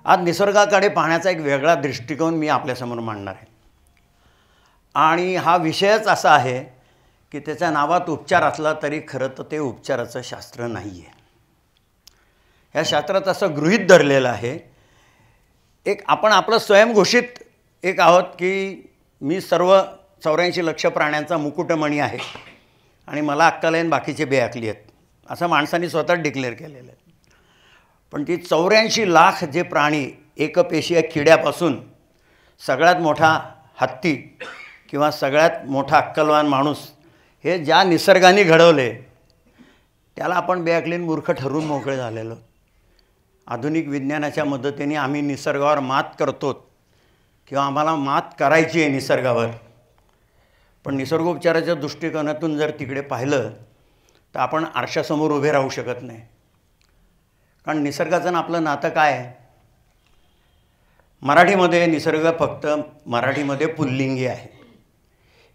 आज निसर्गाकडे पाहण्याचा एक वेगळा दृष्टिकोन मी आपल्यासमोर मांडणार आहे आणि हा विषयच असा आहे की त्याच्या नावात उपचार असला तरी खरं तर ते उपचाराचं शास्त्र नाही आहे. ह्या शास्त्रात असं गृहीत धरलेलं आहे एक आपण आपलं स्वयंघोषित एक आहोत की मी सर्व 84 लक्ष प्राण्यांचा मुकुटमणी आहे आणि मला अक्कल आहे आणि बाकीचे बेअक्कली आहेत असं माणसांनी स्वतः डिक्लेअर केलेलं आहे. पण ती 84 लाख जे प्राणी एकपेशीय किड्यापासून सगळ्यात मोठा हत्ती किंवा सगळ्यात मोठा अक्कलवान माणूस हे ज्या निसर्गाने घडवले त्याला आपण बेअक्कलीन मूर्ख ठरवून मोकळे झालेलो. आधुनिक विज्ञानाच्या मदतीने आम्ही निसर्गावर मात करतो किंवा आम्हाला मात करायची आहे निसर्गावर. पण निसर्गोपचाराच्या दृष्टिकोनातून जर तिकडे पाहिलं तर आपण आरशासमोर उभे राहू शकत नाही. कारण निसर्गाचं आणि आपलं नातं काय आहे. मराठीमध्ये निसर्ग फक्त मराठीमध्ये पुल्लिंगी आहे.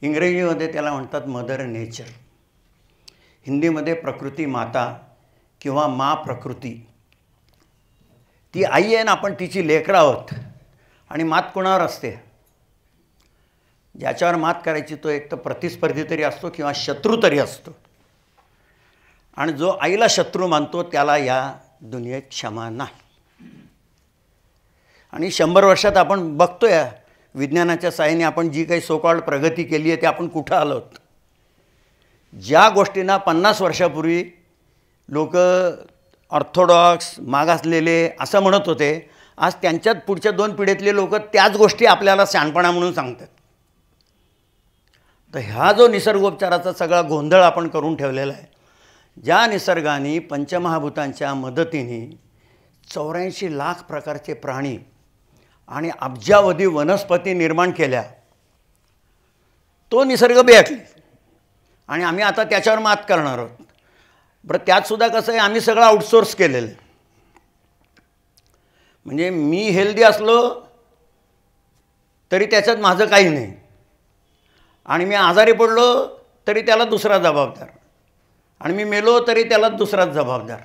इंग्रजीमध्ये त्याला म्हणतात मदर नेचर. हिंदीमध्ये प्रकृती माता किंवा मा प्रकृती. ती आई आहे ना आपण तिची लेकरं आहोत. आणि मात कोणावर असते. ज्याच्यावर मात करायची तो एक तर प्रतिस्पर्धी तरी असतो किंवा शत्रू तरी असतो. आणि जो आईला शत्रू मानतो त्याला या दुनियेत क्षमा नाही. आणि 100 वर्षात आपण बघतोय विज्ञानाच्या साहाय्याने आपण जी काही सोकॉल्ड प्रगती केली आहे ते आपण कुठं आलो आहोत. ज्या गोष्टींना 50 वर्षापूर्वी लोक ऑर्थोडॉक्स मागासलेले असं म्हणत होते आज त्यांच्यात पुढच्या 2 पिढीतले लोक त्याच गोष्टी आपल्याला शहाणपणा म्हणून सांगतात. तर ह्या जो निसर्गोपचाराचा सगळा गोंधळ आपण करून ठेवलेला आहे. ज्या निसर्गाने पंचमहाभूतांच्या मदतीने 84 लाख प्रकारचे प्राणी आणि अब्जावधी वनस्पती निर्माण केल्या तो निसर्ग बेअक्कली आणि आम्ही आता त्याच्यावर मात करणार आहोत. बरं त्यातसुद्धा कसं आहे आम्ही सगळं आउटसोर्स केलेलं आहे. म्हणजे मी हेल्दी असलो तरी त्याच्यात माझं काही नाही आणि मी आजारी पडलो तरी त्याला दुसरा जबाबदार आणि मी मेलो तरी त्याला दुसराच जबाबदार.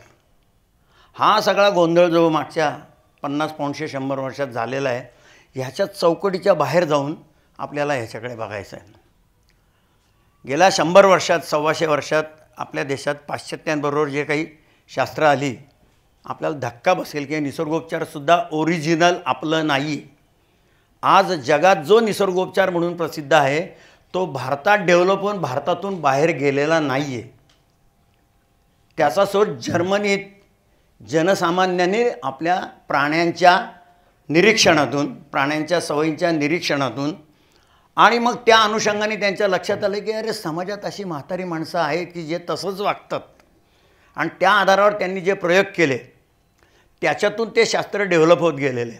हा सगळा गोंधळ जो मागच्या 50, 500, 100 वर्षात झालेला आहे ह्याच्या चौकटीच्या बाहेर जाऊन आपल्याला ह्याच्याकडे बघायचं आहे. गेल्या 100 वर्षात 125 वर्षात आपल्या देशात पाश्चात्यांबरोबर जे काही शास्त्र आली आपल्याला धक्का बसेल की निसर्गोपचारसुद्धा ओरिजिनल आपलं नाही. आज जगात जो निसर्गोपचार म्हणून प्रसिद्ध आहे तो भारतात डेव्हलप होऊन भारतातून बाहेर गेलेला नाही आहे. त्याचा शोध जर्मनीत जनसामान्यांनी आपल्या प्राण्यांच्या निरीक्षणातून प्राण्यांच्या सवयींच्या निरीक्षणातून आणि मग त्या अनुषंगाने त्यांच्या लक्षात आलं की अरे समाजात अशी म्हातारी माणसं आहेत की जे तसंच वागतात आणि त्या आधारावर त्यांनी जे प्रयोग केले त्याच्यातून ते शास्त्र डेव्हलप होत गेलेले.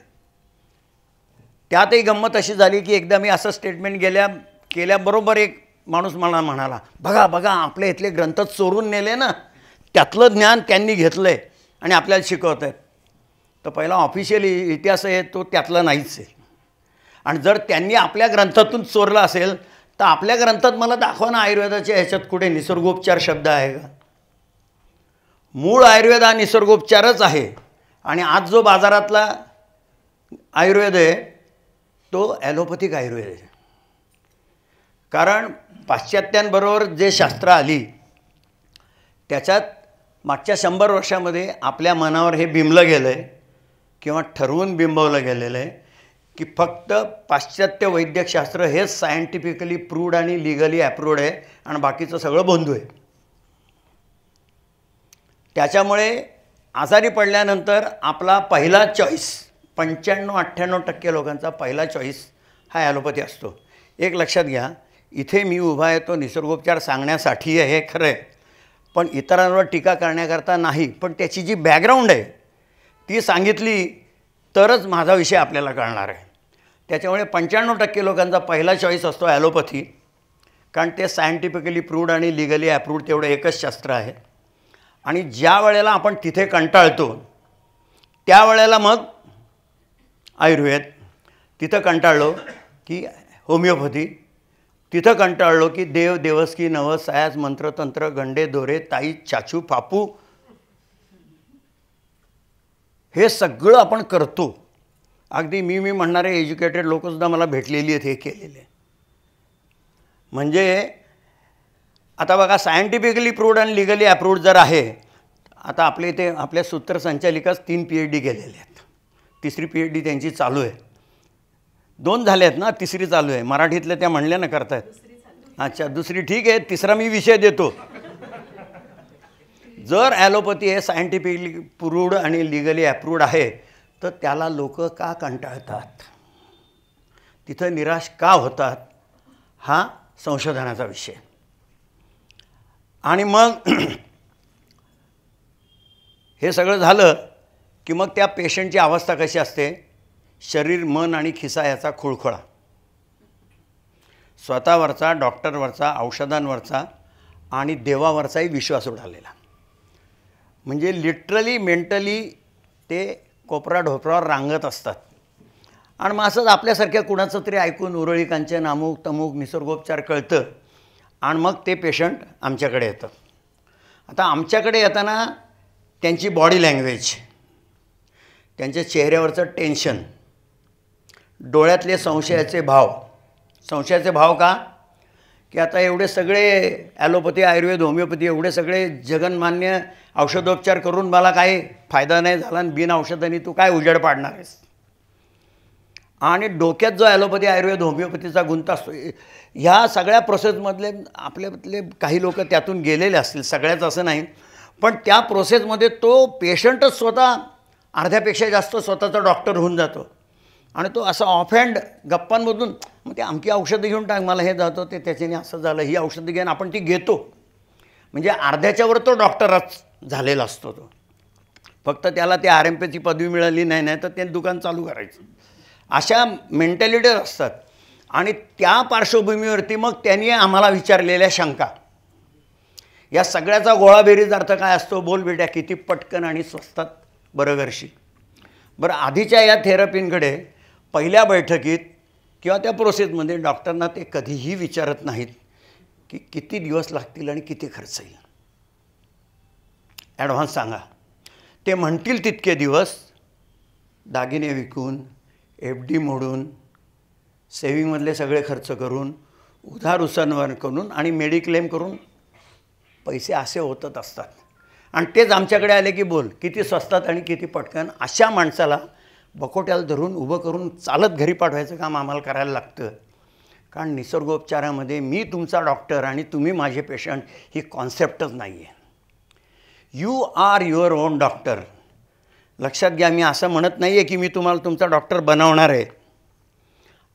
त्यातही गंमत अशी झाली की एकदा मी असं स्टेटमेंट केल्याबरोबर एक माणूस मला म्हणाला बघा बघा आपल्या इथले ग्रंथ चोरून नेले ना त्यातलं ज्ञान त्यांनी घेतलं आहे आणि आपल्याला शिकवत आहेत. तर पहिला ऑफिशियली इतिहास आहे तो त्यातला नाहीच आहे. आणि जर त्यांनी आपल्या ग्रंथातून चोरला असेल तर आपल्या ग्रंथात मला दाखवा ना आयुर्वेदाच्या ह्याच्यात कुठे निसर्गोपचार शब्द आहे का. मूळ आयुर्वेद हा निसर्गोपचारच आहे. आणि आज जो बाजारातला आयुर्वेद आहे तो ॲलोपॅथिक आयुर्वेद आहे. कारण पाश्चात्यांबरोबर जे शास्त्र आली त्याच्यात मागच्या 100 वर्षामध्ये आपल्या मनावर हे बिंबलं गेलं आहे किंवा ठरवून बिंबवलं गेलेलं आहे की फक्त पाश्चात्य वैद्यकशास्त्र हेच सायंटिफिकली प्रूव्ड आणि लिगली अप्रूव्ड आहे आणि बाकीचं सगळं बोंधू आहे. त्याच्यामुळे आजारी पडल्यानंतर आपला पहिला चॉईस 95-98% लोकांचा पहिला चॉईस हा ॲलोपॅथी असतो. एक लक्षात घ्या इथे मी उभा आहे तो निसर्गोपचार सांगण्यासाठी आहे हे खरं आहे पण इतरांवर टीका करण्याकरता नाही. पण त्याची जी बॅकग्राऊंड आहे ती सांगितली तरच माझा विषय आपल्याला कळणार आहे. त्याच्यामुळे 95% लोकांचा पहिला चॉईस असतो ॲलोपॅथी कारण ते सायंटिफिकली प्रूव्ड आणि लिगली अप्रूव्ड तेवढं एकच शास्त्र आहे. आणि ज्या वेळेला आपण तिथे कंटाळतो त्यावेळेला मग आयुर्वेद, तिथं कंटाळलो की होमिओपॅथी तिथं कंटाळलो की देव देवस्की नवस सायास मंत्र तंत्र गंडे दोरे ताई चाचू पापू हे सगळं आपण करतो. अगदी मी म्हणणारे एज्युकेटेड लोकसुद्धा मला भेटलेली आहेत हे केलेले. म्हणजे आता बघा सायंटिफिकली प्रूव्ड आणि लिगली अप्रूव्ड जर आहे. आता आपल्या इथे आपल्या सूत्रसंचालिकाच 3 PhD केलेले आहेत. 3री PhD त्यांची चालू आहे. 2 झाले आहेत ना, 3री चालू आहे. मराठीतल्या त्या म्हणल्या ना करतायत. अच्छा, 2री ठीक आहे. 3रा मी विषय देतो. जर ॲलोपॅथी हे सायंटिफिकली प्रूव्ड आणि लिगली अप्रूव्ड आहे तर त्याला लोक का कंटाळतात, तिथं निराश का होतात, हा संशोधनाचा विषय. आणि मग हे सगळं झालं की मग त्या पेशंटची अवस्था कशी असते, शरीर मन आणि खिसा याचा खुळखुळा, स्वतःवरचा डॉक्टरवरचा औषधांवरचा आणि देवावरचाही विश्वास उडालेला. म्हणजे लिटरली मेंटली ते कोपरा ढोपरावर रांगत असतात. आणि मग असंच आपल्यासारख्या कुणाचं तरी ऐकून उरळी कांचन अमुक तमुक निसर्गोपचार कळतं आणि मग ते पेशंट आमच्याकडे येतं. आता आमच्याकडे येताना त्यांची बॉडी लँग्वेज, त्यांच्या चेहऱ्यावरचं टेन्शन, डोळ्यातले संशयाचे भाव का की आता एवढे सगळे ॲलोपॅथी आयुर्वेद होमिओपॅथी एवढे सगळे जगन्मान्य औषधोपचार करून मला काही फायदा नाही झाला आणि बिन औषधांनी तू काय उजेड पाडणार आहेस. आणि डोक्यात जो ॲलोपॅथी आयुर्वेद होमिओपॅथीचा गुंता असतो, ह्या सगळ्या प्रोसेसमधले आपल्यातले काही लोक त्यातून गेलेले असतील, सगळ्याच असं नाही, पण त्या प्रोसेसमध्ये तो पेशंटच स्वतः अर्ध्यापेक्षा जास्त स्वतःचा डॉक्टर होऊन जातो. आणि तो असा ऑफहँड गप्पांमधून मग ते अमकी औषधं घेऊन टाक, मला हे जातं ते त्याच्याने असं झालं, ही औषधं घेऊन आपण ती घेतो. म्हणजे अर्ध्याच्यावर तो डॉक्टरच झालेला असतो. तो फक्त त्याला ते RMPची पदवी मिळाली नाही तर ते दुकान चालू करायचं, अशा मेंटॅलिटीज असतात. आणि त्या पार्श्वभूमीवरती मग त्यांनी आम्हाला विचारलेल्या शंका, या सगळ्याचा गोळाबेरीज अर्थ काय असतो, बोल बेट्या किती पटकन आणि स्वस्तात बरं करशील. बरं, आधीच्या या थेरपींकडे पहिल्या बैठकीत किंवा त्या प्रोसेसमध्ये डॉक्टरना ते कधीही विचारत नाहीत की किती दिवस लागतील आणि किती खर्च येईल, ॲडव्हान्स सांगा. ते म्हणतील तितके दिवस दागिने विकून, FD मोडून, सेविंगमधले सगळे खर्च करून, उधार उसनवर करून आणि मेडिक्लेम करून पैसे असे होतच असतात. आणि तेच आमच्याकडे आले की बोल किती स्वस्तात आणि किती पटकन. अशा माणसाला बकोट्याला धरून उभं करून चालत घरी पाठवायचं काम आम्हाला करायला लागतं. कारण निसर्गोपचारामध्ये मी तुमचा डॉक्टर आणि तुम्ही माझे पेशंट ही कॉन्सेप्टच नाही आहे. You are your own doctor. लक्षात घ्या, मी असं म्हणत नाही आहे की मी तुम्हाला तुमचा डॉक्टर बनवणार आहे.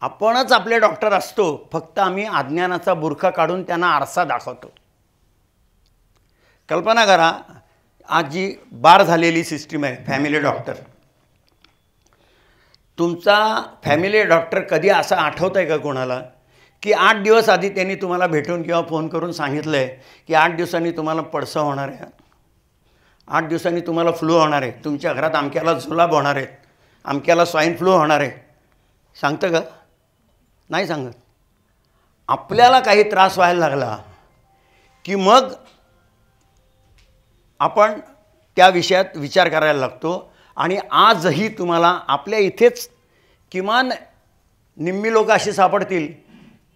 आपणच आपले डॉक्टर असतो, फक्त आम्ही अज्ञानाचा बुरखा काढून त्यांना आरसा दाखवतो. कल्पना करा, आज जी बार झालेली सिस्टीम आहे फॅमिली डॉक्टर, तुमचा फॅमिली डॉक्टर कधी असं आठवतं आहे का कोणाला की 8 दिवस आधी त्यांनी तुम्हाला भेटून किंवा फोन करून सांगितलं आहे की 8 दिवसांनी तुम्हाला पडसं होणार आहे, 8 दिवसांनी तुम्हाला फ्लू होणार आहे, तुमच्या घरात अमक्याला जुलाब होणार आहेत, अमक्याला स्वाईन फ्लू होणार आहे, सांगतं का? नाही सांगत. आपल्याला काही त्रास व्हायला लागला की मग आपण त्या विषयात विचार करायला लागतो. आणि आजही तुम्हाला आपल्या इथेच किमान निम्मी लोक अशी सापडतील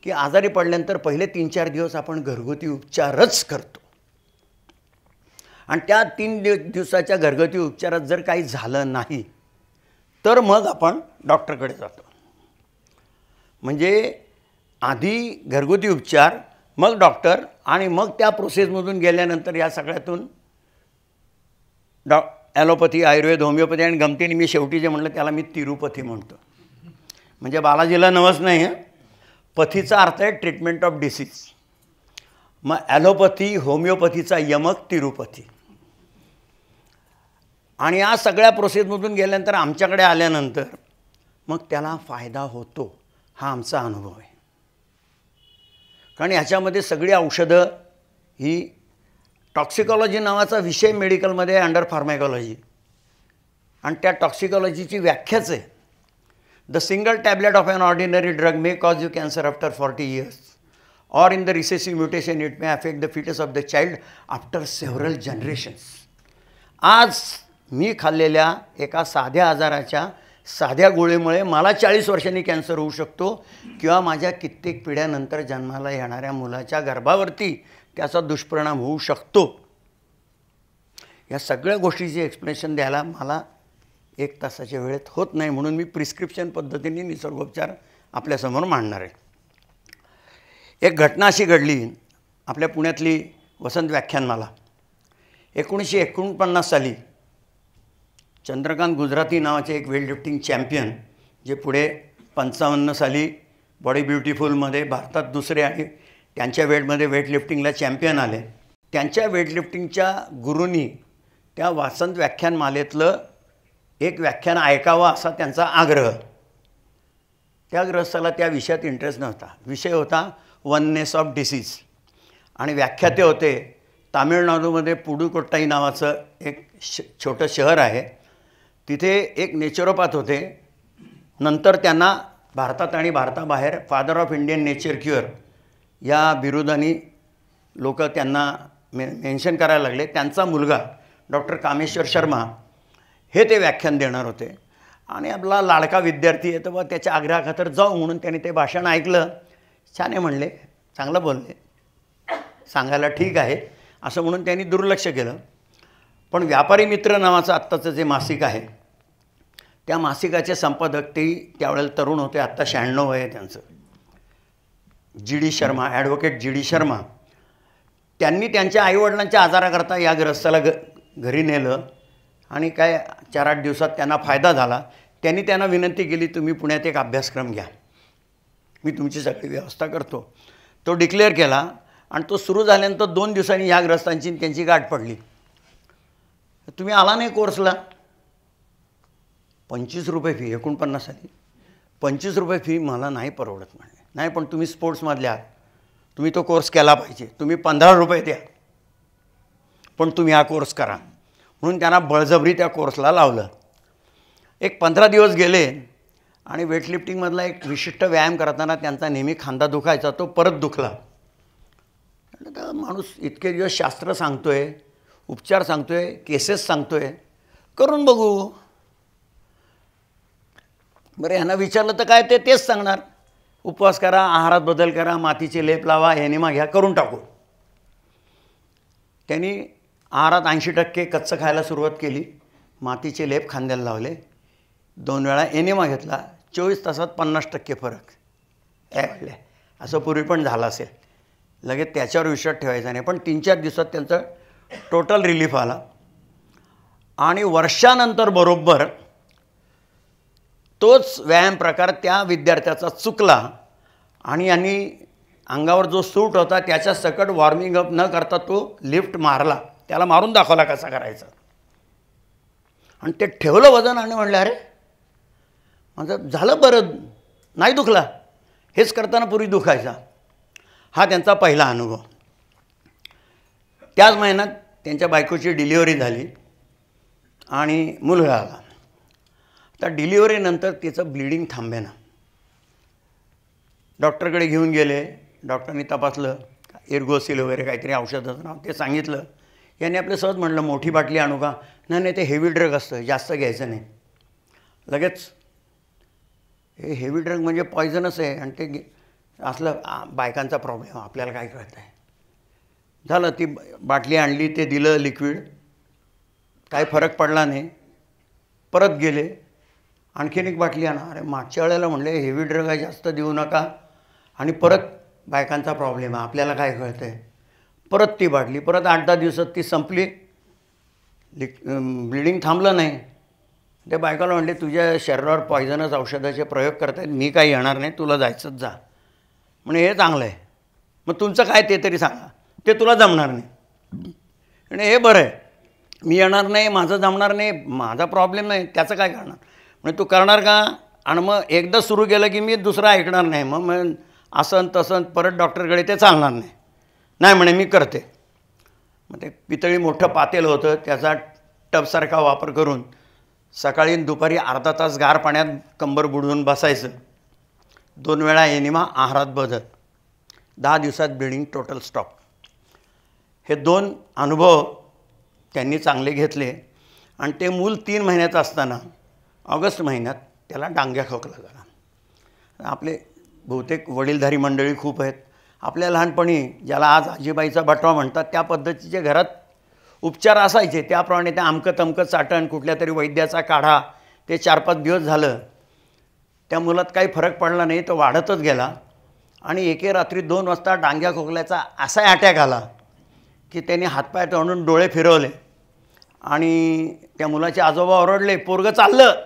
की आजारी पडल्यानंतर पहिले 3-4 दिवस आपण घरगुती उपचारच करतो. आणि त्या 3 दिवसाच्या घरगुती उपचारात जर काही झालं नाही तर मग आपण डॉक्टरकडे जातो. म्हणजे आधी घरगुती उपचार, मग डॉक्टर, आणि मग त्या प्रोसेसमधून गेल्यानंतर या सगळ्यातून ॲलोपॅथी आयुर्वेद होमिओपॅथी. आणि गमतीने मी शेवटी जे म्हणलं त्याला मी तिरुपती म्हणतो. म्हणजे बालाजीला नवस नाही आहे, पथीचा अर्थ आहे ट्रीटमेंट ऑफ डिसीज. मग ॲलोपॅथी होमिओपॅथीचा यमक तिरुपती. आणि या सगळ्या प्रोसेसमधून गेल्यानंतर आमच्याकडे आल्यानंतर मग त्याला फायदा होतो, हा आमचा अनुभव आहे. कारण ह्याच्यामध्ये सगळी औषधं ही टॉक्सिकॉलॉजी नावाचा विषय मेडिकलमध्ये अंडर फार्मॅकॉलॉजी, आणि त्या टॉक्सिकॉलॉजीची व्याख्याच आहे, the single tablet of an ordinary drug may cause you cancer after 40 years. or in the recessive mutation it may affect the fetus of the child after several generations. आज मी खाल्लेल्या एका साध्या आजाराच्या साध्या गोळीमुळे मला 40 वर्षांनी कॅन्सर होऊ शकतो किंवा माझ्या कित्येक पिढ्यानंतर जन्माला येणाऱ्या मुलाच्या गर्भावरती त्याचा दुष्परिणाम होऊ शकतो. या सगळ्या गोष्टीची एक्सप्लेनेशन द्यायला मला 1 तासाच्या वेळेत होत नाही, म्हणून मी प्रिस्क्रिप्शन पद्धतीने निसर्गोपचार आपल्यासमोर मांडणार आहे. एक घटना अशी घडली आपल्या पुण्यातली वसंत व्याख्यानमाला. 1949 साली चंद्रकांत गुजराती नावाचे एक वेटलिफ्टिंग चॅम्पियन, जे पुढे 55 साली बॉडी ब्युटिफुलमध्ये भारतात दुसरे आणि त्यांच्या वेटमध्ये वेटलिफ्टिंगला चॅम्पियन आले, त्यांच्या वेटलिफ्टिंगच्या गुरूंनी त्या वसंत व्याख्यानमालेतलं एक व्याख्यान ऐकावं असा त्यांचा आग्रह. त्या ग्रस्ताला त्या विषयात इंटरेस्ट नव्हता. विषय होता वननेस ऑफ डिसीज आणि व्याख्याते होते तामिळनाडूमध्ये पुडुकोट्टाई नावाचं एक छोटं शहर आहे, तिथे एक नेचरोपॅथ होते. नंतर त्यांना भारतात आणि भारताबाहेर father of Indian nature cure या बिरुदांनी लोक त्यांना मेन्शन करायला लागले. त्यांचा मुलगा डॉक्टर कामेश्वर शर्मा हे ते व्याख्यान देणार होते आणि आपला लाडका विद्यार्थी आहे, तर मग त्याच्या आग्रहाखातर जाऊ म्हणून त्यांनी ते भाषण ऐकलं. छान आहे म्हणले, चांगलं बोलले, सांगायला ठीक आहे असं म्हणून त्यांनी दुर्लक्ष केलं. पण व्यापारी मित्र नावाचं आत्ताचं जे मासिक आहे, त्या मासिकाचे संपादक ते त्यावेळेला तरुण होते, आत्ता 96 आहे त्यांचं, GD Sharma, advocate GD Sharma. त्यांनी त्यांच्या आईवडिलांच्या आजाराकरता या ग्रस्ताला घरी नेलं आणि काय 4-8 दिवसात त्यांना फायदा झाला. त्यांनी त्यांना विनंती केली, तुम्ही पुण्यात एक अभ्यासक्रम घ्या, मी तुमची सगळी व्यवस्था करतो. तो डिक्लेअर केला आणि तो सुरू झाल्यानंतर 2 दिवसांनी ह्या ग्रस्तांची त्यांची गाठ पडली. तुम्ही आला नाही कोर्सला, 25 रुपये फी, 49 साली 25 रुपये फी मला नाही परवडत म्हणले. नाही पण तुम्ही स्पोर्ट्समधले आहात, तुम्ही तो कोर्स केला पाहिजे, तुम्ही 15 रुपये द्या पण तुम्ही हा कोर्स करा, म्हणून त्यांना बळजबरी त्या कोर्सला लावलं. एक 15 दिवस गेले आणि वेटलिफ्टिंगमधला एक विशिष्ट व्यायाम करताना त्यांचा नेहमी खांदा दुखायचा, तो परत दुखला. तर माणूस इतके दिवस शास्त्र सांगतोय, उपचार सांगतोय, केसेस सांगतोय, करून बघू. बरं ह्यांना विचारलं तर काय ते तेच सांगणार, उपवास करा, आहारात बदल करा, मातीचे लेप लावा, एनिमा घ्या, करून टाकू. त्यांनी आहारात 80% कच्चं खायला सुरुवात केली, मातीचे लेप खांद्याला लावले, 2 वेळा एनिमा घेतला, 24 तासात 50% फरक. काय म्हणले, असं पूर्वी पण झालं असेल, लगेच त्याच्यावर विश्वास ठेवायचा नाही. पण 3-4 दिवसात त्यांचं टोटल रिलीफ आला आणि वर्षानंतर बरोबर तोच व्यायाम प्रकार त्या विद्यार्थ्याचा चुकला आणि यांनी अंगावर जो सूट होता त्याच्या सकट वॉर्मिंग अप न करता तो लिफ्ट मारला, त्याला मारून दाखवला कसा करायचा आणि ते ठेवलं वजन आणि म्हणलं अरे माझं झालं बरं, नाही दुखला, हेच करताना पूर्वी दुखायचा. हा त्यांचा पहिला अनुभव. त्याच महिन्यात त्यांच्या बायकोची डिलिव्हरी झाली आणि मुलगा आला. तर डिलिव्हरीनंतर तिचं ब्लिडिंग थांबेना. डॉक्टरकडे घेऊन गेले, डॉक्टरनी तपासलं, एर्गोसिल वगैरे काहीतरी औषधाचं नाव ते सांगितलं. यांनी आपलं सहज म्हटलं मोठी बाटली आणू का, नाही ते हेवी ड्रग असतं, जास्त घ्यायचं नाही. लगेच हे हेवी ड्रग म्हणजे पॉयझनस आहे आणि ते असलं बायकांचा प्रॉब्लेम, आपल्याला काय कळतं आहे. झालं, ती बाटली आणली, ते दिलं लिक्विड, काही फरक पडला नाही. परत गेले, आणखीन एक बाटली आणा. अरे मागच्या वेळेला म्हणले हेवी ड्रग आहे, जास्त देऊ नका, आणि परत बायकांचा प्रॉब्लेम आहे, आपल्याला काय कळतं आहे. परत ती बाटली, परत 8-10 दिवसात ती संपली, ब्लिडिंग थांबलं नाही. ते बायकाला म्हणले तुझ्या शरीरावर पॉयझनस औषधाचे प्रयोग करतायत, मी काही येणार नाही, तुला जायचंच जा. म्हणजे हे चांगलं आहे, मग तुमचं काय ते तरी सांगा, ते तुला जमणार नाही. आणि हे बरं आहे, मी येणार नाही, माझं जमणार नाही, माझा प्रॉब्लेम नाही, त्याचं काय करणार. म्हणजे तू करणार का, आणि मग एकदा सुरू केलं की मी दुसरं ऐकणार नाही, मग असं तसं परत डॉक्टरकडे ते चालणार नाही. नाही म्हणे मी करते. मग ते पितळी मोठं पातेलं होतं, त्याचा टबसारखा वापर करून सकाळी दुपारी अर्धा तास गार पाण्यात कंबर बुडवून बसायचं, 2 वेळा एनिमा, आहारात बदल. 10 दिवसात ब्लिडिंग टोटल स्टॉप. हे 2 अनुभव त्यांनी चांगले घेतले आणि ते मूल 3 महिन्याचं असताना ऑगस्ट महिन्यात त्याला डांग्या खोकला झाला. आपले बहुतेक वडीलधारी मंडळी खूप आहेत. आपल्या लहानपणी ज्याला आज आजीबाईचा बटवा म्हणतात त्या पद्धतीचे घरात उपचार असायचे. त्याप्रमाणे ते आमकं तमकं चाटण, कुठल्या तरी वैद्याचा काढा, ते 4-5 दिवस झालं. त्या मुलात काही फरक पडला नाही, तो वाढतच गेला आणि एके रात्री 2 वाजता डांग्या खोकल्याचा असा अटॅक आला की त्यांनी हातपाय तोडून डोळे फिरवले आणि त्या मुलाचे आजोबा ओरडले, पोरगं चाललं.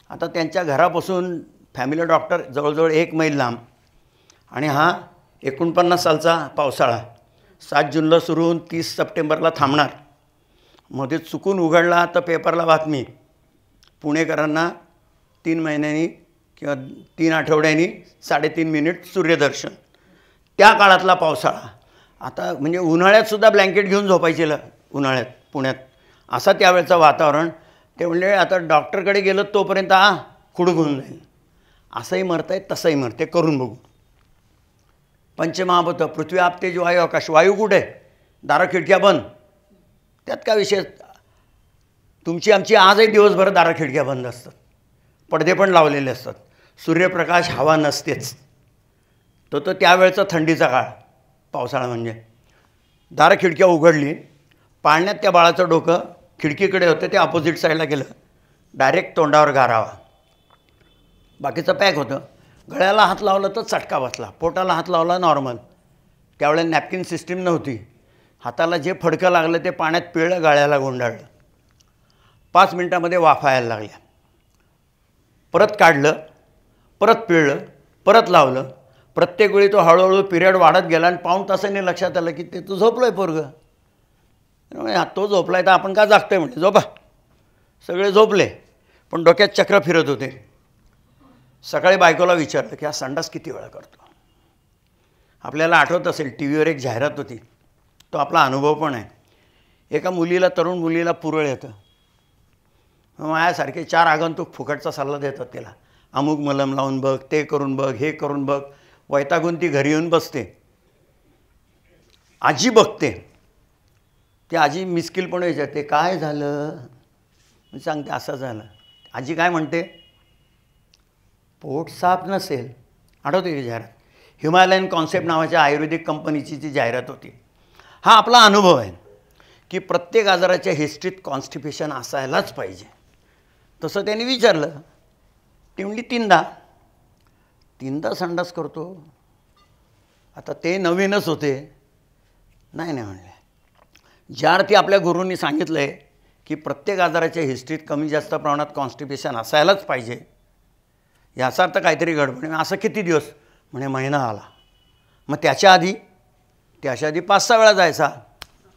आता त्यांच्या घरापासून फॅमिली डॉक्टर जवळजवळ 1 मैल लांब आणि हा 49 सालचा पावसाळा 7 जूनला सुरू होऊन 30 सप्टेंबरला थांबणार. मध्ये चुकून उघडला तर पेपरला बातमी, पुणेकरांना 3 महिन्यांनी किंवा 3 आठवड्यांनी 3.5 मिनिट सूर्यदर्शन. त्या काळातला पावसाळा. आता म्हणजे उन्हाळ्यातसुद्धा ब्लँकेट घेऊन झोपायचे उन्हाळ्यात पुण्यात, असा त्यावेळचं वातावरण. ते म्हणले आता डॉक्टरकडे गेलं तोपर्यंत खुडूक होऊन जाईल. असंही मरत आहे तसंही मरते, करून बघू. पंचमहाभूत पृथ्वी आप तेज वायू आकाश. वायू कुठे? दारं खिडक्या बंद. त्यात काय विषय? तुमची आमची आजही दिवसभर दारं खिडक्या बंद असतात, पडदे पण लावलेले असतात, सूर्यप्रकाश हवा नसतेच. तो त्यावेळचा थंडीचा काळ, पावसाळा म्हणजे. दारं खिडक्या उघडली, पाळण्यात त्या बाळाचं डोकं खिडकीकडे होतं, ते अपोजिट साईडला गेलं, डायरेक्ट तोंडावर गारावा. बाकीचं पॅक होतं. गळ्याला हात लावला तर चटका बसला, पोटाला हात लावला नॉर्मल. त्यावेळेला नॅपकिन सिस्टीम नव्हती. हाताला जे फडकं लागलं ते पाण्यात पिळलं, गळ्याला गुंडाळलं. 5 मिनटामध्ये वाफा यायला लागल्या. परत काढलं, परत पिळलं, परत लावलं. प्रत्येक वेळी तो हळूहळू पिरियड वाढत गेला आणि पाऊण तासाने लक्षात आलं की ते तू झोपलो आहे पोरगं. तो झोपला आहे तर आपण का जागतो आहे म्हणजे, झोपा. सगळे झोपले पण डोक्यात चक्र फिरत होते. सकाळी बायकोला विचारलं की हा संडास किती वेळा करतो. आपल्याला आठवत असेल टी व्हीवर एक जाहिरात होती, तो आपला अनुभव पण आहे. एका मुलीला, तरुण मुलीला पुरळ येतं. माझ्यासारखे 4 आगंतुक फुकटचा सल्ला देतात त्याला, अमुक मलम लावून बघ, ते करून बघ, हे करून बघ. वैतागून ती घरी येऊन बसते. आजी बघते. ती आजी मिस्किलपणे विचारते काय झालं. मी सांगते असं झालं. आजी काय म्हणते, पोट साफ नसेल. आठवते की जाहिरात? हिमालयन कॉन्सेप्ट नावाच्या आयुर्वेदिक कंपनीची जी जाहिरात होती. हा आपला अनुभव आहे की प्रत्येक आजाराच्या हिस्ट्रीत कॉन्स्टिपेशन असायलाच पाहिजे. तसं त्यांनी विचारलं. ती म्हणली 3दा संडास करतो. आता ते नवीनच होते. नाही म्हणले. ज्या अर्थी आपल्या गुरूंनी सांगितलं आहे की प्रत्येक आजाराच्या हिस्ट्रीत कमी जास्त प्रमाणात कॉन्स्टिपेशन असायलाच पाहिजे, याचा अर्थ काहीतरी गडबड. असं किती दिवस? म्हणे महिना आला. मग त्याच्या आधी 5-6 वेळा जायचा,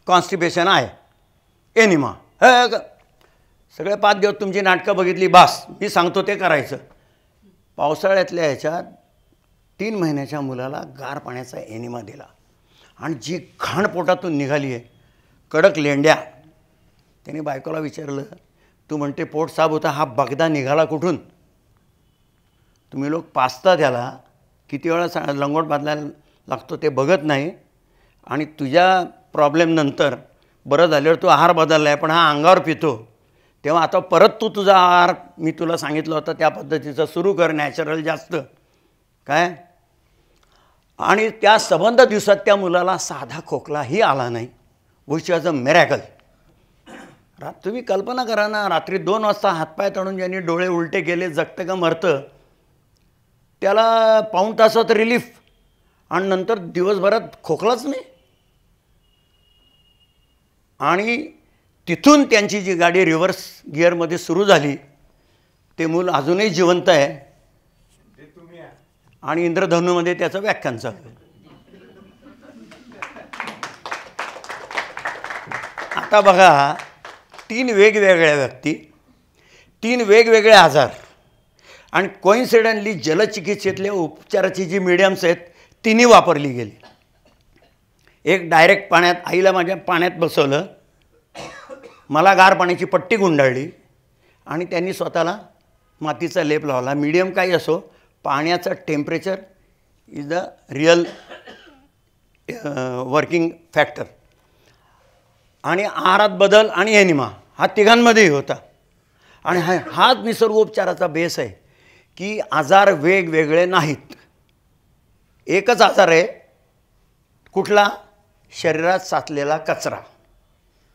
कॉन्स्टिपेशन आहे, एनिमा. सगळे 5 दिवस तुमची नाटकं बघितली, बास, मी सांगतो ते करायचं. पावसाळ्यातल्या ह्याच्यात 3 महिन्याच्या मुलाला गार पाण्याचा एनिमा दिला आणि जी घाण पोटातून निघाली आहे, कडक लेंड्या. त्याने बायकोला विचारलं, तू म्हणते पोट साफ होता, हा बगदा निघाला कुठून? तुम्ही लोक पाचता त्याला किती वेळा लंगोट बदलायला लागतो ते बघत नाही. आणि तुझ्या प्रॉब्लेमनंतर बरं झाल्यावर तू आहार बदलला आहे, पण हा अंगावर पितो. तेव्हा आता परत तू तुझा आहार मी तुला सांगितलं होतं त्या पद्धतीचं सुरू कर, नॅचरल जास्त काय. आणि त्या संबंध दिवसात त्या मुलाला साधा खोकलाही आला नाही. Which was a miracle. तुम्ही कल्पना करा ना, रात्री 2 वाजता हातपाय तळून ज्यांनी डोळे उलटे केले, जगतं का मरतं, त्याला पाऊण तासात रिलीफ आणि नंतर दिवसभरात खोकलाच नाही. आणि तिथून त्यांची जी गाडी रिव्हर्स गिअरमध्ये सुरू झाली, ते मूल अजूनही जिवंत आहे आणि इंद्रधनुमध्ये त्याचं व्याख्यान चालू आहे. आता बघा, 3 वेगवेगळ्या व्यक्ती, 3 वेगवेगळे आजार आणि कोइन्सिडेंटली जलचिकित्सेतल्या उपचाराची जी मीडियम्स आहेत तिन्ही वापरली गेली. एक डायरेक्ट पाण्यात, आईला माझ्या पाण्यात बसवलं, मला गार पाण्याची पट्टी गुंडाळली आणि त्यांनी स्वतःला मातीचा लेप लावला. मीडियम काही असो, पाण्याचं temperature is the real working factor. आणि आहारात बदल आणि एनिमा हा तिघांमध्येही होता. आणि हाच निसर्गोपचाराचा बेस आहे की आजार वेगवेगळे नाहीत. एकच आजार आहे, कुठला? शरीरात साचलेला कचरा,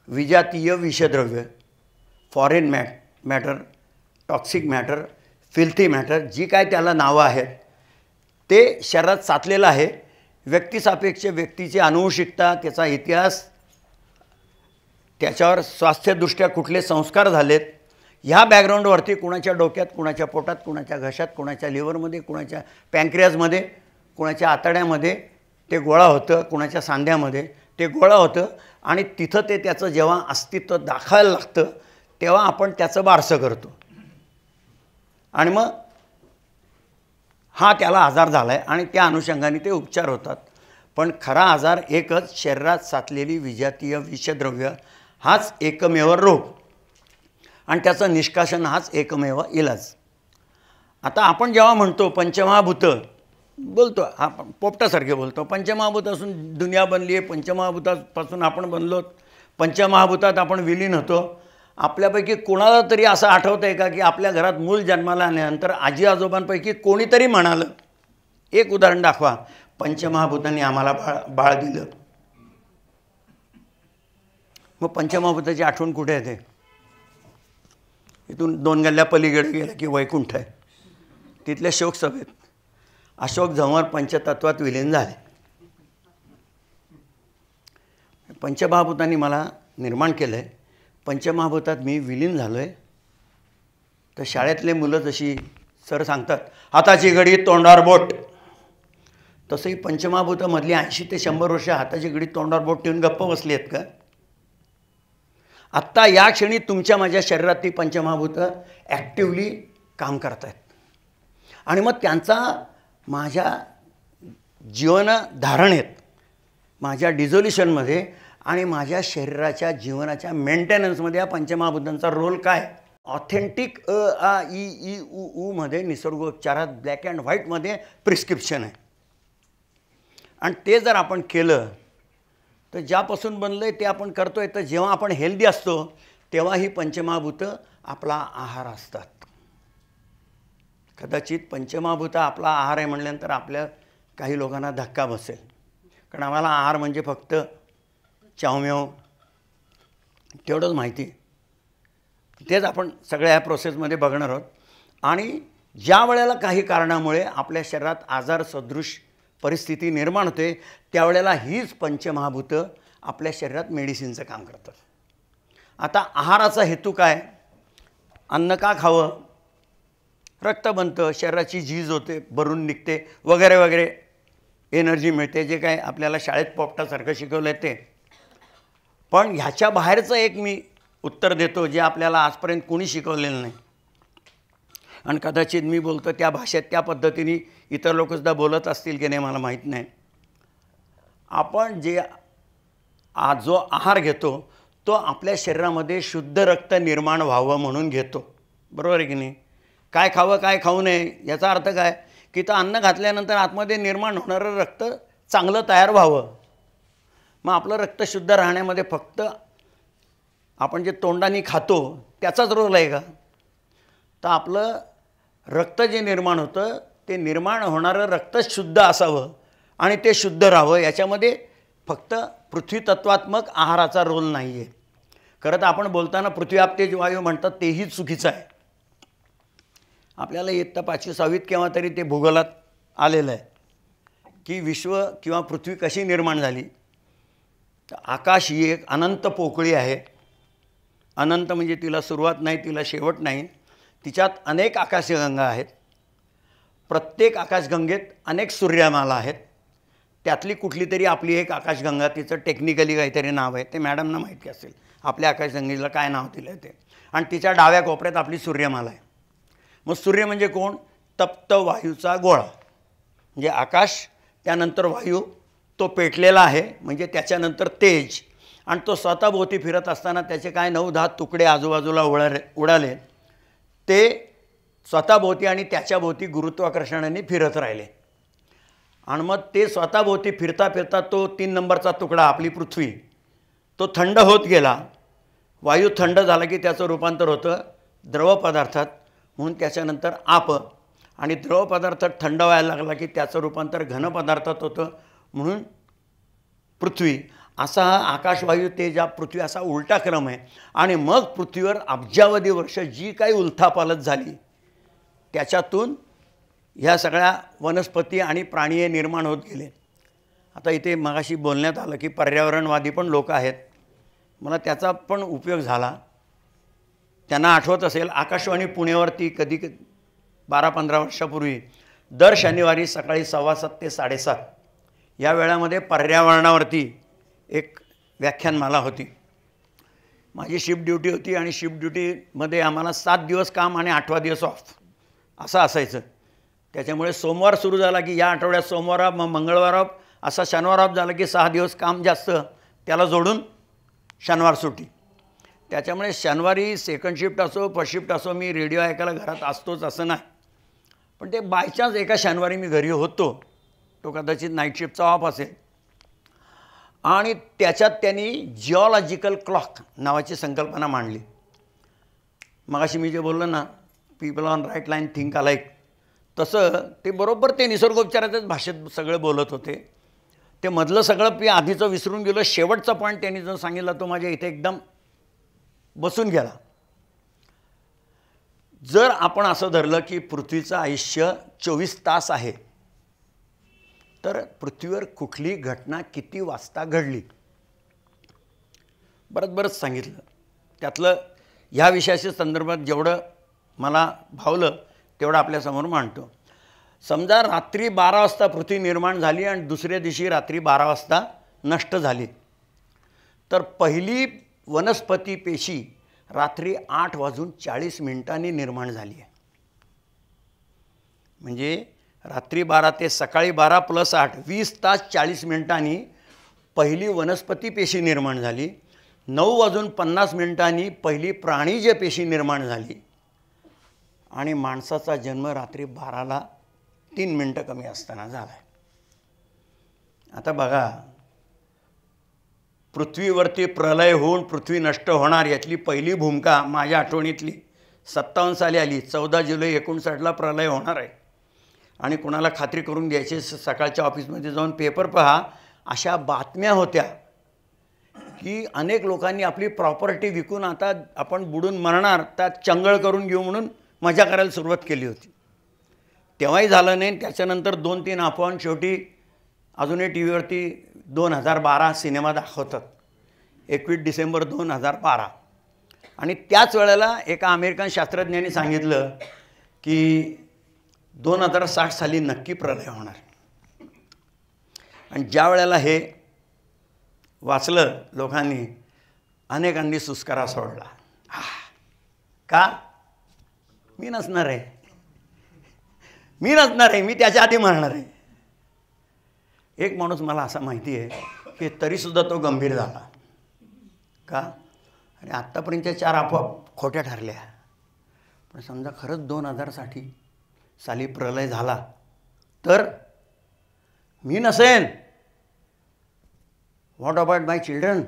विजातीय विषद्रव्य, foreign matter, toxic matter, filthy matter, जी काय त्याला नावं आहेत ते शरीरात साचलेलं आहे. व्यक्तिसापेक्ष व्यक्तीची अनुवंशिकता, त्याचा इतिहास, त्याच्यावर स्वास्थ्यदृष्ट्या कुठले संस्कार झालेत, ह्या बॅकग्राऊंडवरती कुणाच्या डोक्यात, कुणाच्या पोटात, कुणाच्या घशात, कुणाच्या लिव्हरमध्ये, कुणाच्या पँक्रियाजमध्ये, कुणाच्या आतड्यामध्ये ते गोळा होतं, कुणाच्या सांध्यामध्ये ते गोळा होतं. आणि तिथं ते त्याचं जेव्हा अस्तित्व दाखवायला लागतं तेव्हा आपण त्याचं बारसं करतो. आणि मग हा त्याला आजार झाला आहे आणि त्या अनुषंगाने ते उपचार होतात. पण खरा आजार एकच, शरीरात साचलेली विजातीय विषद्रव्य हाच एकमेव रोग आणि त्याचं निष्कासन हाच एकमेव इलाज. आता आपण जेव्हा म्हणतो पंचमहाभूतं बोलतो, हा पोपटासारखे बोलतो, पंचमहाभूतापासून दुनिया बनली आहे, पंचमहाभूतापासून आपण बनलो, पंचमहाभूतात आपण विलीन होतो. आपल्यापैकी कोणाला तरी असं आठवतं आहे का की आपल्या घरात मूल जन्माला आल्यानंतर आजी आजोबांपैकी कोणीतरी म्हणालं, एक उदाहरण दाखवा, पंचमहाभूतांनी आम्हाला बाळ दिलं. मग पंचमहाभूताची आठवण कुठे येते? इथून 2 गल्ल्या पलीकडे गेलं की वैकुंठ आहे, तिथल्या शोकसभेत अशोक झंवर पंचतत्वात विलीन झाले. पंचमहाभूतांनी मला निर्माण केलं आहे, पंचमहाभूतात मी विलीन झालो आहे. तर शाळेतले मुलं जशी सर सांगतात हाताची घडी तोंडावर बोट, तसंही पंचमहाभूतामधली 80 ते 100 वर्ष हाताची घडी तोंडावर बोट ठेवून गप्प बसली आहेत का? आत्ता या क्षणी तुमच्या माझ्या शरीरात ती पंचमहाभूतं ॲक्टिवली काम करत आहेत. आणि मग त्यांचा माझ्या जीवनधारणेत, माझ्या डिझोल्युशनमध्ये आणि माझ्या शरीराच्या जीवनाच्या मेंटेनन्समध्ये या पंचमहाभूतांचा रोल काय? ऑथेंटिक आ इ ई उ ऊ मध्ये निसर्गोपचारात ब्लॅक अँड व्हाईटमध्ये प्रिस्क्रिप्शन आहे. आणि ते जर आपण केलं तर ज्यापासून बनलं आहे ते आपण करतो आहे. तर जेव्हा आपण हेल्दी असतो तेव्हा ही पंचमहाभूतं आपला आहार असतात. कदाचित पंचमहाभूतं आपला आहार आहे म्हटल्यानंतर आपल्या काही लोकांना धक्का बसेल, कारण आम्हाला आहार म्हणजे फक्त चावमेव तेवढंच माहिती. तेच आपण सगळ्या या प्रोसेसमध्ये बघणार आहोत. आणि ज्या वेळेला काही कारणामुळे आपल्या शरीरात आजार सदृश परिस्थिती निर्माण होते त्यावेळेला हीच पंचमहाभूतं आपल्या शरीरात मेडिसिनचं काम करतात. आता आहाराचा हेतू काय? अन्न का खावं? रक्त बनतं, शरीराची झीज होते, भरून निघते, वगैरे वगैरे, एनर्जी मिळते, जे काय आपल्याला शाळेत पोपटासारखं शिकवलं आहे ते. पण ह्याच्या बाहेरचं एक मी उत्तर देतो जे आपल्याला आजपर्यंत कोणी शिकवलेलं नाही. आणि कदाचित मी बोलतो त्या भाषेत त्या पद्धतीने इतर लोकसुद्धा बोलत असतील की नाही मला माहीत नाही. आपण जो आहार घेतो तो आपल्या शरीरामध्ये शुद्ध रक्त निर्माण व्हावं म्हणून घेतो, बरोबर आहे की नाही? काय खावं काय खाऊ नये याचा अर्थ काय की तर अन्न घातल्यानंतर आतमध्ये निर्माण होणारं रक्त चांगलं तयार व्हावं. मग आपलं रक्त शुद्ध राहण्यामध्ये फक्त आपण जे तोंडाने खातो त्याचाच रोल आहे का? तर आपलं रक्त जे निर्माण होतं ते निर्माण होणारं रक्त शुद्ध असावं आणि ते शुद्ध राहावं, याच्यामध्ये फक्त पृथ्वीतत्वात्मक आहाराचा रोल नाही आहे. खरं तर आपण बोलताना पृथ्वी आपतेज वायू म्हणतात तेही चुकीचं आहे. आपल्याला इयत्ता 5वी 6वीत केव्हा तरी ते भूगोलात आलेलं आहे की विश्व किंवा पृथ्वी कशी निर्माण झाली. तर आकाश ही एक अनंत पोकळी आहे. अनंत म्हणजे तिला सुरुवात नाही, तिला शेवट नाही. तिच्यात अनेक आकाशगंगा आहेत. प्रत्येक आकाशगंगेत अनेक सूर्यमाला आहेत. त्यातली कुठली तरी आपली एक आकाशगंगा, तिचं टेक्निकली काहीतरी नाव आहे, ते मॅडमना माहिती असेल आपल्या आकाशगंगेला काय नाव दिलं आहे ते. आणि तिच्या डाव्या कोपऱ्यात आपली सूर्यमाला आहे. मग सूर्य म्हणजे कोण? तप्त वायूचा गोळा, म्हणजे आकाश, त्यानंतर वायू, तो पेटलेला आहे म्हणजे त्याच्यानंतर तेज, आणि तो स्वतःभोवती फिरत असताना त्याचे काय 9-10 तुकडे आजूबाजूला उडाले, ते स्वतःभोवती आणि त्याच्याभोवती गुरुत्वाकर्षणाने फिरत राहिले. आणि मग ते स्वतःभोवती फिरता फिरता तो 3 नंबरचा तुकडा आपली पृथ्वी तो थंड होत गेला. वायू थंड झाला की त्याचं रूपांतर होतं द्रव पदार्थात, म्हणून त्याच्यानंतर आप, आणि द्रव पदार्थात थंड व्हायला लागला की त्याचं रूपांतर घन पदार्थात होतं, म्हणून पृथ्वी. असा हा आकाशवायू तेज पृथ्वी असा उलटा क्रम आहे. आणि मग पृथ्वीवर अब्जावधी वर्ष जी काही उलथापालथ झाली त्याच्यातून ह्या सगळ्या वनस्पती आणि प्राणी निर्माण होत गेले. आता इथे मगाशी बोलण्यात आलं की पर्यावरणवादी पण लोक आहेत, मला त्याचा पण उपयोग झाला. त्यांना आठवत असेल आकाशवाणी पुण्यावरती कधी 12-15 वर्षापूर्वी दर शनिवारी सकाळी 7:15 ते 7:30 या वेळामध्ये पर्यावरणावरती एक व्याख्यानमाला होती. माझी शिफ्ट ड्युटी होती आणि शिफ्ट ड्युटीमध्ये आम्हाला 7 दिवस काम आणि 8वा दिवस ऑफ असं असायचं. त्याच्यामुळे सोमवार सुरू झाला की या आठवड्यात सोमवार ऑफ, मग मंगळवार ऑफ, असा शनिवार ऑफ झाला की 6 दिवस काम जास्त, त्याला जोडून शनिवार सुट्टी. त्याच्यामुळे शनिवारी सेकंड शिफ्ट असो फर्स्ट शिफ्ट असो मी रेडिओ ऐकायला घरात असतोच असं नाही. पण ते बाय चान्स एका शनिवारी मी घरी होतो, तो कदाचित नाईट शिफ्टचा ऑफ असेल, आणि त्याच्यात त्यांनी जिओलॉजिकल क्लॉक नावाची संकल्पना मांडली. मगाशी मी जे बोललो ना, people on right line think alike, तसं ते बरोबर ते निसर्गोपचाराच्याच भाषेत सगळं बोलत होते. ते मधलं सगळं मी आधीचं विसरून गेलो. शेवटचा पॉईंट त्यांनी जो सांगितला तो माझ्या इथे एकदम बसून गेला. जर आपण असं धरलं की पृथ्वीचं आयुष्य 24 तास आहे, तर पृथ्वीवर कुठली घटना किती वाजता घडली बरंच सांगितलं. त्यातलं ह्या विषयाच्या संदर्भात जेवढं मला भावलं तेवढं आपल्यासमोर मांडतो. समजा रात्री 12 वाजता पृथ्वी निर्माण झाली आणि दुसऱ्या दिवशी रात्री 12 वाजता नष्ट झाली, तर पहिली वनस्पती पेशी रात्री 8:40 निर्माण झाली आहे. म्हणजे रात्री 12 ते सकाळी 12 + 8 20 तास 40 मिनिटांनी पहिली वनस्पती पेशी निर्माण झाली. 9:50 पहिली प्राणीज पेशी निर्माण झाली. आणि माणसाचा जन्म रात्री 12ला 3 मिनटं कमी असताना झाला आहे. आता बघा, पृथ्वीवरती प्रलय होऊन पृथ्वी नष्ट होणार यातली पहिली भूमिका माझ्या आठवणीतली 57 साली आली. 14 जुलै 1959ला प्रलय होणार आहे. आणि कुणाला खात्री करून द्यायची, सकाळच्या ऑफिसमध्ये जाऊन पेपर पहा, अशा बातम्या होत्या की अनेक लोकांनी आपली प्रॉपर्टी विकून आता आपण बुडून मरणार, त्यात चंगळ करून घेऊ म्हणून मजा करायला सुरुवात केली होती. तेव्हाही झालं नाही. त्याच्यानंतर 2-3 अफवा, शेवटी अजूनही टी व्हीवरती 2012 सिनेमा दाखवतात, 21 डिसेंबर 2012. आणि त्याच वेळेला एका अमेरिकन शास्त्रज्ञांनी सांगितलं की 2060 साली नक्की प्रलय होणार. आणि ज्या वेळेला हे वाचलं लोकांनी, अनेकांनी सुस्कारा सोडला. का? मी नसणार आहे, मी त्याच्या आधी मरणार आहे. एक माणूस मला असा माहिती आहे की तरीसुद्धा तो गंभीर झाला. का? आणि आत्तापर्यंतच्या 4 अफवा खोट्या ठरल्या. पण समजा खरंच 2060 साली प्रलय झाला तर मी नसेन. What about my children?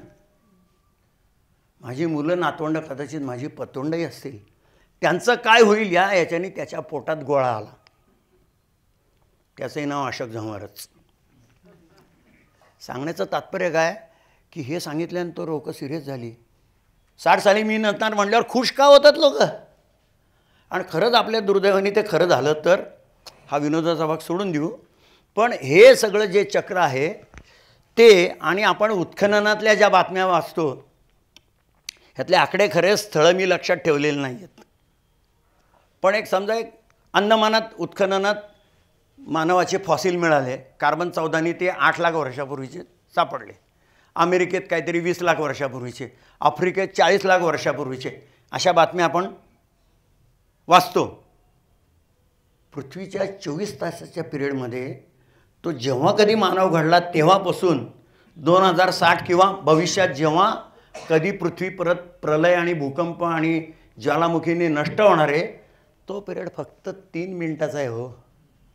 माझी मुलं नातवंड, कदाचित माझी पतोंडही असतील, त्यांचं काय होईल याच्याने त्याच्या पोटात गोळा आला. त्याचंही नाव अशोक झंवरच. सांगण्याचं तात्पर्य काय की हे सांगितल्यानं तो लोक सिरियस झाली. 60 साली मी नसणार म्हटल्यावर खुश का होतात लोक? आणि खरंच आपल्या दुर्दैवाने ते खरं झालं तर हा विनोदाचा भाग सोडून देऊ. पण हे सगळं जे चक्र आहे ते, आणि आपण उत्खननातल्या ज्या बातम्या वाचतो ह्यातले आकडे खरे स्थळं मी लक्षात ठेवलेले नाही आहेत. पण एक समजा एक अंदमानात उत्खननात मानवाचे फॉसिल मिळाले, कार्बन 14 ते 8 लाख वर्षापूर्वीचे सापडले. अमेरिकेत काहीतरी 20 लाख वर्षापूर्वीचे, आफ्रिकेत 40 लाख वर्षापूर्वीचे, अशा बातम्या आपण वाचतो. पृथ्वीच्या 24 तासाच्या पिरियडमध्ये तो जेव्हा कधी मानव घडला तेव्हापासून 2060 किंवा भविष्यात जेव्हा कधी पृथ्वी परत प्रलय आणि भूकंप आणि ज्वालामुखीने नष्ट होणार आहे, तो पिरियड फक्त 3 मिनिटाचा आहे. हो,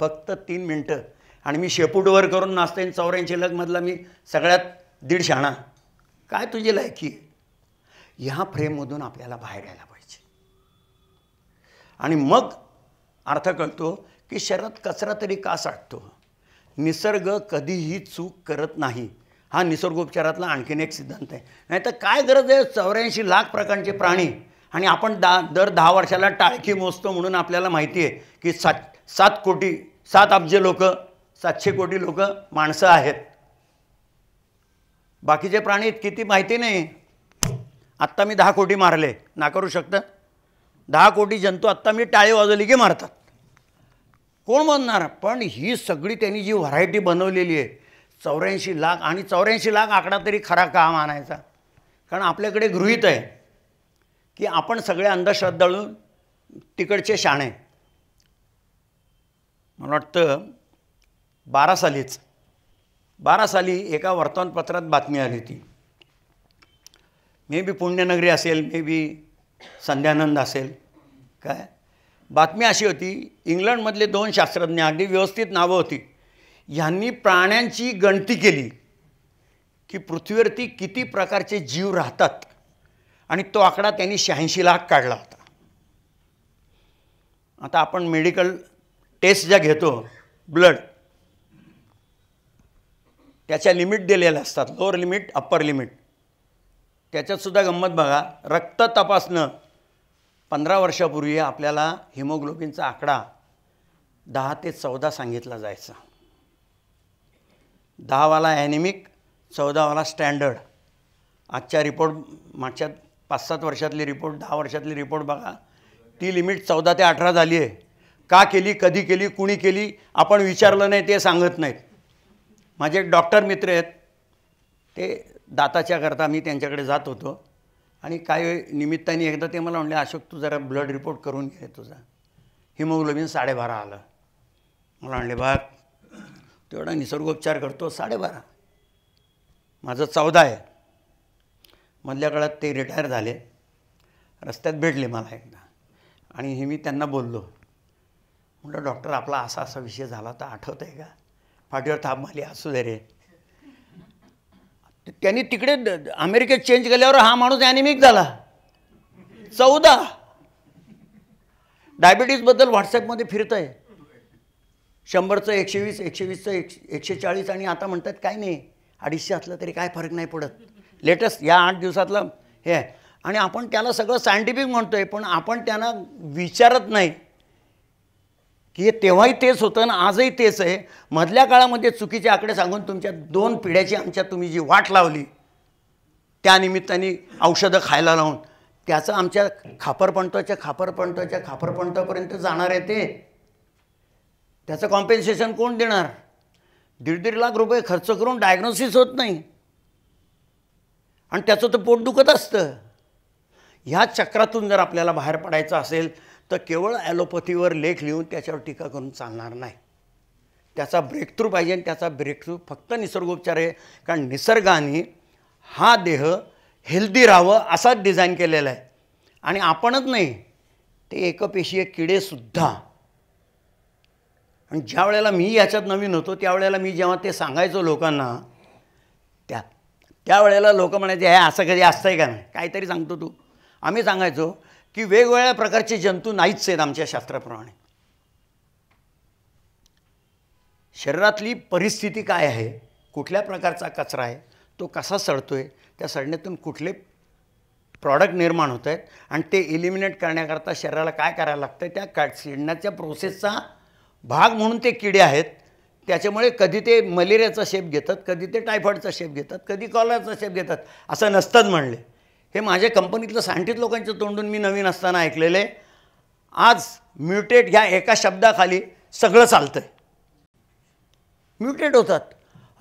फक्त 3 मिनटं. आणि मी शेपूटवर करून नाचते 84 लाखमधला मी सगळ्यात 150 आणा, काय तुझी लायकी आहे? ह्या फ्रेममधून आपल्याला बाहेर यायला पाहिजे. आणि मग अर्थ कळतो की शरीरात कचरा तरी का साठतो. निसर्ग कधीही चूक करत नाही, हा निसर्गोपचारातला आणखीन एक सिद्धांत आहे. नाही तर काय गरज आहे 84 लाख प्रकारचे प्राणी आणि आपण दर 10 वर्षाला टाळकी मोजतो म्हणून आपल्याला माहिती आहे की 7 अब्ज लोक, 700 कोटी लोक माणसं आहेत. बाकीचे प्राणी किती माहिती नाही. आत्ता मी 10 कोटी मारले, नाकारू शकतं? 10 कोटी जंतू आत्ता मी टाळी वाजवली की मारतात. कोण म्हणणार? पण ही सगळी त्यांनी जी व्हरायटी बनवलेली आहे 84 लाख, आणि 84 लाख आकडा तरी खरा का मानायचा? कारण आपल्याकडे गृहीत आहे की आपण सगळे अंधश्रद्धाळू तिकडचे शाणे. मला वाटतं 12 साली एका वर्तमानपत्रात बातमी आली होती. मे बी पुण्यनगरी असेल, मे बी संध्यानंद असेल. काय बातमी अशी होती, इंग्लंडमधले 2 शास्त्रज्ञ, अगदी व्यवस्थित नावं होती, ह्यांनी प्राण्यांची गणती केली की पृथ्वीवरती किती प्रकारचे जीव राहतात आणि तो आकडा त्यांनी 86 लाख काढला होता. आता आपण मेडिकल टेस्ट ज्या घेतो, ब्लड, त्याच्या लिमिट दिलेल्या असतात, लोअर लिमिट, अप्पर लिमिट. त्याच्यातसुद्धा गंमत बघा, रक्त तपासणं 15 वर्षापूर्वी आपल्याला हिमोग्लोबिनचा आकडा 10 ते 14 सांगितला जायचा. 10 वाला ॲनिमिक, 14 वाला स्टँडर्ड. आजच्या रिपोर्ट, मागच्या 5-7 वर्षातली रिपोर्ट, 10 वर्षातली रिपोर्ट बघा, ती लिमिट 14 ते 18 झाली आहे. का केली, कधी केली, कुणी केली, आपण विचारलं नाही ते सांगत नाहीत. माझे एक डॉक्टर मित्र आहेत, ते दाताच्या करता मी त्यांच्याकडे जात होतो आणि काही निमित्ताने एकदा ते मला म्हणले, अशोक तू जरा ब्लड रिपोर्ट करून घे तुझा. हिमोग्लोबिन 12.5 आलं. मला म्हणले, बघ तेवढा निसर्गोपचार करतो, 12.5, माझं 14 आहे. मधल्या काळात ते रिटायर झाले, रस्त्यात भेटले मला एकदा आणि हे मी त्यांना बोललो, म्हटलं डॉक्टर आपला असा विषय झाला तर आठवत आहे का? फाटीवर थाप मारली, असू दे रे. त्यांनी तिकडे अमेरिकेत चेंज केल्यावर हा माणूस ॲनिमिक झाला. 14. डायबिटीजबद्दल व्हॉट्सॲपमध्ये फिरत आहे, 100चं 120, 120चं 140 आणि आता म्हणतात काय नाही 250 असलं तरी काय फरक नाही पडत. लेटेस्ट या 8 दिवसातलं हे आहे. आणि आपण त्याला सगळं सायंटिफिक म्हणतो आहे, पण आपण त्यांना विचारत नाही की हे तेव्हाही तेच होतं ना आजही तेच आहे. मधल्या काळामध्ये चुकीचे आकडे सांगून तुमच्या 2 पिढ्याची आमच्या तुम्ही जी वाट लावली, त्या निमित्ताने औषधं खायला लावून त्याचं आमच्या खापरपंटापर्यंत जाणार आहे. ते त्याचं कॉम्पेन्सेशन कोण देणार? 1.5 लाख रुपये खर्च करून डायग्नोसिस होत नाही आणि त्याचं तर पोट दुखत असतं. ह्या चक्रातून जर आपल्याला बाहेर पडायचं असेल तर केवळ ॲलोपॅथीवर लेख लिहून त्याच्यावर टीका करून चालणार नाही. त्याचा ब्रेकथ्रू पाहिजे आणि त्याचा ब्रेकथ्रू फक्त निसर्गोपचार आहे. कारण निसर्गाने हा देह हेल्दी राहावं असाच डिझाईन केलेला आहे. आणि आपणच नाही, ते एकपेशीय किडेसुद्धा. आणि ज्या वेळेला मी याच्यात नवीन होतो त्यावेळेला मी जेव्हा ते सांगायचो लोकांना, त्यावेळेला लोक म्हणायचे हे असं कधी असतंय का? नाही काहीतरी सांगतो तू. आम्ही सांगायचो की वेगवेगळ्या प्रकारचे जंतू नाहीच आहेत आमच्या शास्त्राप्रमाणे. शरीरातली परिस्थिती काय आहे, कुठल्या प्रकारचा कचरा आहे, तो कसा सडतोय, त्या सडण्यातून कुठले प्रॉडक्ट निर्माण होत आहेत आणि ते इलिमिनेट करण्याकरता शरीराला काय करायला लागतं, त्या सडण्याच्या प्रोसेसचा भाग म्हणून ते किडे आहेत. त्याच्यामुळे कधी ते मलेरियाचा शेप घेतात, कधी ते टायफॉईडचा शेप घेतात, कधी कॉलराचा शेप घेतात. असं नसतंच म्हणले. हे माझ्या कंपनीतलं सायंटिस्ट लोकांच्या तोंडून मी नवीन असताना ऐकलेले. आज म्युटेट ह्या एका शब्दाखाली सगळं चालतं आहे. म्युटेट होतात.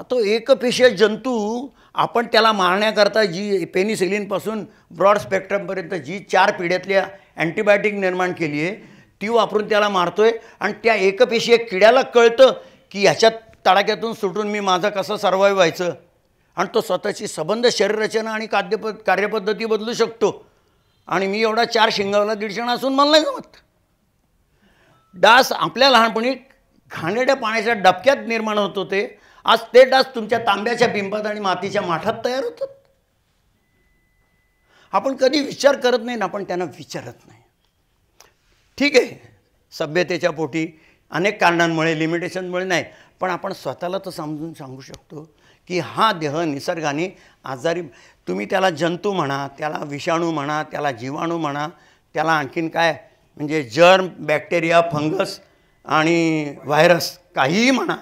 तो एकपेशीय जंतू आपण त्याला मारण्याकरता जी पेनिसिलिनपासून ब्रॉड स्पेक्ट्रमपर्यंत जी 4 पिढ्यातली अँटीबायोटिक निर्माण केली आहे ती वापरून त्याला मारतोय. आणि त्या एकपेशीय किड्याला कळतं की ह्याच्यात तडाख्यातून सुटून मी माझं कसं सर्वाईव्ह व्हायचं, आणि तो स्वतःची सबंध शरीररचना आणि कार्यपद्धती बदलू शकतो. आणि मी एवढा 4 शिंगावला 150 असून मला नाही जमत. डास आपल्या लहानपणी घाणेरड्या पाण्याच्या डबक्यात निर्माण होत होते, आज ते डास तुमच्या तांब्याच्या बिंबात आणि मातीच्या माठात तयार होतात. आपण कधी विचार करत नाही ना, आपण त्यांना विचारत नाही. ठीक आहे, सभ्यतेच्या पोटी अनेक कारणांमुळे, लिमिटेशनमुळे नाही, पण आपण स्वतःला तर समजून सांगू शकतो की हा देह निसर्गाने आजारी, तुम्ही त्याला जंतू म्हणा, त्याला विषाणू म्हणा, त्याला जीवाणू म्हणा, त्याला आणखीन काय म्हणजे जर्म, बॅक्टेरिया, फंगस आणि व्हायरस काहीही म्हणा,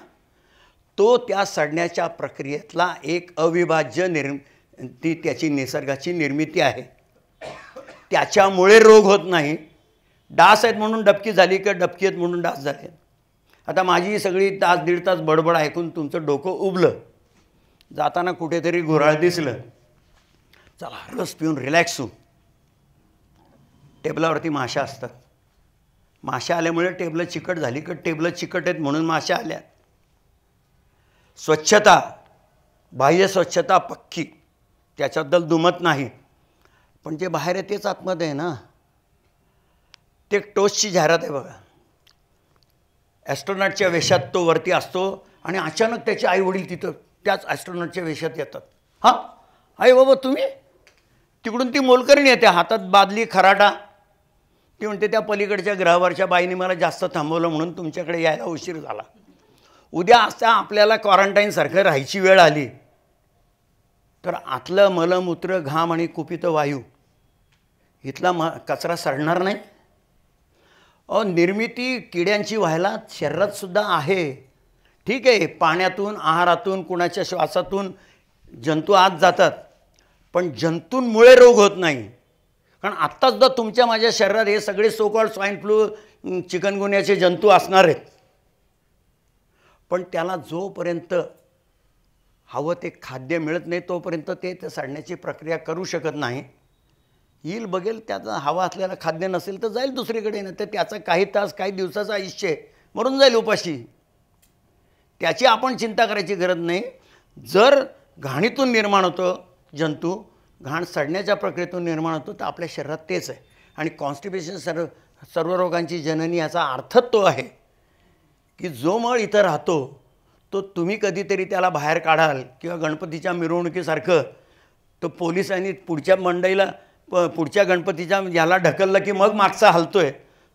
तो त्या सडण्याच्या प्रक्रियेतला एक अविभाज्य ती त्याची निसर्गाची निर्मिती आहे. त्याच्यामुळे रोग होत नाही. डास आहेत म्हणून डबकी झाली का डबकी आहेत म्हणून डास झाले. आता माझी सगळी तास दीड तास बडबड ऐकून तुमचं डोकं उबलं, जाताना कुठेतरी घोराळ दिसलं, चला रस पिऊन रिलॅक्स होऊ. टेबलावरती माशा असतात. माशा आल्यामुळे टेबलं चिकट झाली का टेबलं चिकट आहेत म्हणून माशा आल्या. स्वच्छता, बाह्य स्वच्छता पक्की, त्याच्याबद्दल दुमत नाही, पण जे बाहेर आहे तेच आतमध्ये आहे ना. ते टोस्टची जाहिरात आहे बघा, ॲस्ट्रॉनॉटच्या वेशात तो वरती असतो आणि अचानक त्याचे आईवडील तिथं त्याच ॲस्ट्रॉनॉटच्या वेशात येतात. हां आई बाबा तुम्ही, तिकडून ती मोलकरीण येते हातात बादली खराटा, ती म्हणते त्या पलीकडच्या ग्रहावरच्या बाईने मला जास्त थांबवलं म्हणून तुमच्याकडे यायला उशीर झाला. उद्या असा आपल्याला क्वारंटाईनसारखं राहायची वेळ आली तर आतलं मलमूत्र, घाम आणि कुपित वायू इथला कचरा सडणार नाही. निर्मिती किड्यांची व्हायला शरीरातसुद्धा आहे. ठीक आहे, पाण्यातून, आहारातून, कुणाच्या श्वासातून जंतू आत जातात, पण जंतूंमुळे रोग होत नाही. कारण आत्तासुद्धा तुमच्या माझ्या शरीरात हे सगळे सोकॉल्ड स्वाईन फ्लू, चिकनगुन्याचे जंतू असणार आहेत, पण त्याला जोपर्यंत हवं ते खाद्य मिळत नाही तोपर्यंत ते सडण्याची प्रक्रिया करू शकत नाही. येईल बघेल त्याचा हवा असलेला खाद्य नसेल तर जाईल दुसरीकडे, नाही तर त्याचं काही तास काही दिवसाचं आयुष्य आहे, मरून जाईल उपाशी. त्याची आपण चिंता करायची गरज नाही. जर घाणीतून निर्माण होतं जंतू, घाण सडण्याच्या प्रक्रियेतून निर्माण होतं, तर आपल्या शरीरात तेच आहे. आणि कॉन्स्टिपेशन सर्व रोगांची जननी याचा अर्थच तो आहे की जो मळ इथं राहतो तो तुम्ही कधीतरी त्याला बाहेर काढाल, किंवा गणपतीच्या मिरवणुकीसारखं तो पोलिसांनी पुढच्या मंडईला पुढच्या गणपतीच्या याला ढकललं की मग मागचा हलतोय,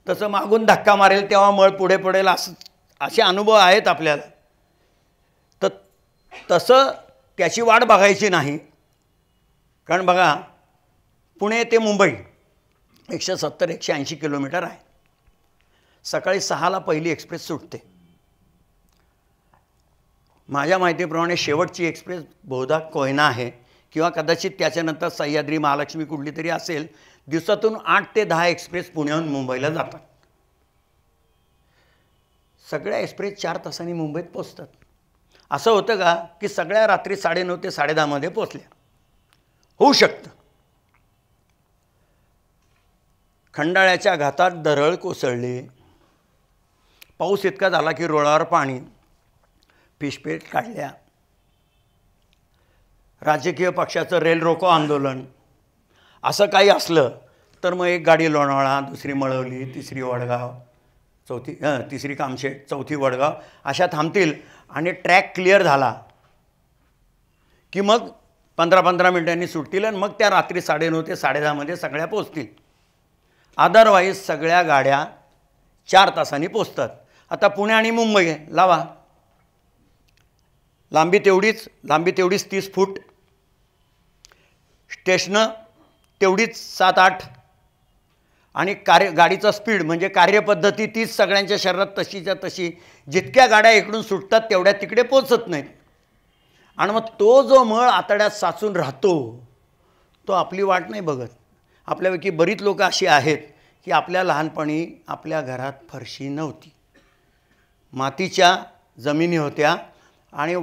तसं मागून धक्का मारेल तेव्हा मळ पुढे पडेल, असे अनुभव आहेत आपल्याला. तर तसं त्याची वाट बघायची नाही. कारण बघा, पुणे ते मुंबई 170-180 किलोमीटर आहे. सकाळी 6ला पहिली एक्सप्रेस सुटते. माझ्या माहितीप्रमाणे शेवटची एक्सप्रेस बहुधा कोयना आहे, किंवा कदाचित त्याच्यानंतर सह्याद्री, महालक्ष्मी कुठली तरी असेल. दिवसातून 8 ते 10 एक्सप्रेस पुण्याहून मुंबईला जातात. सगळ्या एक्सप्रेस 4 तासांनी मुंबईत पोचतात. असं होतं का की सगळ्या रात्री 9:30 ते 10:30 पोचल्या? होऊ शकतं. खंडाळ्याच्या घाटात दरड कोसळली, पाऊस इतका झाला की रुळावर पाणी, फिशपेट काढल्या, राजकीय पक्षाचं रेल रोको आंदोलन, असं काही असलं तर मग एक गाडी लोणावळा, दुसरी मळवली, तिसरी वडगाव, तिसरी कामशेत, चौथी वडगाव अशा थांबतील. आणि ट्रॅक क्लिअर झाला की मग 15-15 मिनिटांनी सुटतील आणि मग त्या रात्री 9:30 ते 10:30 सगळ्या पोचतील. अदरवाईज सगळ्या गाड्या 4 तासांनी पोचतात. आता पुणे आणि मुंबई लावा, लांबी तेवढीच 30 फूट, स्टेशनं तेवढीच 7-8, आणि गाडीचा स्पीड म्हणजे कार्यपद्धती तीच सगळ्यांच्या शरीरात तशीच्या तशी. जितक्या गाड्या इकडून सुटतात तेवढ्या तिकडे पोचत नाहीत. आणि मग तो जो मळ आतड्यात साचून राहतो तो आपली वाट नाही बघत. आपल्यापैकी बरीच लोक अशी आहेत की आपल्या लहानपणी आपल्या घरात फरशी नव्हती, मातीच्या जमिनी होत्या, आणि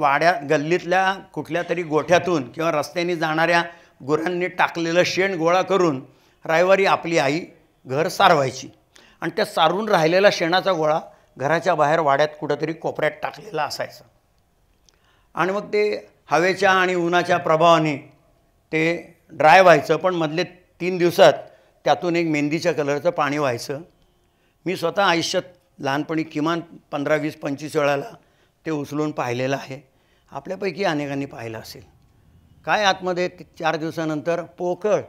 गल्लीतल्या कुठल्या तरी गोठ्यातून किंवा रस्त्याने जाणाऱ्या गुरांनी टाकलेलं शेण गोळा करून रविवारी आपली आई घर सारवायची, आणि त्या सारून राहिलेला शेणाचा गोळा घराच्या बाहेर वाड्यात कुठंतरी कोपऱ्यात टाकलेला असायचा. आणि मग ते हवेच्या आणि उन्हाच्या प्रभावाने ते ड्राय व्हायचं, पण मधले 3 दिवसात त्यातून एक मेहंदीच्या कलरचं पाणी व्हायचं. मी स्वतः आयुष्यात लहानपणी किमान 15, 20, 25 वेळाला ते उचलून पाहिलेलं आहे. आपल्यापैकी अनेकांनी पाहिलं असेल. काय आतमध्ये 4 दिवसानंतर पोकळ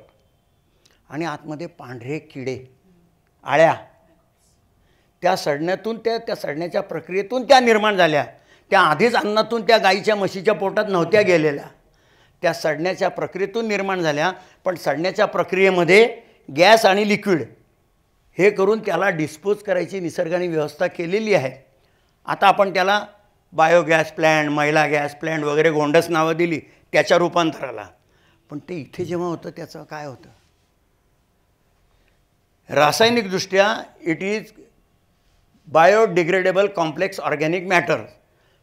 आणि आतमध्ये पांढरे किडे, आळ्या. त्या सडण्यातून त्या सडण्याच्या प्रक्रियेतून त्या निर्माण झाल्या. त्या आधीच अन्नातून त्या गाईच्या म्हशीच्या पोटात नव्हत्या गेलेल्या. त्या सडण्याच्या प्रक्रियेतून निर्माण झाल्या. पण सडण्याच्या प्रक्रियेमध्ये गॅस आणि लिक्विड हे करून त्याला डिस्पोज करायची निसर्गाने व्यवस्था केलेली आहे. आता आपण त्याला बायोगॅस प्लॅन्ट, महिला गॅस प्लॅन्ट वगैरे गोंडस नावं दिली त्याच्या रूपांतराला. पण ते इथे जेव्हा होतं त्याचं काय होतं, रासायनिकदृष्ट्या it is biodegradable complex organic matter.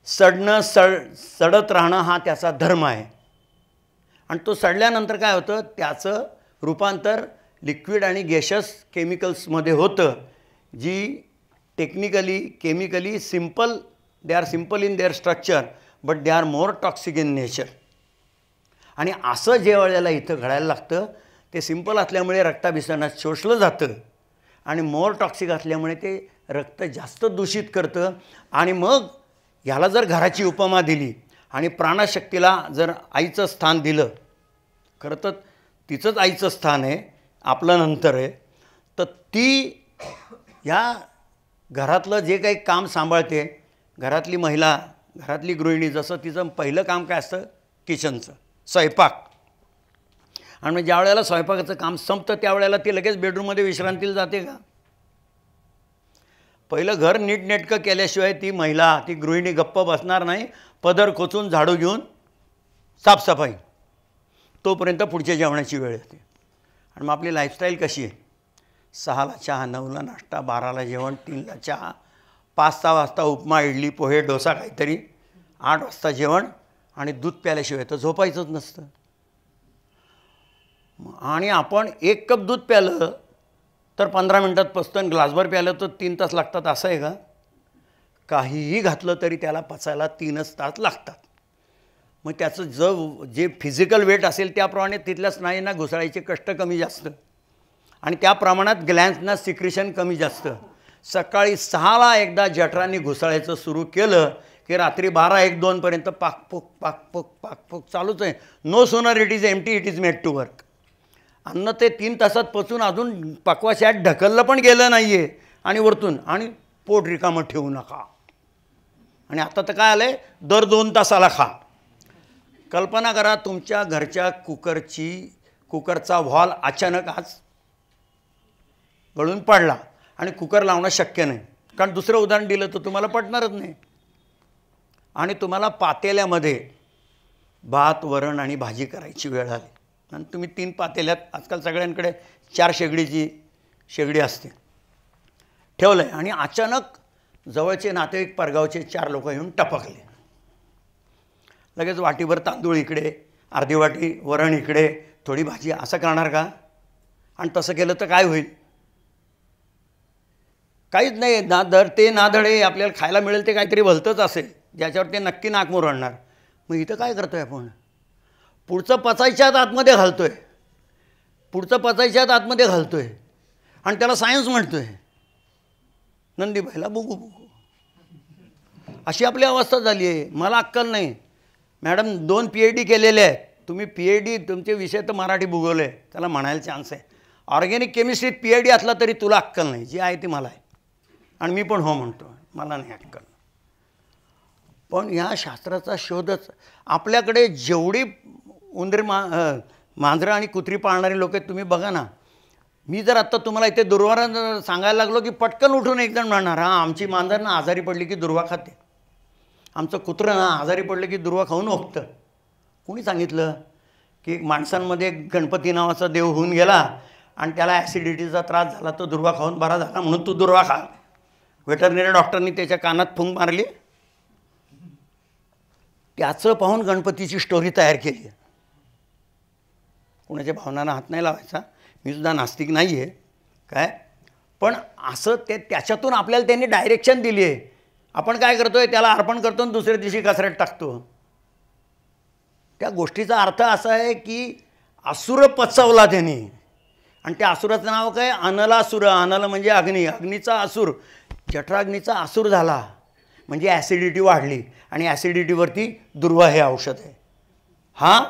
सडत राहणं हा त्याचा धर्म आहे. आणि तो सडल्यानंतर काय होतं, त्याचं रूपांतर लिक्विड आणि गॅशस केमिकल्समध्ये होतं, जी chemically simple, they are simple in their structure but they are more toxic in nature. आणि असं जे वेळेला इथं घडायला लागतं ते सिम्पल असल्यामुळे रक्ताभिसरणात शोषलं जातं आणि मोर टॉक्सिक असल्यामुळे ते रक्त जास्त दूषित करतं. आणि मग ह्याला जर घराची उपमा दिली आणि प्राणशक्तीला जर आईचं स्थान दिलं, खरं तर तिचंच आईचं स्थान आहे, आपलं नंतर आहे, तर ती ह्या घरातलं जे काही काम सांभाळते, घरातली महिला, घरातली गृहिणी, जसं तिचं पहिलं काम काय असतं किचनचं, स्वयंपाक. आणि मग ज्या वेळेला स्वयंपाकाचं काम संपतं त्यावेळेला ती लगेच बेडरूममध्ये विश्रांतीला जाते का? पहिलं घर नीटनेटकं केल्याशिवाय ती महिला, ती गृहिणी गप्प बसणार नाही. पदर खोचून झाडू घेऊन साफसफाई, तोपर्यंत पुढच्या जेवणाची वेळ येते. आणि मग आपली लाईफस्टाईल कशी आहे, 6ला चहा, 9ला नाश्ता, 12ला जेवण, 3ला चहा, 5-6 वाजता उपमा, इडली, पोहे, डोसा काहीतरी, 8 वाजता जेवण आणि दूध प्यायल्याशिवाय तर झोपायचंच नसतं. आणि आपण 1 कप दूध प्यालं तर 15 मिनटात पचतं आणि ग्लासभर प्यालं तर 3 तास लागतात. असं आहे का? काहीही घातलं तरी त्याला पचायला 3च तास लागतात. मग त्याचं जे फिजिकल वेट असेल त्याप्रमाणे तिथल्या स्नायूंना घुसळायचे कष्ट कमी जास्त आणि त्या प्रमाणात ग्लॅन्सना सिक्रेशन कमी जास्त. सकाळी 6ला एकदा जठरांनी घुसळायचं सुरू केलं की रात्री 12-1-2 पर्यंत पाकपूक पाकपूक पाकपूक चालूच आहे. No sooner it is empty, it is made to work. अन्न ते 3 तासात पचून अजून पकवाशात ढकललं पण गेलं नाही आहे आणि वरतून आणि पोट रिकामं ठेवू नका. आणि आता तर काय आलं आहे, दर 2 तासाला खा. कल्पना करा तुमच्या घरच्या कुकरचा व्हॉल अचानक आज गळून पडला आणि कुकर लावणं शक्य नाही. कारण दुसरं उदाहरण दिलं तर तुम्हाला पटणारच नाही. आणि तुम्हाला पातेल्यामध्ये भात, वरण आणि भाजी करायची वेळ आली आणि तुम्ही 3 पातेल्यात, आजकाल सगळ्यांकडे 4 शेगडी असते, ठेवलं आहे. आणि अचानक जवळचे नातेवाईक, परगावचे 4 लोक येऊन टपकले. लगेच वाटीभर तांदूळ इकडे, अर्धी वाटी वरण इकडे, थोडी भाजी, असं करणार का? आणि तसं केलं तर काय होईल? काहीच नाही. ना धडे आपल्याला खायला मिळेल ते काहीतरी भलतंच असेल ज्याच्यावर ते नक्की नाक मुरडणार. मग इथं काय करतो आहे आपण? पुढचं पचायच्यात आतमध्ये घालतो आहे, पुढचं पचायच्यात आतमध्ये घालतो आहे आणि त्याला सायन्स म्हणतो आहे. नंदीबाईला बुगू बुगू, अशी आपली अवस्था झाली आहे. मला अक्कल नाही. मॅडम 2 PhD केलेले आहेत. तुम्ही PhD, तुमचे विषय तर मराठी भूगोल आहे, त्याला म्हणायला चान्स आहे. ऑर्गॅनिक केमिस्ट्रीत PhD असला तरी तुला अक्कल नाही. जी आहे ती मला आहे आणि मी पण हो म्हणतो, मला नाही अक्कल. पण ह्या शास्त्राचा शोधच, आपल्याकडे जेवढी मांजरं आणि कुत्री पाळणारी लोक आहेत तुम्ही बघा ना. मी जर आत्ता तुम्हाला इथे दुर्वा सांगायला लागलो की पटकन उठून एकजण म्हणणार, हां आमची मांजर ना आजारी पडली की दुर्वा खाते, आमचं कुत्रं ना आजारी पडलं की दुर्वा खाऊन ओकतं. कोणी सांगितलं की माणसांमध्ये गणपती नावाचा देव होऊन गेला आणि त्याला ॲसिडिटीचा त्रास झाला, तो दुर्वा खाऊन बरा झाला म्हणून तू दुर्वा खा? वेटरनरी डॉक्टरनी त्याच्या कानात फुंक मारली. त्याचं पाहून गणपतीची स्टोरी तयार केली आहे. कोणाच्या भावनांना हात नाही लावायचा. मी सुद्धा नास्तिक नाही आहे काय, पण असं त्याच्यातून आपल्याला त्यांनी डायरेक्शन दिली आहे. आपण काय करतो आहे, त्याला अर्पण करतो आणि दुसऱ्या दिवशी कचऱ्यात टाकतो. त्या गोष्टीचा अर्थ असा आहे की असुर पचवला त्यांनी आणि त्या असुराचं नाव काय, अनलासुर. अनल म्हणजे अग्नी, अग्नीचा असुर. जठराग्नीचा आसूर झाला म्हणजे ॲसिडिटी वाढली आणि ॲसिडिटीवरती दुर्वा हे औषध आहे. हा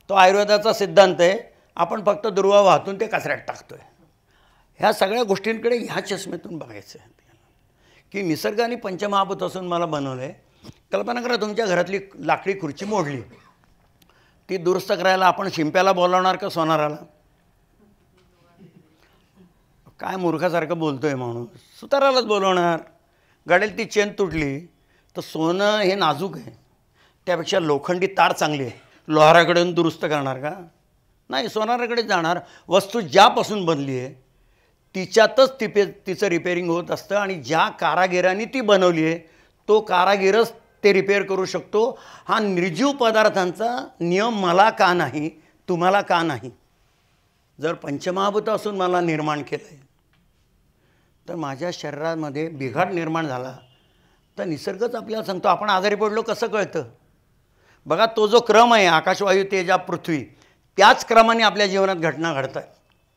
तो आयुर्वेदाचा सिद्धांत आहे. आपण फक्त दुर्वा वाहतून ते कचऱ्यात टाकतो आहे. ह्या सगळ्या गोष्टींकडे ह्या चष्म्यातून बघायचं आहे की निसर्गाने पंचमहाभूतासून मला बनवलं आहे. कल्पना करा तुमच्या घरातली लाकडी खुर्ची मोडली, ती दुरुस्त करायला आपण शिंप्याला बोलावणार का सोनाराला? काय मूर्खासारखं बोलतो आहे माणूस, सुतारालाच बोलवणार. गाडीला ती चेन तुटली तर सोनं हे नाजूक आहे, त्यापेक्षा लोखंडी तार चांगली आहे, लोहाराकडे दुरुस्त करणार का? नाही, सोनाराकडे जाणार. वस्तू ज्यापासून बनली आहे तिच्यातच तिचं रिपेअरिंग होत असतं आणि ज्या कारागिरांनी ती बनवली आहे तो कारागीरच ते रिपेअर करू शकतो. हा निर्जीव पदार्थांचा नियम मला का नाही, तुम्हाला का नाही? जर पंचमहाभूत असून मला निर्माण केलं आहे तर माझ्या शरीरामध्ये बिघाड निर्माण झाला तर निसर्गच आपल्याला सांगतो. आपण आजारी पडलो कसं कळतं? बघा, तो जो क्रम आहे आकाश वायू तेजा पृथ्वी, त्याच क्रमाने आपल्या जीवनात घटना घडतात.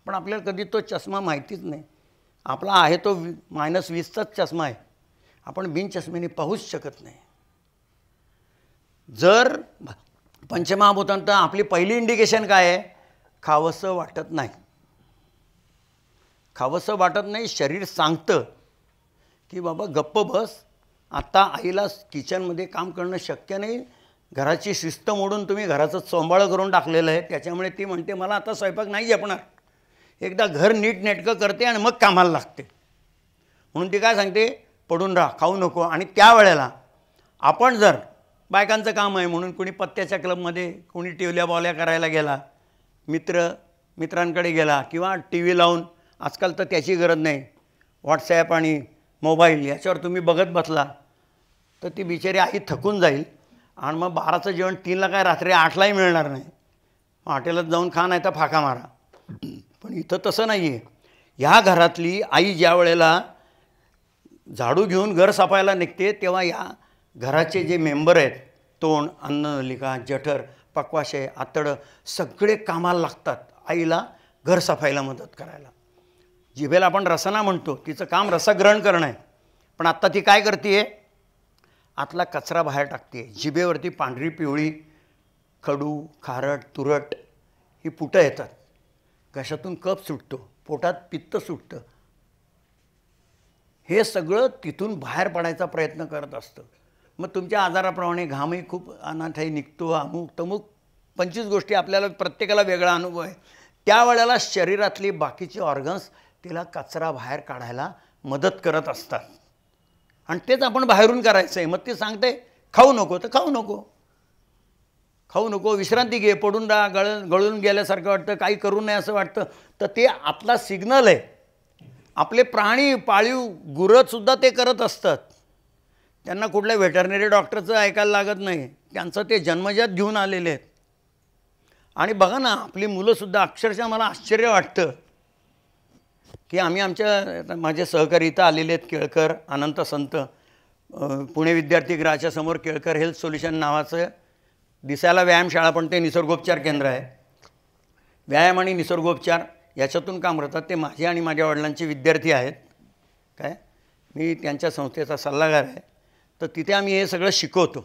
पण आपल्याला कधी तो चष्मा माहितीच नाही. आपला आहे तो -20चाच चष्मा आहे, आपण बिन चष्म्याने पाहूच शकत नाही. जर पंचमहाभूतांत आपली पहिली इंडिकेशन काय आहे? खावंसं वाटत नाही. खावंसं वाटत नाही. शरीर सांगतं की बाबा गप्प बस, आता आईला किचनमध्ये काम करणं शक्य नाही, घराची शिस्त मोडून तुम्ही घराचं चोंबाळं करून टाकलेलं आहे, त्याच्यामुळे ती म्हणते मला आता स्वयंपाक नाही झेपणार, एकदा घर नीटनेटकं करते आणि मग कामाला लागते. म्हणून ती काय सांगते, पडून राहा, खाऊ नको. आणि त्यावेळेला आपण जर बायकांचं काम आहे म्हणून कोणी पत्त्याच्या क्लबमध्ये, कोणी टिवल्या बॉल्या करायला गेला, मित्रांकडे गेला किंवा टी व्ही लावून, आजकाल तर त्याची गरज नाही, व्हॉट्सॲप आणि मोबाईल याच्यावर तुम्ही बघत बसला तर ती बिचारी आई थकून जाईल आणि मग 12चं जेवण 3ला काय रात्री 8लाही मिळणार नाही. हॉटेलात जाऊन खा नाही तर फाका मारा. पण इथं तसं नाही आहे. ह्या घरातली आई ज्या वेळेला झाडू घेऊन घर साफायला निघते तेव्हा या घराचे जे मेंबर आहेत, तोंड, अन्ननलिका, जठर, पक्वाशय, आतडं सगळे कामाला लागतात आईला घर साफायला मदत करायला. जिभेला आपण रसना म्हणतो, तिचं काम रसग्रहण करणं आहे. पण आत्ता ती काय करते आहे? आतला कचरा बाहेर टाकते. जिभेवरती पांढरी पिवळी खडू, खारट, तुरट ही पुटं येतात, घशातून कफ सुटतो, पोटात पित्त सुटतं. हे सगळं तिथून बाहेर पडायचा प्रयत्न करत असतं. मग तुमच्या आजाराप्रमाणे घामही खूप अनाठाई निघतो, अमुक तमुक 25 गोष्टी, आपल्याला प्रत्येकाला वेगळा अनुभव आहे. त्यावेळेला शरीरातली बाकीचे ऑर्गन्स तिला कचरा बाहेर काढायला मदत करत असतात आणि तेच आपण बाहेरून करायचं आहे. मग ती सांगते खाऊ नको तर खाऊ नको, खाऊ नको, विश्रांती घे, पडून राहा, गळून गेल्यासारखं वाटतं, काही करू नये असं वाटतं. तर ते आतला सिग्नल आहे. आपले प्राणी, पाळीव गुरंसुद्धा ते करत असतात. त्यांना कुठल्या व्हेटरनरी डॉक्टरचं ऐकायला लागत नाही, त्यांचं ते जन्मजात घेऊन आलेले आहेत. आणि बघा ना, आपली मुलंसुद्धा, अक्षरशः मला आश्चर्य वाटतं की माझे सहकारी इथं आलेले आहेत, केळकर अनंत संत, पुणे विद्यार्थीगृहाच्या समोर केळकर हेल्थ सोल्युशन नावाचं दिसायला व्यायामशाळा पण ते निसर्गोपचार केंद्र आहे. व्यायाम आणि निसर्गोपचार याच्यातून काम करतात. ते माझे आणि माझ्या वडिलांचे विद्यार्थी आहेत. काय, मी त्यांच्या संस्थेचा सल्लागार आहे. तर तिथे आम्ही हे सगळं शिकवतो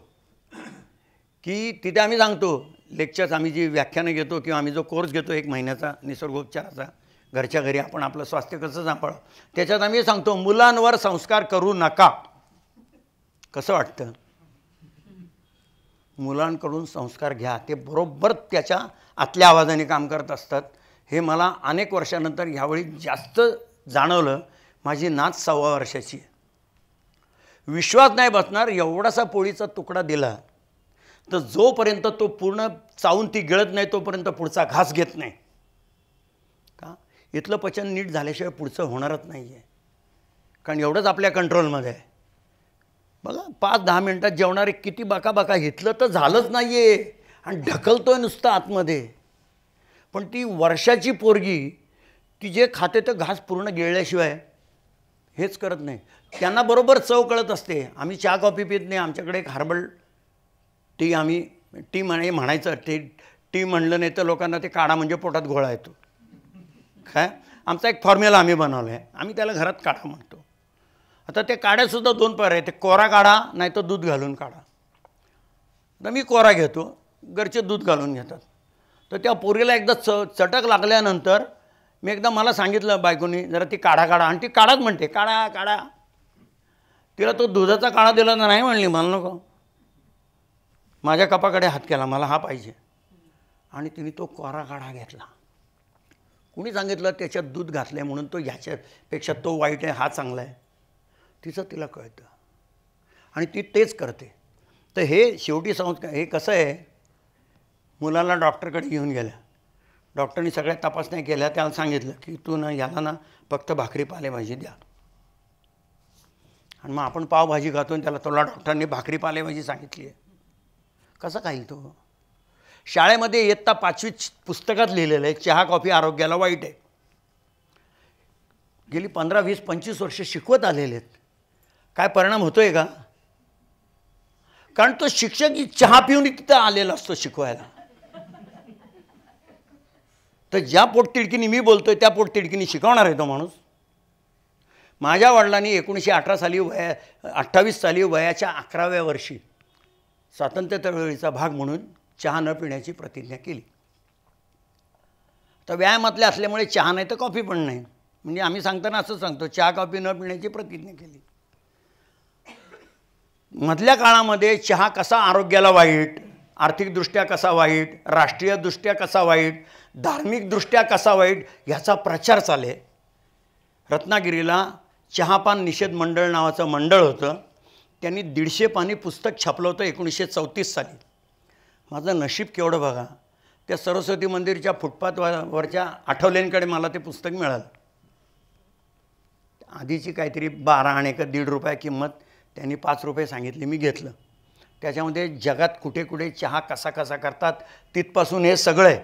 की तिथे आम्ही सांगतो, लेक्चर्स आम्ही जी व्याख्यानं घेतो किंवा आम्ही जो कोर्स घेतो 1 महिन्याचा निसर्गोपचाराचा, घरच्या घरी आपण आपलं स्वास्थ्य कसं सांभाळावं, त्याच्यात आम्ही सांगतो मुलांवर संस्कार करू नका. कसं वाटतं? मुलांकडून संस्कार घ्या, ते बरोबर त्याच्या आतल्या आवाजाने काम करत असतात. हे मला अनेक वर्षानंतर ह्यावेळी जास्त जाणवलं. माझी नात 6व्या वर्षाची आहे. विश्वास नाही बसणार, एवढासा पोळीचा तुकडा दिला तर जोपर्यंत तो पूर्ण चावून ती गिळत नाही तोपर्यंत पुढचा घास घेत नाही. का? इथलं पचन नीट झाल्याशिवाय पुढचं होणारच नाही आहे. कारण एवढंच आपल्या कंट्रोलमध्ये आहे. बघा, 5-10 मिनटात जेवणारे किती बाका घेतलं तर झालंच नाही आहे आणि ढकलतोय नुसतं आतमध्ये. पण ती वर्षाची पोरगी, ती जे खाते तर घास पूर्ण गिळल्याशिवाय हेच करत नाही. त्यांना बरोबर चव कळत असते. आम्ही चहा कॉफी पित नाही, आमच्याकडे एक हर्बल टी, आम्ही टी म्हणायचं. टी म्हणलं नाही तर लोकांना ते काढा म्हणजे पोटात घोळा येतो. काय, आमचा एक फॉर्म्युला आम्ही बनवला आहे, आम्ही त्याला घरात काढा म्हणतो. आता ते काढ्यासुद्धा दोन प्रकार आहे, ते कोरा काढा नाही तर दूध घालून काढा. तर मी कोरा घेतो, घरचे दूध घालून घेतात. तर त्या पोरीला एकदा चटक लागल्यानंतर मी एकदा मला सांगितलं बायकोनी जरा ती काढा काढा, आणि ती काढाच म्हणते काढा काढा. तिला तो दुधाचा काढा दिला तर नाही म्हणली मला नको. माझ्या कपाकडे हात केला, मला हा पाहिजे, आणि तिने तो कोरा काढा घेतला. कुणी सांगितलं त्याच्यात दूध घातलं म्हणून तो ह्याच्यापेक्षा तो वाईट आहे हा चांगला आहे. तिचं तिला कळतं आणि ती तेच करते. तर हे शेवटी संस्कार. हे कसं आहे, मुलाला डॉक्टरकडे घेऊन गेल्या, डॉक्टरनी सगळ्या तपासण्या केल्या, त्याला सांगितलं की तू ना याला ना फक्त भाकरी पालेभाजी द्या. आणि मग आपण पावभाजी खातो आणि त्याला तुला डॉक्टरांनी भाकरी पालेभाजी सांगितली आहे, कसं खाईल तो. शाळेमध्ये इयत्ता 5वी पुस्तकात लिहिलेलं आहे चहा कॉफी आरोग्याला वाईट आहे. गेली 15, 20, 25 वर्ष शिकवत आलेले आहेत. काय परिणाम होतोय का? कारण तो शिक्षक चहा पिऊन तिथं आलेला असतो शिकवायला. तर ज्या पोटतिडकीने मी बोलतोय त्या पोटतिडकीने शिकवणार आहे तो माणूस. माझ्या वडिलांनी 1928 साली वयाच्या 11व्या वर्षी स्वातंत्र्य चळवळीचा भाग म्हणून चहा न पिण्याची प्रतिज्ञा केली. तर व्यायामातले असल्यामुळे चहा नाही तर कॉफी पण नाही, म्हणजे आम्ही सांगताना असं सांगतो चहा कॉफी न पिण्याची प्रतिज्ञा केली. मधल्या काळामध्ये चहा कसा आरोग्याला वाईट, आर्थिकदृष्ट्या कसा वाईट, राष्ट्रीयदृष्ट्या कसा वाईट, धार्मिकदृष्ट्या कसा वाईट ह्याचा प्रचार चाले. रत्नागिरीला चहापान निषेध मंडळ नावाचं मंडळ होतं. त्यांनी 150 पानी पुस्तक छापलं होतं 1934 साली. माझं नशीब केवढं बघा, त्या सरस्वती मंदिरच्या फुटपाथवरच्या आठवलेंकडे मला ते पुस्तक मिळालं. आधीची काहीतरी 12 आणि 1.5 रुपये किंमत, त्यांनी 5 रुपये सांगितले, मी घेतलं. त्याच्यामध्ये जगात कुठे कुठे चहा कसा कसा करतात तिथपासून हे सगळं आहे.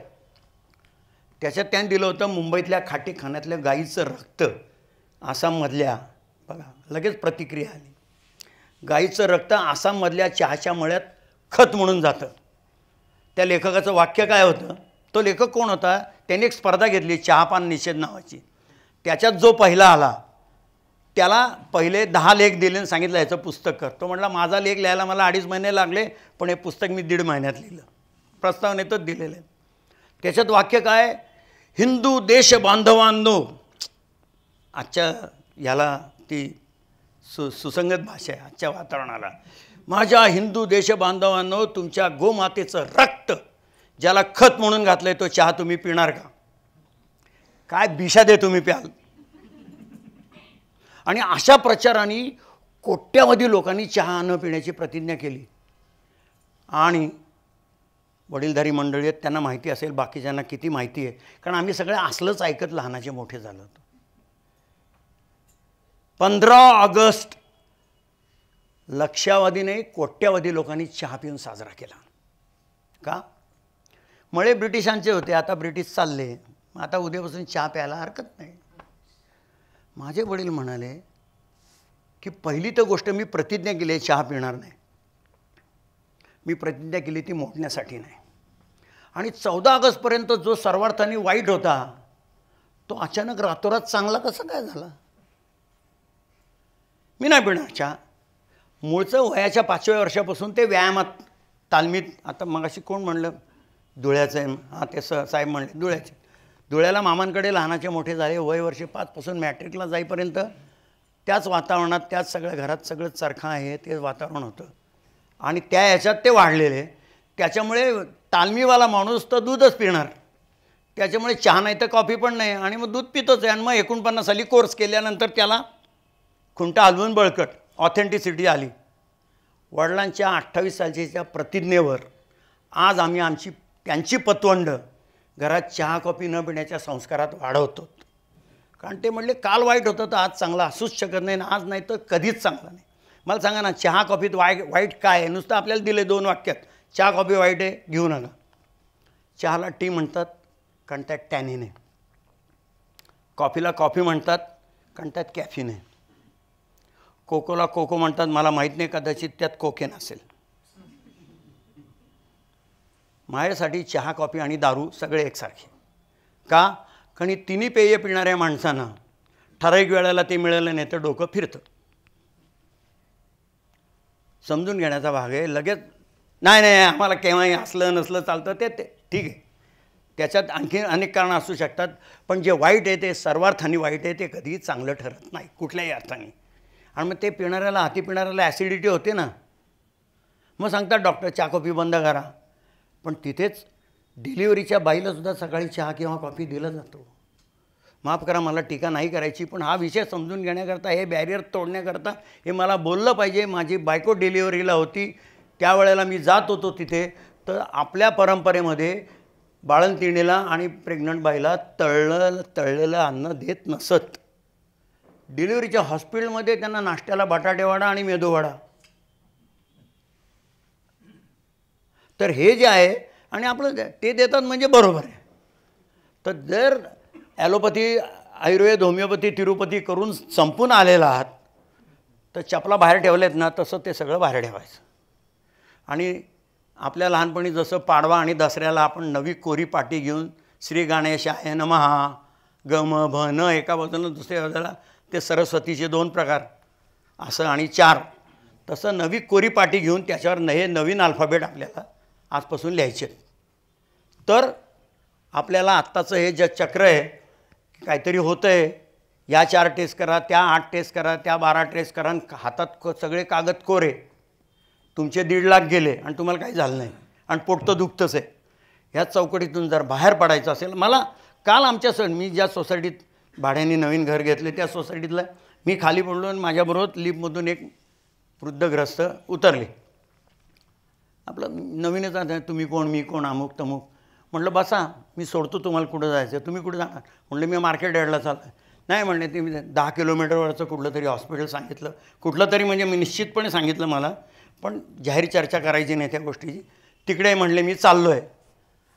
त्याच्यात त्यांनी दिलं होतं मुंबईतल्या खाटीखान्यातल्या गाईचं रक्त, आसाममधल्या, बघा लगेच प्रतिक्रिया आली, गाईचं रक्त आसाममधल्या चहाच्या मळ्यात खत म्हणून जातं. त्या लेखकाचं वाक्य काय होतं, तो लेखक कोण होता, त्यांनी एक स्पर्धा घेतली चहापान निषेध नावाची. त्याच्यात जो पहिला आला त्याला पहिले 10 लेख दिले आणि सांगितलं याचं पुस्तक कर. तो म्हटला माझा लेख लिहायला मला 2.5 महिने लागले, पण हे पुस्तक मी 1.5 महिन्यात लिहिलं. प्रस्तावनेतच दिलेलं आहे. त्याच्यात वाक्य काय, हिंदू देश बांधवांनो, आजच्या ह्याला ती सुसंगत भाषा आहे आजच्या वातावरणाला. माझ्या हिंदू देश बांधवांनो, तुमच्या गोमातेचं रक्त ज्याला खत म्हणून घातलंय तो चहा तुम्ही पिणार का? काय बिशा दे तुम्ही प्याल. आणि अशा प्रचाराने कोट्यावधी लोकांनी चहा न पिण्याची प्रतिज्ञा केली. आणि वडीलधारी मंडळी आहेत, त्यांना माहिती असेल, बाकीच्यांना किती माहिती आहे, कारण आम्ही सगळे असलंच ऐकत लहानाचे मोठे झालो होतो. 15 ऑगस्ट लक्षावधी नाही कोट्यावधी लोकांनी चहा पिऊन साजरा केला. का? मळे ब्रिटिशांचे होते, आता ब्रिटिश चालले, आता उद्यापासून चहा प्यायला हरकत नाही. माझे वडील म्हणाले की पहिली तर गोष्ट मी प्रतिज्ञा केली चहा पिणार नाही. मी प्रतिज्ञा केली ती मोडण्यासाठी नाही. आणि 14 ऑगस्टपर्यंत जो सर्वार्थाने वाईट होता तो अचानक रातोरात चांगला कसं काय झाला? मी नाही पिणार चहा. मूळचं वयाच्या 5व्या वर्षापासून ते व्यायामात तालमीत. आता मगाशी कोण म्हणलं धुळ्याचं आहे, हां ते साहेब म्हणले धुळ्याचे. धुळ्याला मामांकडे लहानाचे मोठे झाले. वय वर्ष 5 पासून मॅट्रिकला जाईपर्यंत त्याच वातावरणात, त्याच सगळ्या घरात सगळं चरखा आहे ते वातावरण होतं. आणि त्या ह्याच्यात ते वाढलेले. त्याच्यामुळे तालमीवाला माणूस तर दूधच पिणार, त्याच्यामुळे चहा नाही तर कॉफी पण नाही, आणि मग दूध पितोच आहे. आणि मग 49 साली कोर्स केल्यानंतर त्याला खुंटा हलवून बळकट ऑथेंटिसिटी आली. वडिलांच्या 28 सालच्या प्रतिज्ञेवर आज आम्ही त्यांची पतवंड घरात चहा कॉफी न पिण्याच्या संस्कारात वाढवतो. कारण ते म्हणले काल वाईट होतं तर आज चांगला असूच शकत नाही, आज नाही तर कधीच चांगला नाही. मला सांगा ना, चहा कॉफीत वाईट काय आहे? नुसतं आपल्याला दिले 2 वाक्यात, चहा कॉफी वाईट आहे घेऊ नका. चहाला टी म्हणतात कारण त्यात टॅनिन आहे, कॉफीला कॉफी म्हणतात कारण त्यात कॅफिन आहे, कोकोला कोको म्हणतात, मला माहीत नाही कदाचित त्यात कोकेन असेल. माझ्यासाठी चहा कॉफी आणि दारू सगळे एकसारखे. का? कारण तिन्ही पेय पिणाऱ्या माणसांना ठराविक वेळेला ते मिळालं नाही तर डोकं फिरतं. समजून घेण्याचा भाग आहे. लगेच नाही नाही आम्हाला केव्हाही असलं नसलं चालतं ते ठीक आहे, त्याच्यात आणखी अनेक कारणं असू शकतात, पण जे वाईट आहे ते सर्वार्थाने वाईट आहे, ते कधीही चांगलं ठरत नाही कुठल्याही अर्थाने. आणि मग ते पिणाऱ्याला, हाती पिणाऱ्याला ॲसिडिटी होते ना, मग सांगतात डॉक्टर चहा कॉफी बंद करा, पण तिथेच डिलिव्हरीच्या बाईलासुद्धा सकाळी चहा किंवा कॉफी दिला जातो. माफ करा, मला टीका नाही करायची, पण हा विषय समजून घेण्याकरता, हे बॅरियर तोडण्याकरता हे मला बोललं पाहिजे. माझी बायको डिलिव्हरीला होती, त्यावेळेला मी जात होतो तिथे, तर आपल्या परंपरेमध्ये बाळंतिणीला आणि प्रेग्नंट बाईला तळलेलं अन्न देत नसत. डिलिव्हरीच्या हॉस्पिटलमध्ये त्यांना नाश्त्याला बटाटेवडा आणि मेदूवडा. तर हे जे आहे आणि आपलं ते देतात म्हणजे बरोबर आहे. तर जर ॲलोपॅथी, आयुर्वेद, होमिओपॅथी, तिरुपती करून संपून आलेला आहात, तर चपला बाहेर ठेवलेत ना, तसं ते सगळं बाहेर ठेवायचं. आणि आपल्या लहानपणी जसं पाडवा आणि दसऱ्याला आपण नवी कोरी पाटी घेऊन श्री गणेशाय नमः, गम भ न एका बाजूला, दुसऱ्या बाजूला ते सरस्वतीचे 2 प्रकार असं आणि 4, तसं नवी कोरी पाटी घेऊन त्याच्यावर हे नवीन अल्फाबेट आपल्याला आजपासून लिहायचे. तर आपल्याला आत्ताचं हे जे चक्र आहे, काहीतरी होतं आहे, या 4 टेस्ट करा, त्या 8 टेस्ट करा, त्या 12 टेस्ट करा, हातात सगळे कागद कोरे, तुमचे 1.5 लाख गेले आणि तुम्हाला काही झालं नाही आणि पोट तर दुखतंच आहे. ह्या चौकटीतून जर बाहेर पडायचं असेल, मला काल मी ज्या सोसायटीत भाड्याने नवीन घर घेतले त्या सोसायटीतलं मी खाली पडलो आणि माझ्याबरोबर लिफ्टमधून एक वृद्धग्रस्त उतरले. आपलं नवीनच आहे, तुम्ही कोण, मी कोण, अमुक तमुक. म्हटलं बसा, मी सोडतो तुम्हाला, कुठं जायचं, तुम्ही कुठं जाणार. म्हटलं मी मार्केट यार्डला चाललो. नाही म्हणले, ते मी 10 किलोमीटरवरचं कुठलं तरी हॉस्पिटल सांगितलं, कुठलं तरी म्हणजे मी निश्चितपणे सांगितलं मला, पण जाहीर चर्चा करायची नाही त्या गोष्टीची. तिकडे म्हणले मी चाललो आहे.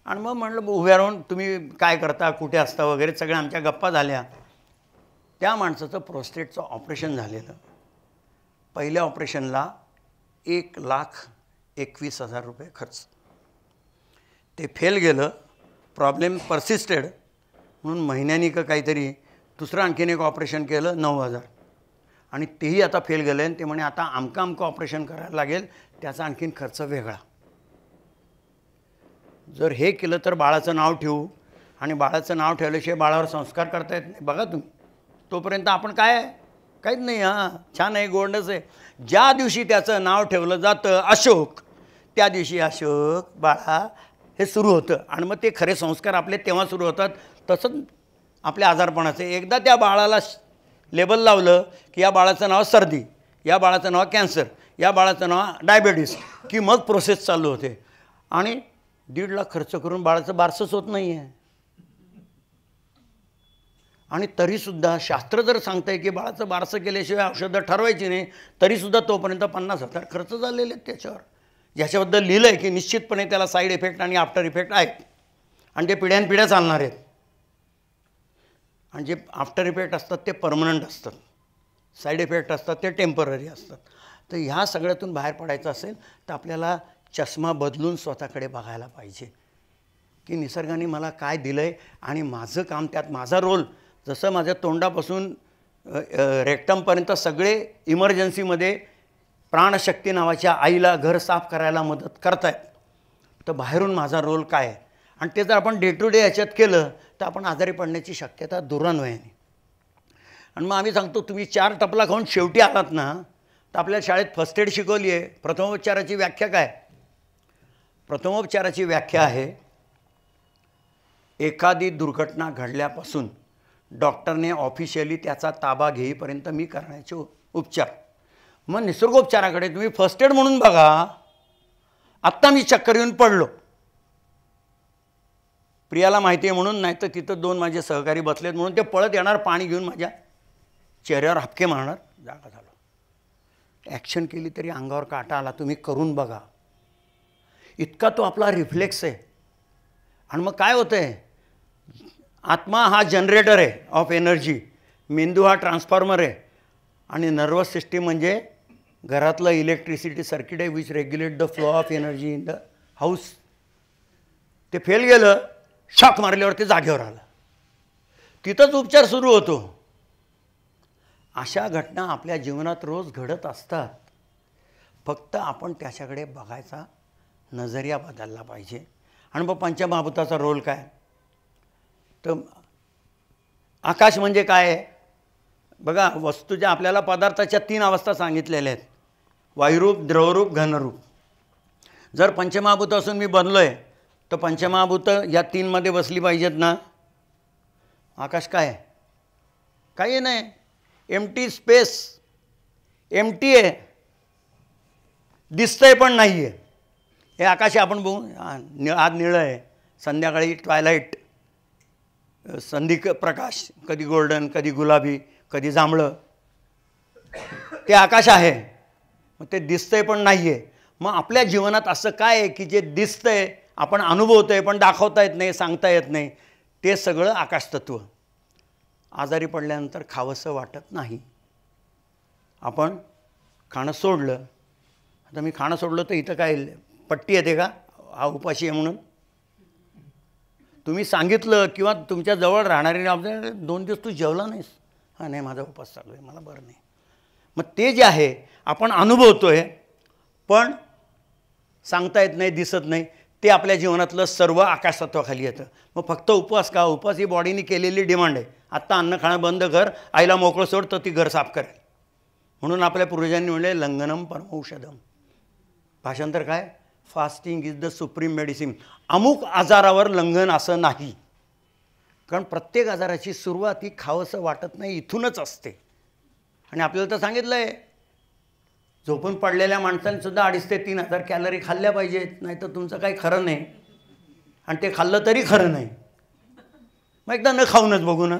आणि मग म्हटलं उभ्या राहून तुम्ही काय करता, कुठे असता वगैरे सगळ्या आमच्या गप्पा झाल्या. त्या माणसाचं प्रोस्टेटचं ऑपरेशन झालेलं. पहिल्या ऑपरेशनला 1,21,000 रुपये खर्च. ते फेल गेलं, प्रॉब्लेम परसिस्टेड, म्हणून महिन्यानी का काहीतरी दुसरं आणखीन एक ऑपरेशन केलं 9,000, आणि तेही आता फेल गेलं आहे. ते म्हणे आता आमकं ऑपरेशन करायला लागेल, त्याचा आणखीन खर्च वेगळा. जर हे केलं तर बाळाचं नाव ठेवू, आणि बाळाचं नाव ठेवल्याशिवाय बाळावर संस्कार करता येत नाही. बघा तुम्ही, तोपर्यंत आपण काय काहीच नाही. हां, छान आहे, गोंडच आहे. ज्या दिवशी त्याचं नाव ठेवलं जातं अशोक, त्या दिवशी अशोक बाळा हे सुरू होतं. आणि मग ते खरे संस्कार आपले तेव्हा सुरू होतात. तसंच आपल्या आजारपणाचे एकदा त्या बाळाला लेबल लावलं की या बाळाचं नाव सर्दी, या बाळाचं नाव कॅन्सर, या बाळाचं नाव डायबेटीस, की मग प्रोसेस चालू होते. आणि 1.5 लाख खर्च करून बाळाचं बारसंच होत नाही आहे. आणि तरीसुद्धा शास्त्र जर सांगतं आहे की बाळाचं बारसं केल्याशिवाय औषधं ठरवायची नाही, तरीसुद्धा तोपर्यंत 50,000 खर्च झालेले आहेत त्याच्यावर, ज्याच्याबद्दल लिहिलं आहे की निश्चितपणे त्याला साईड इफेक्ट आणि आफ्टर इफेक्ट आहेत, आणि ते पिढ्यानपिढ्या चालणार आहेत. आणि जे आफ्टर इफेक्ट असतात ते परमनंट असतात, साईड इफेक्ट असतात ते टेम्पररी असतात. तर ह्या सगळ्यातून बाहेर पडायचं असेल तर आपल्याला चष्मा बदलून स्वतःकडे बघायला पाहिजे की निसर्गाने मला काय दिलं आहे आणि माझं काम त्यात, माझा रोल. जसं माझ्या तोंडापासून रेक्टमपर्यंत सगळे इमर्जन्सीमध्ये प्राणशक्ती नावाच्या आईला घर साफ करायला मदत करतायत, तर बाहेरून माझा रोल काय आहे. आणि ते जर आपण डे टू डे ह्याच्यात केलं तर आपण आजारी पडण्याची शक्यता दुरान्वयाने. आणि मग आम्ही सांगतो तुम्ही 4 टपला खाऊन शेवटी आलात ना, तर आपल्या शाळेत फर्स्ट एड शिकवली आहे. प्रथमोपचाराची व्याख्या काय? प्रथमोपचाराची व्याख्या आहे, एखादी दुर्घटना घडल्यापासून डॉक्टरने ऑफिशियली त्याचा ताबा घेईपर्यंत मी करण्याचे उपचार. मग निसर्गोपचाराकडे तुम्ही फर्स्ट एड म्हणून बघा. आत्ता मी चक्कर येऊन पडलो, प्रियाला माहिती आहे म्हणून, नाही तर तिथं 2 माझे सहकारी बसलेत म्हणून ते पळत येणार, पाणी घेऊन माझ्या चेहऱ्यावर हपके मारणार, जागा झालो. ॲक्शन केली तरी अंगावर काटा आला. तुम्ही करून बघा. इतका तो आपला रिफ्लेक्स आहे. आणि मग काय होतं आहे, आत्मा हा जनरेटर आहे ऑफ एनर्जी, मेंदू हा ट्रान्सफॉर्मर आहे, आणि नर्वस सिस्टीम म्हणजे घरातलं इलेक्ट्रिसिटी सर्किट आहे which regulate the flow of energy in the house. ते फेल गेलं, शॉक मारल्यावर ते जागेवर आलं, तिथंच उपचार सुरू होतो. अशा घटना आपल्या जीवनात रोज घडत असतात. फक्त आपण त्याच्याकडे बघायचा नजरिया बदलला पाहिजे. आणि मग पंचमहाभूताचा रोल काय? तर आकाश म्हणजे काय आहे बघा, वस्तूच्या आपल्याला पदार्थाच्या 3 अवस्था सांगितलेल्या आहेत, वायुरूप, द्रवरूप, घनरूप. जर पंचमहाभूत असून मी बनलो आहे तर पंचमहाभूत या 3मध्ये बसली पाहिजेत ना. आकाश काय आहे? काही नाही, एम्प्टी स्पेस, एम्प्टी आहे, दिसतंय पण नाही आहे. हे आकाश आपण बघू, आज निळं आहे, संध्याकाळी ट्वायलाईट, संधी प्रकाश, कधी गोल्डन, कधी गुलाबी, कधी जांभळं, ते आकाश आहे. मग ते दिसतंय पण नाही आहे. मग आपल्या जीवनात असं काय आहे की जे दिसतंय, आपण अनुभवतोय पण दाखवता येत नाही, सांगता येत नाही, ते सगळं आकाशतत्व. आजारी पडल्यानंतर खावंसं वाटत नाही. आपण खाणं सोडलं, आता मी खाणं सोडलं तर इथं काय पट्टी येते का हा उपाशी आहे म्हणून? तुम्ही सांगितलं किंवा तुमच्या जवळ राहणारे 2 दिवस तू जेवला नाहीस, हां नाही माझा उपास चालू आहे, मला बरं नाही. मग ते जे आहे आपण अनुभवतोय पण सांगता येत नाही, दिसत नाही, ते आपल्या जीवनातलं सर्व आकाशतत्वाखाली येतं. मग फक्त उपवास का? उपवास ही बॉडीने केलेली डिमांड आहे. आत्ता अन्न खाणं बंद कर, आईला मोकळं सोड तर ती घर साफ करेल. म्हणून आपल्या पूर्वजांनी म्हणले लंघनम परमौषधम. भाषांतर काय? Fasting is the supreme medicine. अमुक आजारावर लंघन असं नाही, कारण प्रत्येक आजाराची सुरुवात ही खावंसं वाटत नाही इथूनच असते. आणि आपल्याला तर सांगितलं आहे, झोपून पडलेल्या माणसांनीसुद्धा 2,500 ते 3,000 कॅलरी खाल्ल्या पाहिजेत, नाही तर तुमचं काही खरं नाही. आणि ते खाल्लं तरी खरं नाही. मग एकदा न खाऊनच बघू ना,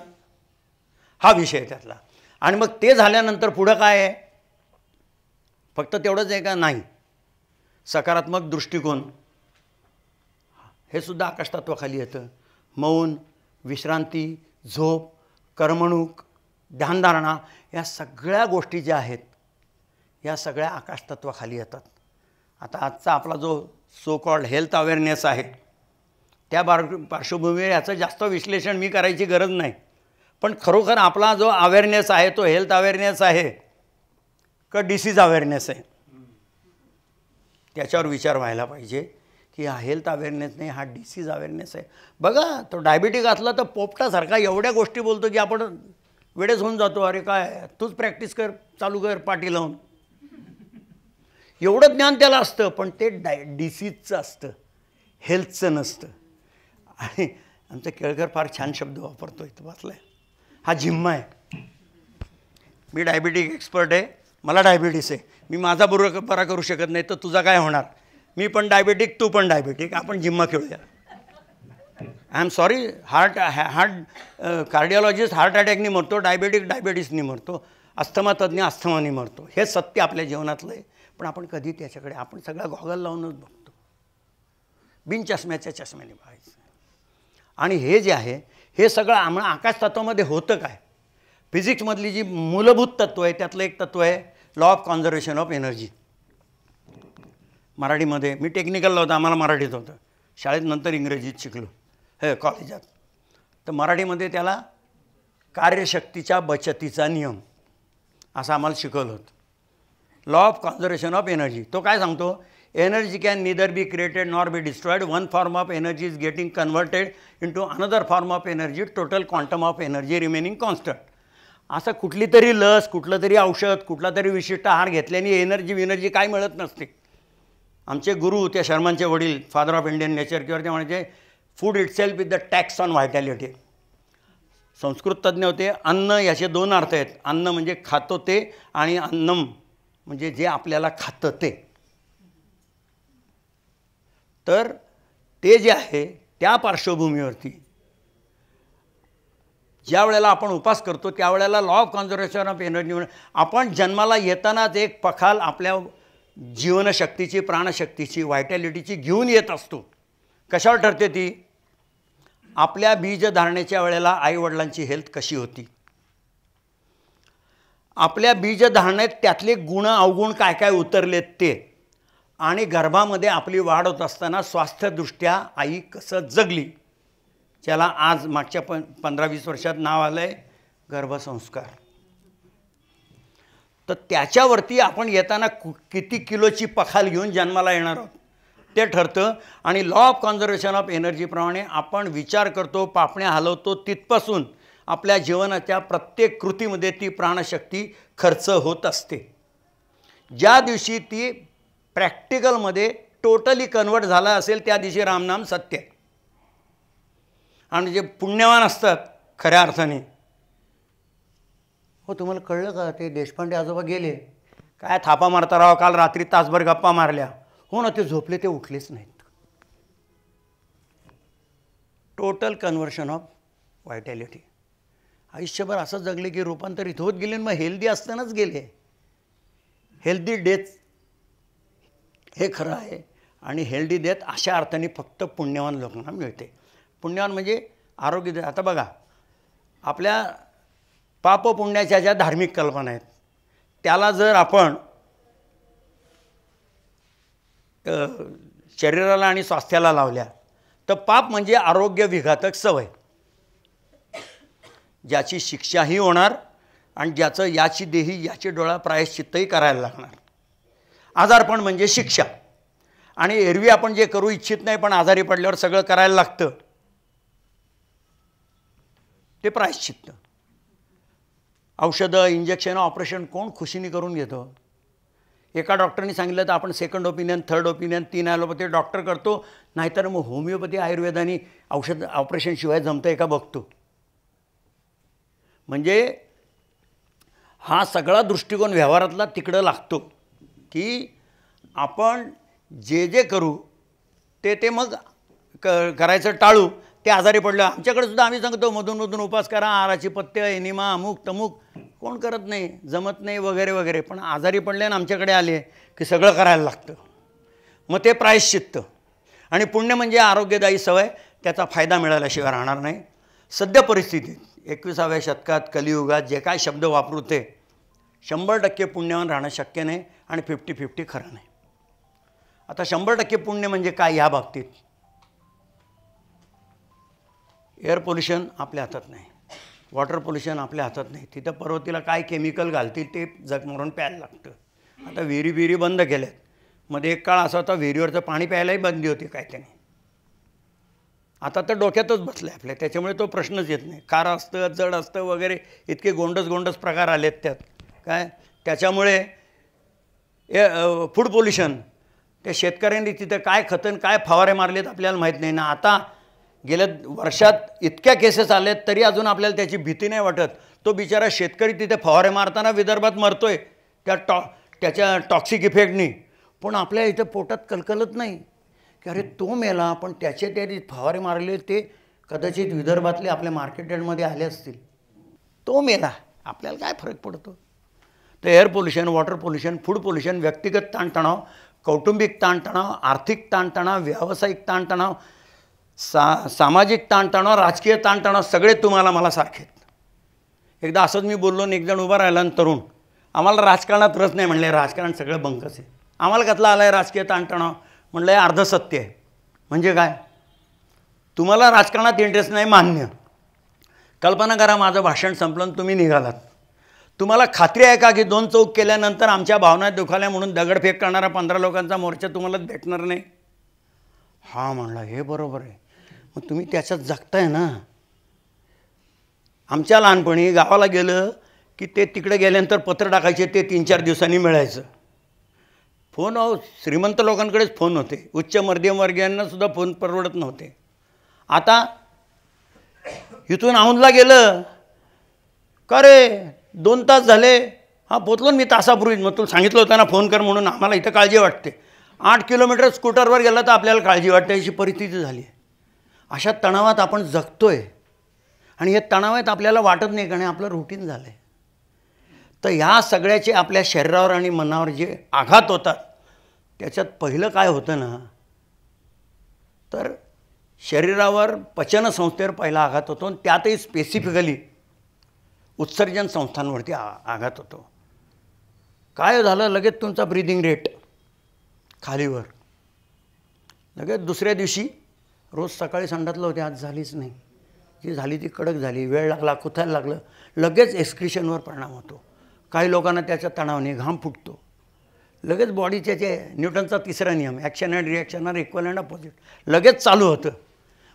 हा विषय आहे त्यातला. आणि मग ते झाल्यानंतर पुढं काय आहे? फक्त तेवढंच आहे का? नाही, सकारात्मक दृष्टिकोन हे सुद्धा आकाशतत्वाखाली येतं. मौन, विश्रांती, झोप, करमणूक, ध्यानधारणा, या सगळ्या गोष्टी ज्या आहेत या सगळ्या आकाशतत्वाखाली येतात. आता आजचा आपला जो सो कॉल्ड हेल्थ अवेअरनेस आहे त्या पार्श्वभूमीवर याचं जास्त विश्लेषण मी करायची गरज नाही. पण खरोखर आपला जो अवेअरनेस आहे तो हेल्थ अवेअरनेस आहे का डिसीज अवेअरनेस आहे, त्याच्यावर विचार व्हायला पाहिजे की हा हेल्थ अवेअरनेस नाही, हा डिसीज अवेअरनेस आहे. बघा, तो डायबिटिक असला तर पोपटासारखा एवढ्या गोष्टी बोलतो की आपण वेळेस होऊन जातो. अरे काय, तूच प्रॅक्टिस कर, चालू कर पाठी लावून. एवढं ज्ञान त्याला असतं, पण ते डिसीजचं असतं, हेल्थचं नसतं. आणि आमचं केळकर फार छान शब्द वापरतो, इथं वाचला आहे, हा जिम्मा आहे. मी डायबिटिक एक्सपर्ट आहे, मला डायबिटीस आहे, मी माझा बरा करू शकत नाही तर तुझा काय होणार? मी पण डायबिटिक, तू पण डायबिटिक, आपण जिम्मा खेळूया. I am sorry, heart cardiologist heart अटॅकनी मरतो, डायबिटीसनी मरतो, अस्थमा तज्ज्ञ अस्थमानी मरतो. हे सत्य आपल्या जीवनातलं आहे. पण आपण कधी त्याच्याकडे आपण सगळा गॉगल लावूनच बघतो, बिन चष्म्याच्या चष्म्याने बघायचं. आणि हे जे आहे हे सगळं आम्हाला आकाशतत्वामध्ये होतं काय? फिजिक्समधली जी मूलभूत तत्व आहे त्यातलं एक तत्व आहे law of conservation of energy. मराठीमध्ये मी टेक्निकलला होतं, आम्हाला मराठीत होतं, शाळेत नंतर इंग्रजीत शिकलो हे कॉलेजात. तर मराठीमध्ये त्याला कार्यशक्तीच्या बचतीचा नियम असं आम्हाला शिकवलं होतं. Law of conservation of energy तो काय सांगतो? Energy can neither be created nor be destroyed. One form of energy is getting converted into another form of energy, total quantum of energy remaining constant. असं कुठली तरी लस, कुठलं तरी औषध, कुठला तरी विशिष्ट आहार घेतल्याने एनर्जी काय मिळत नसते. आमचे गुरु त्या शर्मांचे वडील, फादर ऑफ इंडियन नेचर, किंवा ते म्हणायचे food itself with the tax on vitality. Sanskrit तज्ज्ञ होते. अन्न याचे 2 अर्थ आहेत, अन्न म्हणजे खातो ते आणि अन्नम म्हणजे जे आपल्याला खातं ते. तर ते जे आहे त्या पार्श्वभूमीवरती ज्या वेळेला आपण उपास करतो त्यावेळेला law of conservation of energy म्हणून आपण जन्माला येतानाच एक पखाल आपल्या जीवनशक्तीची, प्राणशक्तीची, व्हायटॅलिटीची घेऊन येत असतो. कशावर ठरते ती? आपल्या बीजधारणेच्या वेळेला आईवडिलांची हेल्थ कशी होती, आपल्या बीजधारणेत त्यातले गुण अवगुण काय काय उतरलेत ते, आणि गर्भामध्ये आपली वाढ होत असताना स्वास्थ्यदृष्ट्या आई कसं जगली, ज्याला आज मागच्या 15-20 वर्षात नाव आलं आहे गर्भसंस्कार. तर त्याच्यावरती आपण येताना किती किलोची पखाल घेऊन जन्माला येणार आहोत ते ठरतं. आणि लॉ ऑफ कॉन्झर्वेशन ऑफ एनर्जीप्रमाणे आपण विचार करतो, पापण्या हलवतो, तिथपासून आपल्या जीवनाच्या प्रत्येक कृतीमध्ये ती प्राणशक्ती खर्च होत असते. ज्या दिवशी ती प्रॅक्टिकलमध्ये टोटली कन्वर्ट झाला असेल त्या दिवशी रामनाम सत्य आहे. आणि जे पुण्यवान असतात खऱ्या अर्थाने, हो तुम्हाला कळलं का ते देशपांडे आजोबा गेले, काय थापा मारता राव, काल रात्री तासभर गप्पा मारल्या, हो ना ते झोपले, ते उठलेच नाहीत. Total conversion of vitality. आयुष्यभर असं जगले की रूपांतरित होत गेले, मग हेल्दी असतानाच गेले. हेल्दी डेथ हे खरं आहे. आणि हेल्दी डेथ अशा अर्थाने फक्त पुण्यवान लोकांना मिळते. पुण्यवान म्हणजे आरोग्य. आता बघा, आपल्या पाप पुण्याच्या ज्या धार्मिक कल्पना आहेत त्याला जर आपण शरीराला आणि स्वास्थ्याला लावल्या तर पाप म्हणजे आरोग्य विघातक सवय, ज्याची शिक्षाही होणार आणि ज्याचं याची देही याची डोळा प्रायश्चित्तही करायला लागणार. आजारपण म्हणजे शिक्षा. आणि एरवी आपण जे करू इच्छित नाही पण आजारी पडल्यावर सगळं करायला लागतं ते प्रायश्चित्त. औषधं, इंजेक्शन, ऑपरेशन कोण खुशीने करून घेतो? एका डॉक्टरनी सांगितलं तर आपण second opinion, third opinion, 3 allopathy doctor करतो, नाहीतर मग होमिओपॅथी आयुर्वेदानी औषध ऑपरेशनशिवाय जमतं आहे का बघतो. म्हणजे हा सगळा दृष्टिकोन व्यवहारातला तिकडं लागतो की आपण जे जे करू ते मग करायचं टाळू. ते आजारी पडलं, आमच्याकडे सुद्धा आम्ही सांगतो मधून मधून उपास करा, आहाराची पथ्य, एनिमा, अमुक तमुक, कोण करत नाही, जमत नाही वगैरे वगैरे. पण आजारी पडले आणि आमच्याकडे आले की सगळं करायला लागतं. मग ते प्रायश्चित्त. आणि पुण्य म्हणजे आरोग्यदायी सवय, त्याचा फायदा मिळाल्याशिवाय राहणार नाही. सध्या परिस्थितीत 21व्या शतकात कलियुगात जे काय शब्द वापरू ते 100% पुण्यवान राहणं शक्य नाही आणि 50-50 खरं नाही. आता 100% पुण्य म्हणजे काय ह्या बाबतीत? एअर पोल्युशन आपल्या हातात नाही, वॉटर पोल्युशन आपल्या हातात नाही. तिथं पर्वतीला काय केमिकल घालतील ते जग मारून प्यायला लागतं. आता विहिरी बंद केल्यात. मध्ये एक काळ असा होता विहिरीवरचं पाणी प्यायलाही बंदी होती काय त्याने. आता तर डोक्यातच बसलं आहे आपल्या, त्याच्यामुळे तो प्रश्नच येत नाही. खारं असतं, जड असतं वगैरे इतके गोंडस प्रकार आलेत त्यात काय. त्याच्यामुळे फूड पोल्युशन, त्या शेतकऱ्यांनी तिथं काय खतन काय फवारे मारलेत आपल्याला माहीत नाही ना. आता गेल्या वर्षात इतक्या केसेस आलेत तरी अजून आपल्याला त्याची भीती नाही वाटत. तो बिचारा शेतकरी तिथे फवारे मारताना विदर्भात मरतोय त्याच्या टॉक्सिक इफेक्टनी. पण आपल्या इथं पोटात कलकलत नाही की अरे तो मेला, पण त्याचे फवारे मारले ते कदाचित विदर्भातले आपल्या मार्केट यार्डमध्ये आले असतील, तो मेला, आपल्याला काय फरक पडतो? तर air pollution, water pollution, food pollution, व्यक्तिगत ताणतणाव, कौटुंबिक ताणतणाव, आर्थिक ताणतणाव, व्यावसायिक ताणतणाव, सामाजिक ताणतणाव, राजकीय ताणतणाव, सगळे तुम्हाला मला सारखे आहेत. एकदा असंच मी बोललो आणि एकजण उभा राहिला आणि तरुण, आम्हाला राजकारणात रस नाही म्हणले, राजकारण सगळं बंकच आहे. आम्हाला कसला आला आहे राजकीय ताणतणाव? म्हणलं हे अर्ध सत्य आहे. म्हणजे काय? तुम्हाला राजकारणात इंटरेस्ट नाही मान्य. कल्पना करा माझं भाषण संपलं आणि तुम्ही निघालात. तुम्हाला खात्री आहे का की 2 चौक केल्यानंतर आमच्या भावना दुखावल्या म्हणून दगडफेक करणारा 15 लोकांचा मोर्चा तुम्हाला भेटणार नाही? हा म्हणला, हे बरोबर आहे. मग तुम्ही त्याच्यात जगताय ना. आमच्या लहानपणी गावाला गेलं की ते तिकडे गेल्यानंतर पत्र टाकायचे, ते 3-4 दिवसांनी मिळायचं. फोन श्रीमंत लोकांकडेच फोन होते, उच्च मध्यमवर्गीयांना सुद्धा फोन परवडत नव्हते. आता इथून औंधला गेलं का रे 2 तास झाले, हां पोचलो मी तासापूर्वीच, मग तू सांगितलं होतं ना फोन कर म्हणून, आम्हाला इथं काळजी वाटते. 8 किलोमीटर स्कूटरवर गेला तर आपल्याला काळजी वाटते, अशी परिस्थिती झाली आहे. अशा तणावात आपण जगतोय आणि हे तणावात आपल्याला वाटत नाही कारण आपलं रुटीन झालं आहे. तर ह्या सगळ्याचे आपल्या शरीरावर आणि मनावर जे आघात होतात त्याच्यात पहिलं काय होतं ना, तर शरीरावर पचनसंस्थेवर पहिला आघात होतो आणि त्यातही स्पेसिफिकली उत्सर्जन संस्थांवरती आघात होतो. काय झालं, लगेच तुमचा ब्रीदिंग रेट खालीवर, लगेच दुसऱ्या दिवशी रोज सकाळी संडासला होते, आज झालीच नाही, जी झाली ती कडक झाली, वेळ लागला, कुथायला लागलं, लगेच एक्सक्रिशनवर परिणाम होतो. काही लोकांना त्याच्या तणावाने घाम फुटतो, लगेच बॉडीचे जे न्यूटनचा तिसरा नियम action and reaction are equal and opposite लगेच चालू होतं.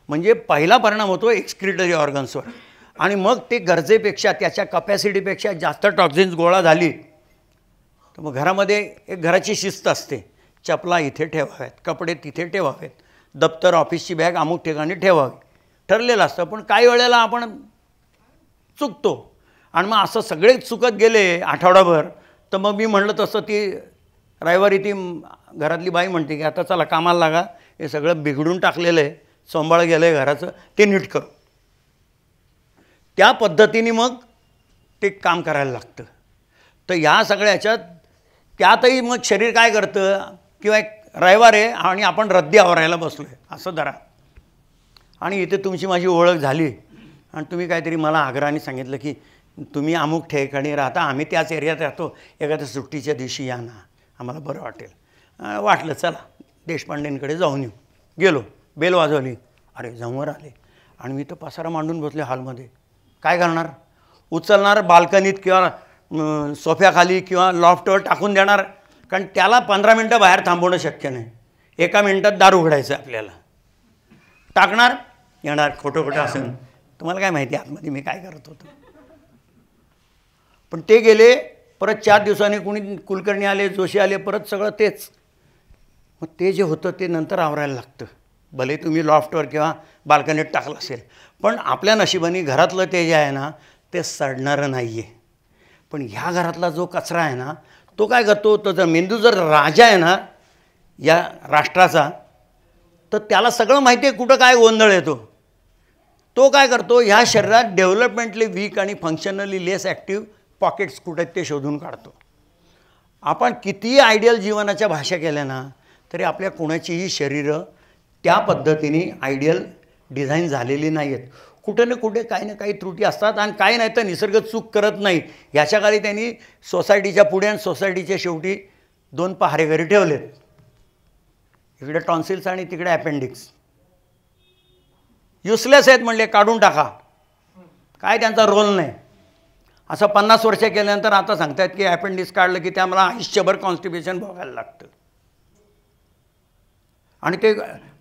म्हणजे पहिला परिणाम होतो एक्सक्रिटरी ऑर्गन्सवर, आणि मग ते गरजेपेक्षा त्याच्या कपॅसिटीपेक्षा जास्त टॉक्झिन्स गोळा झाली तर मग घरामध्ये एक घराची शिस्त असते, चपला इथे ठेवाव्यात, कपडे तिथे ठेवावेत, दप्तर ऑफिसची बॅग अमुक ठिकाणी ठेवावी, ठरलेलं असतं. पण काही वेळेला आपण चुकतो, आणि मग असं सगळे चुकत गेले आठवडाभर, तर मग मी म्हणलं तसं ती रविवारी ती घरातली बाई म्हणते की आता चला कामाला लागा, हे सगळं बिघडून टाकलेलं आहे, सांभाळ गेलं आहे घराचं, ते नीट करू. त्या पद्धतीने मग ते काम करायला लागतं. तर ह्या सगळ्याच्यात त्यातही मग शरीर काय करतं, किंवा एक रविवार आहे आणि आपण रद्दी आवरायला बसलो आहे असं धरा, आणि इथे तुमची माझी ओळख झाली आणि तुम्ही काहीतरी मला आग्रहाने सांगितलं की तुम्ही अमुक ठिकाणी राहता, आम्ही त्याच एरियात राहतो, एखाद्या सुट्टीच्या दिवशी या ना, आम्हाला बरं वाटेल. वाटलं चला देशपांडेंकडे जाऊन येऊ. गेलो, बेल वाजवली, अरे जमवर आले, आणि मी तर पसारा मांडून बसले हॉलमध्ये. काय करणार, उचलणार बाल्कनीत किंवा सोफ्याखाली किंवा लॉफ्टवर टाकून देणार, कारण त्याला 15 मिनटं बाहेर थांबवणं शक्य नाही. 1 मिनिटात दार उघडायचं आपल्याला. टाकणार, येणार, खोटं असेल, तुम्हाला काय माहिती आतमध्ये मी काय करत होतो. पण ते गेले, परत 4 दिवसांनी कोणी कुलकर्णी आले, जोशी आले, परत सगळं तेच. मग ते जे होतं ते नंतर आवरायला लागतं, भले तुम्ही लॉफ्टवर किंवा बाल्कनीत टाकलं असेल. पण आपल्या नशिबाने घरातलं ते जे आहे ना ते सडणारं नाही आहे. पण ह्या घरातला जो कचरा आहे ना तो काय करतो, तो जर मेंदू जर राजा आहे ना या राष्ट्राचा, तर त्याला सगळं माहिती आहे कुठं काय गोंधळ येतो. तो काय करतो, ह्या शरीरात डेव्हलपमेंटली वीक आणि फंक्शनली लेस ॲक्टिव्ह पॉकेट्स कुठे आहेत ते शोधून काढतो. आपण कितीही आयडियल जीवनाच्या भाषा केल्या ना तरी आपल्या कोणाचीही शरीरं त्या पद्धतीने आयडियल डिझाईन झालेली नाही आहेत. कुठे ना कुठे काही ना काही त्रुटी असतात, आणि काही नाही तर निसर्ग चूक करत नाही. ह्याच्या खाली त्यांनी सोसायटीच्या पुढे आणि सोसायटीच्या शेवटी 2 पहारे घरी ठेवलेत, इकडे टॉन्सिल्स आणि तिकडे अपेंडिक्स. युसलेस आहेत म्हणले, काढून टाका, काय त्यांचा रोल नाही. असं 50 वर्ष केल्यानंतर आता सांगतायत की अपेंडिक्स काढलं की त्याला आयुष्यभर कॉन्स्टिपेशन भोगायला लागतं. आणि ते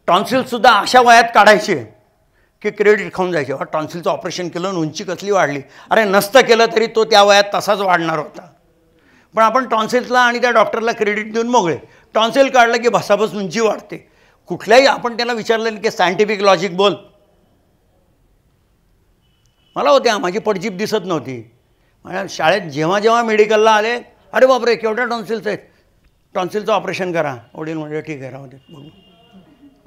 टॉन्सिल्ससुद्धा अशा वयात काढायचे की क्रेडिट खाऊन जायचे, टॉन्सिलचं ऑपरेशन केलं आणि उंची कसली वाढली. अरे नसतं केलं तरी तो त्या वयात तसाच वाढणार होता. पण आपण टॉन्सिल्सला आणि त्या डॉक्टरला क्रेडिट देऊन मोगळे. टॉन्सिल काढलं की भसाभस उंची वाढते. कुठल्याही आपण त्याला विचारलं की सायंटिफिक लॉजिक बोल. मला होत्या माझी पडजीप दिसत नव्हती. माझ्या शाळेत जेव्हा जेव्हा मेडिकलला आले, अरे बापरे केवढ्या टॉन्सिल्स आहेत, टॉन्सिलचं ऑपरेशन करा. वडील म्हणजे ठीक आहे राहू दे बघू.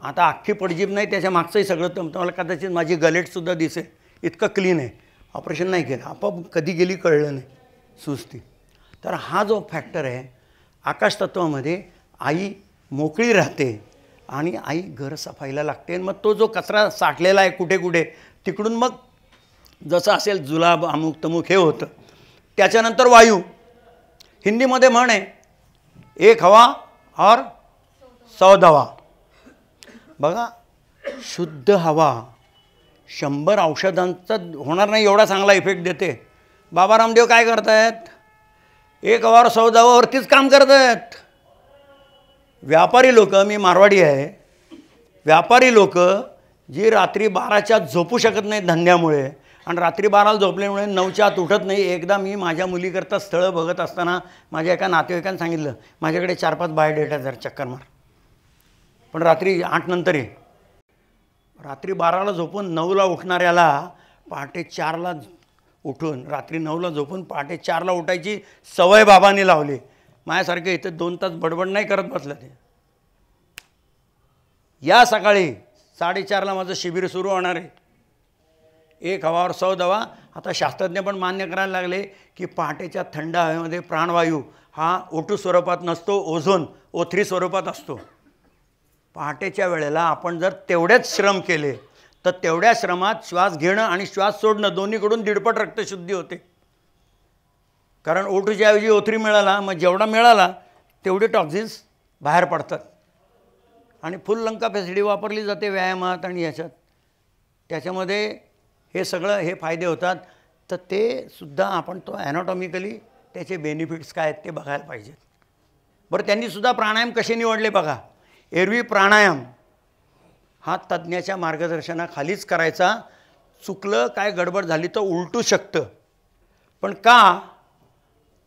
आता अख्खी पडजीप नाही, त्याच्या मागचंही सगळं तुम्हाला कदाचित माझी गलेटसुद्धा दिसेल, इतकं क्लीन आहे. ऑपरेशन नाही केलं, आपोआप कधी गेली कळलं नाही, सुस्ती. तर हा जो फॅक्टर आहे आकाशतत्वामध्ये, आई मोकळी राहते आणि आई घर सफाईला लागते. मग तो जो कचरा साठलेला आहे कुठे कुठे तिकडून मग जसं असेल जुलाब अमुक तमुक हे होतं. त्याच्यानंतर वायू. हिंदीमध्ये म्हण आहे, एक हवा और 100 दवा. बघा, शुद्ध हवा 100 औषधांचा होणार नाही एवढा चांगला इफेक्ट देते. बाबा रामदेव काय करत आहेत, एक हवा और 100 दवावरतीच काम करत आहेत. व्यापारी लोक, मी मारवाडी आहे, व्यापारी लोक जी रात्री 12च्या झोपू शकत नाही धंद्यामुळे, आणि रात्री 12ला झोपल्यामुळे 9च्या आत उठत नाही. एकदा मी माझ्या मुलीकरता स्थळं बघत असताना माझ्या एका नातेवाईकांनी सांगितलं, माझ्याकडे 4-5 बायोडेटा जर चक्कर मार, पण रात्री 8 नंतर ये. रात्री 12ला झोपून 9ला उठणाऱ्याला पहाटे 4ला उठून, रात्री 9ला झोपून पहाटे 4ला उठायची सवय बाबांनी लावली. माझ्यासारखं इथे 2 तास बडबड नाही करत बसलं ते. या सकाळी 4:30ला माझं शिबिर सुरू होणार आहे. एक हवा और 100 दवा. आता शास्त्रज्ञ पण मान्य करायला लागले की पहाटेच्या थंड हवेमध्ये प्राणवायू हा O2 स्वरूपात नसतो, ओझोन O3 स्वरूपात असतो. पहाटेच्या वेळेला आपण जर तेवढेच श्रम केले तर तेवढ्या श्रमात श्वास घेणं आणि श्वास सोडणं दोन्हीकडून 1.5 रक्तशुद्धी होते. कारण O2च्या ऐवजी O3 मिळाला, मग जेवढा मिळाला तेवढे टॉक्झिन्स बाहेर पडतात आणि फुल लंग कॅपॅसिटी वापरली जाते व्यायामात आणि याच्यात. त्याच्यामध्ये हे सगळं हे फायदे होतात. तर ते सुद्धा आपण तो ॲनाटॉमिकली त्याचे बेनिफिट्स काय आहेत ते बघायला पाहिजेत. बरं, त्यांनीसुद्धा प्राणायाम कसे निवडले बघा. एरवी प्राणायाम हा तज्ज्ञाच्या मार्गदर्शनाखालीच करायचा. चुकलं काय गडबड झाली तर उलटू शकतं. पण का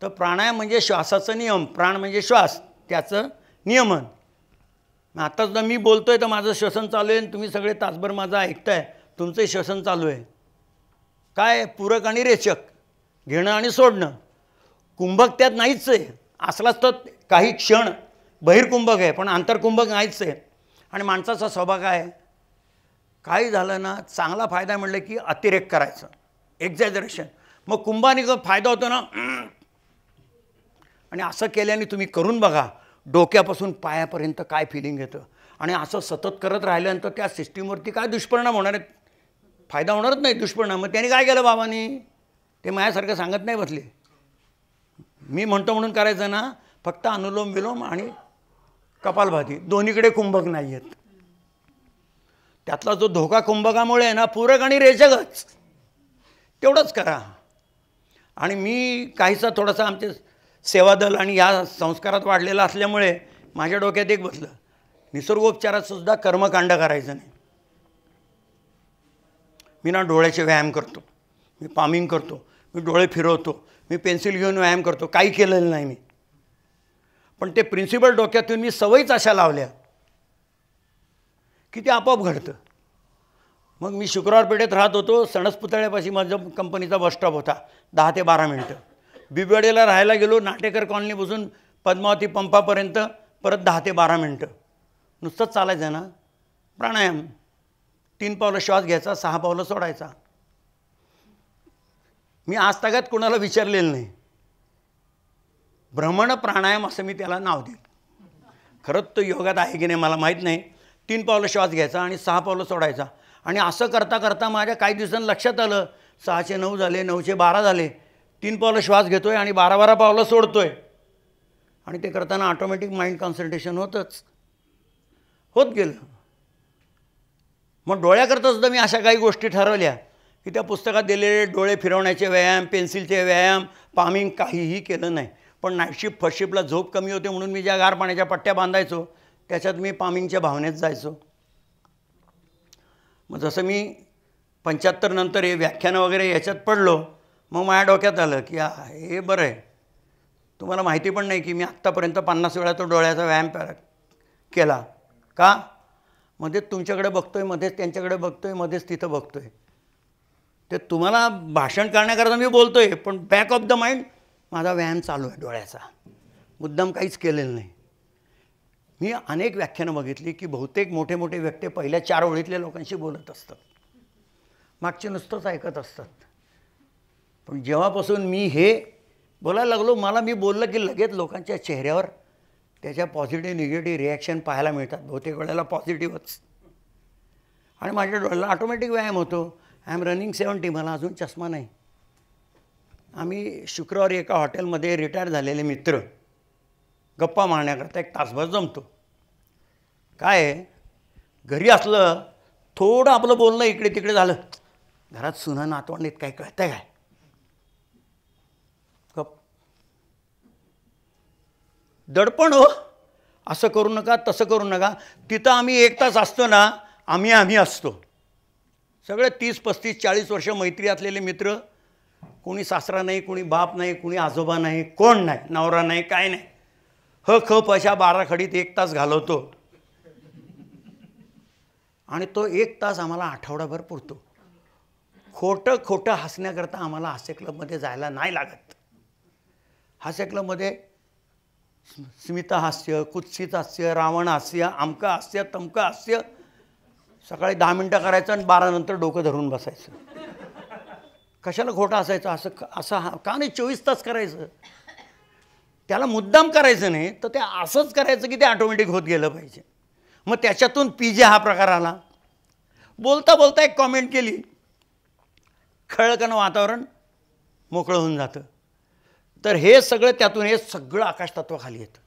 तर प्राणायाम म्हणजे श्वासाचा नियम, प्राण म्हणजे श्वास, त्याचं नियमन. आता सुद्धा मी बोलतोय तर माझं श्वसन चालू आहे आणि तुम्ही सगळे तासभर माझं ऐकताय, तुमचं श्वसन चालू आहे. काय पूरक आणि रेचक, घेणं आणि सोडणं. कुंभक त्यात नाहीच आहे. असलाच तर काही क्षण बहिर्कुंभक आहे, पण आंतरकुंभक नाहीच आहे. आणि माणसाचा स्वभाव काय आहे, काही झालं ना चांगला फायदा म्हणलं की अतिरेक करायचं, एक्झॅजरेशन. मग कुंभाने फायदा होतो ना, आणि असं केल्याने तुम्ही करून बघा डोक्यापासून पायापर्यंत काय फिलिंग येतं. आणि असं सतत करत राहिल्यानंतर त्या सिस्टीमवरती काय दुष्परिणाम होणार आहेत, फायदा होणारच नाही, दुष्परिणाम. मग त्यांनी काय केलं बाबांनी, ते माझ्यासारखं सांगत नाही बसले. मी म्हणतो म्हणून करायचं ना, फक्त अनुलोम विलोम आणि कपालभाती, दोन्हीकडे कुंभक नाही आहेत. त्यातला जो धोका कुंभकामुळे आहे ना, पूरक आणि रेचकच, तेवढंच करा. आणि मी काहीसा थोडासा आमचे सेवादल आणि या संस्कारात वाढलेला असल्यामुळे माझ्या डोक्यात एक बसलं, निसर्गोपचारात सुद्धा कर्मकांड करायचं नाही. मी ना डोळ्याचे व्यायाम करतो, मी पामिंग करतो, मी डोळे फिरवतो, मी पेन्सिल घेऊन व्यायाम करतो, काही केलेलं नाही मी. पण ते प्रिन्सिपल डोक्यातून मी सवयीच अशा लावल्या की ते आपोआप घडतं. मग मी शुक्रवार पेठेत राहत होतो, सणसपुतळ्यापाशी माझ्या कंपनीचा बसस्टॉप होता, 10 ते 12 मिनटं. बिबवेडेला राहायला गेलो, नाटेकर कॉलनीपासून पद्मावती पंपापर्यंत परत 10 ते 12 मिनटं नुसतंच चालायचं ना. प्राणायाम, 3 पावलं श्वास घ्यायचा, 6 पावलं सोडायचा. मी आज तगात कोणाला विचारलेलं नाही. भ्रमण प्राणायाम असं मी त्याला नाव दिलं. खरंच तो योगात आहे की नाही मला माहीत नाही. 3 पावलं श्वास घ्यायचा आणि 6 पावलं सोडायचा. आणि असं करता करता माझ्या काही दिवसांनी लक्षात आलं, 6चे 9 झाले, 9चे 12 झाले. 3 पावलं श्वास घेतोय आणि 12 पावलं सोडतोय. आणि ते करताना ऑटोमॅटिक माइंड कॉन्सन्ट्रेशन होत गेलं. मग डोळ्याकरता सुद्धा मी अशा काही गोष्टी ठरवल्या की त्या पुस्तकात दिलेले डोळे फिरवण्याचे व्यायाम, पेन्सिलचे व्यायाम, पामिंग काहीही केलं नाही. पण नाईट शिफ्ट फर्स्ट शिफ्टला झोप कमी होते म्हणून मी ज्या गार पाण्याच्या पट्ट्या बांधायचो त्याच्यात मी पामिंगच्या भावनेत जायचो. मग जसं मी 75 नंतर हे व्याख्यानं वगैरे याच्यात पडलो, मग माझ्या डोक्यात आलं की हे बरं आहे. तुम्हाला माहिती पण नाही की मी आत्तापर्यंत 50 वेळा तो डोळ्याचा व्यायाम केला. का? मध्येच तुमच्याकडे बघतोय, मध्येच त्यांच्याकडे बघतोय, मध्येच तिथं बघतोय. ते तुम्हाला भाषण करण्याकरता मी बोलतोय, पण बॅक ऑफ द माइंड माझा व्यायाम चालू आहे डोळ्याचा. मुद्दाम काहीच केलेलं नाही. मी अनेक व्याख्यानं बघितली की बहुतेक मोठे मोठे व्यक्ती पहिल्या 4 ओळीतल्या लोकांशी बोलत असतात, मागचे नुसतंच ऐकत असतात. पण जेव्हापासून मी हे बोलायला लागलो, मी बोललं की लगेच लोकांच्या चेहऱ्यावर त्याच्या पॉझिटिव्ह निगेटिव्ह रिॲक्शन पाहायला मिळतात. बहुतेक वेळेला पॉझिटिव्हच. आणि माझ्या डोळ्याला ऑटोमॅटिक व्यायाम होतो. आय एम रनिंग 70, मला अजून चष्मा नाही. आम्ही शुक्रवारी एका हॉटेलमध्ये रिटायर झालेले मित्र गप्पा मारण्याकरता 1 तासभर जमतो. काय आहे, घरी असलं थोडं आपलं बोलणं इकडे तिकडे झालं, घरात सुना नातवंडीत काय कळतं काय, गप दडपण हो, असं करू नका, तसं करू नका. तिथं आम्ही 1 तास असतो ना, आम्ही असतो सगळे 30, 35, 40 वर्ष मैत्री असलेले मित्र. कोणी सासरा नाही, कोणी बाप नाही, कोणी आजोबा नाही, कोण नाही, नवरा नाही, काय नाही. खप अशा 12 खडीत 1 तास घालवतो. आणि तो 1 तास आम्हाला आठवडाभर पुरतो. खोटं हसण्याकरता आम्हाला हास्य क्लबमध्ये जायला नाही लागत. हास्य क्लबमध्ये स्मिता हास्य, कुत्सित हास्य, रावण हास्य, अमकं हास्य, तमकं हास्य. सकाळी 10 मिनटं करायचं आणि 12 नंतर डोकं धरून बसायचं. कशाला खोटं हसायचं, असं का नाही 24 तास करायचं. त्याला मुद्दाम करायचं नाही, तर ते असंच करायचं की ते ऑटोमॅटिक होत गेलं पाहिजे. मग त्याच्यातून पीजे हा प्रकार आला. बोलता बोलता एक कॉमेंट केली, खळकन वातावरण मोकळं होऊन जातं. तर हे सगळं त्यातून हे सगळं आकाशतत्वाखाली येतं.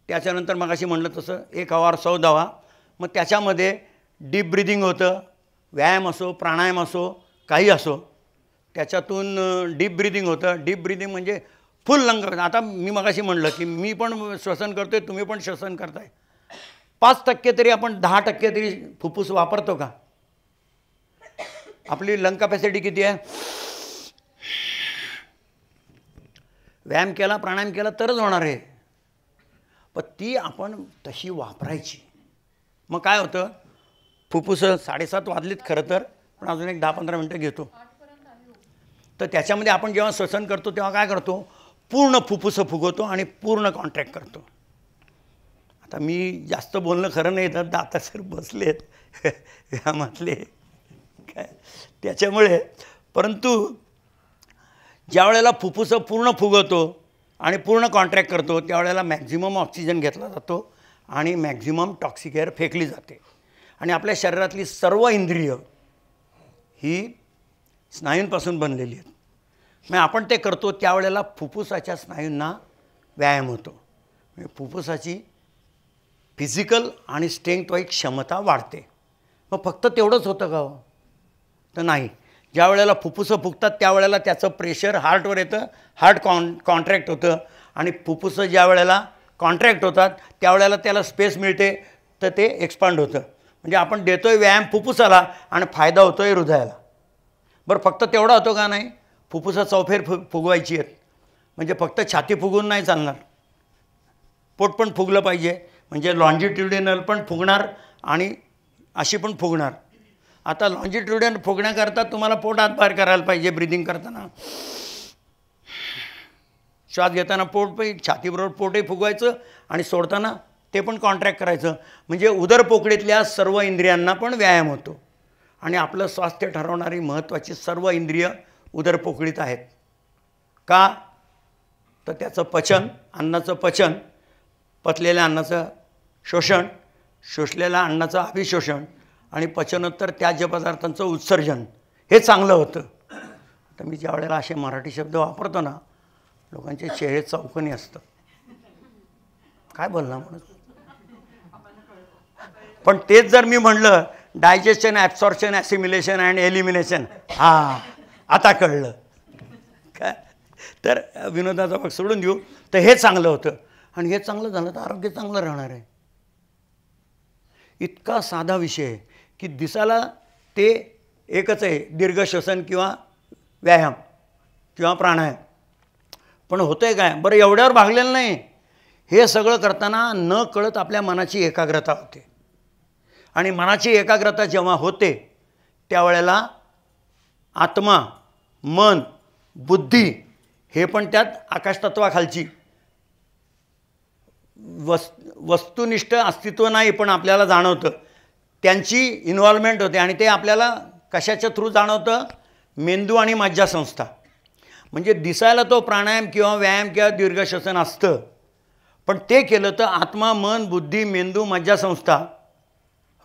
त्याच्यानंतर मग अशी म्हणलं तसं 1 आवर 100 दवा. मग त्याच्यामध्ये डीप ब्रिदिंग होतं, व्यायाम असो, प्राणायाम असो, काही असो, त्याच्यातून डीप ब्रिदिंग होतं. डीप ब्रिदिंग म्हणजे फुल लंग. आता मी मगाशी म्हणलं की मी पण श्वसन करतोय, तुम्ही पण श्वसन करताय. 5% तरी आपण 10% तरी फुफ्फुस वापरतो का? आपली लंग कॅपॅसिटी किती आहे? व्यायाम केला, प्राणायाम केला तरच होणार आहे, पण ती आपण तशी वापरायची. मग काय होतं, फुफ्फुस 7:30 वाजलीत खरं तर, पण अजून एक 10-15 मिनटं घेतो. तर त्याच्यामध्ये आपण जेव्हा श्वसन करतो तेव्हा काय करतो, पूर्ण फुफ्फुस फुगवतो आणि पूर्ण कॉन्ट्रॅक्ट करतो. आता मी जास्त बोलणं खरं नाही, तर दाता सर बसलेत व्यायामातले काय त्याच्यामुळे. परंतु ज्या वेळेला फुफ्फुस पूर्ण फुगवतो आणि पूर्ण कॉन्ट्रॅक्ट करतो त्यावेळेला मॅक्झिमम ऑक्सिजन घेतला जातो आणि मॅक्झिमम टॉक्सिक एअर फेकली जाते. आणि आपल्या शरीरातली सर्व इंद्रिय ही स्नायूंपासून बनलेली आहेत. मग आपण ते करतो त्यावेळेला फुफ्फुसाच्या स्नायूंना व्यायाम होतो. म्हणजे फुफ्फुसाची फिजिकल आणि स्ट्रेंथ वाईज क्षमता वाढते. मग फक्त तेवढंच होतं का हो? तर नाही. ज्या वेळेला फुफ्फुसं फुगतात त्यावेळेला त्याचं प्रेशर हार्टवर येतं, हार्ट कॉन्ट्रॅक्ट होतं आणि फुफ्फुसं ज्या वेळेला कॉन्ट्रॅक्ट होतात त्यावेळेला त्याला स्पेस मिळते, तर ते एक्सपांड होतं. म्हणजे आपण देतोय व्यायाम फुफ्फुसाला आणि फायदा होतोय हृदयाला. बरं फक्त तेवढा होतो का? नाही. फुफ्फुसं चौफेर फुगवायची आहेत. म्हणजे फक्त छाती फुगून नाही चालणार, पोट पण फुगलं पाहिजे. म्हणजे लॉन्जिट्युडिनल पण फुगणार आणि अशी पण फुगणार. आता लॉन्जिट्युडिनल फुगण्याकरता तुम्हाला पोट आत बाहेर करायला पाहिजे. ब्रिदिंग करताना श्वास घेताना पोट, छातीबरोबर पोटही फुगवायचं आणि सोडताना ते पण कॉन्ट्रॅक्ट करायचं. म्हणजे उदरपोकळीतल्या सर्व इंद्रियांना पण व्यायाम होतो. आणि आपलं स्वास्थ्य ठरवणारी महत्त्वाची सर्व इंद्रिय उदरपोकळीत आहेत. का? तर त्याचं पचन, अन्नाचं पचन, पचलेल्या अन्नाचं शोषण, शोषलेल्या अन्नाचं अभिशोषण आणि पचनोत्तर त्याज्य पदार्थांचं उत्सर्जन हे चांगलं होतं. तर मी ज्या वेळेला असे मराठी शब्द वापरतो ना, लोकांचे चेहरे चौकनी असतं, काय बोलणार म्हणून. पण तेच जर मी म्हणलं डायजेशन, ॲब्सॉर्प्शन, ॲसिम्युलेशन अँड एलिमिनेशन, हां आता कळलं काय. तर विनोदाचा भाग सोडून देऊ. तर हे चांगलं होतं आणि हे चांगलं झालं तर आरोग्य चांगलं राहणार आहे. इतका साधा विषय आहे की दिसायला ते एकच आहे, दीर्घ श्वसन किंवा व्यायाम किंवा प्राणायाम. पण होतं आहे काय? बरं एवढ्यावर भागलेलं नाही. हे सगळं करताना न कळत आपल्या मनाची एकाग्रता होते. आणि मनाची एकाग्रता जेव्हा होते त्यावेळेला आत्मा, मन, बुद्धी हे पण त्यात आकाशतत्वाखालची वस्तुनिष्ठ अस्तित्व नाही, पण आपल्याला जाणवतं. त्यांची इन्व्हॉल्वमेंट होते आणि ते आपल्याला कशाच्या थ्रू जाणवतं? मेंदू आणि मज्जासंस्था. म्हणजे दिसायला तो प्राणायाम किंवा व्यायाम किंवा दीर्घ श्वसन असतं, पण ते केलं तर आत्मा, मन, बुद्धी, मेंदू, मज्जासंस्था,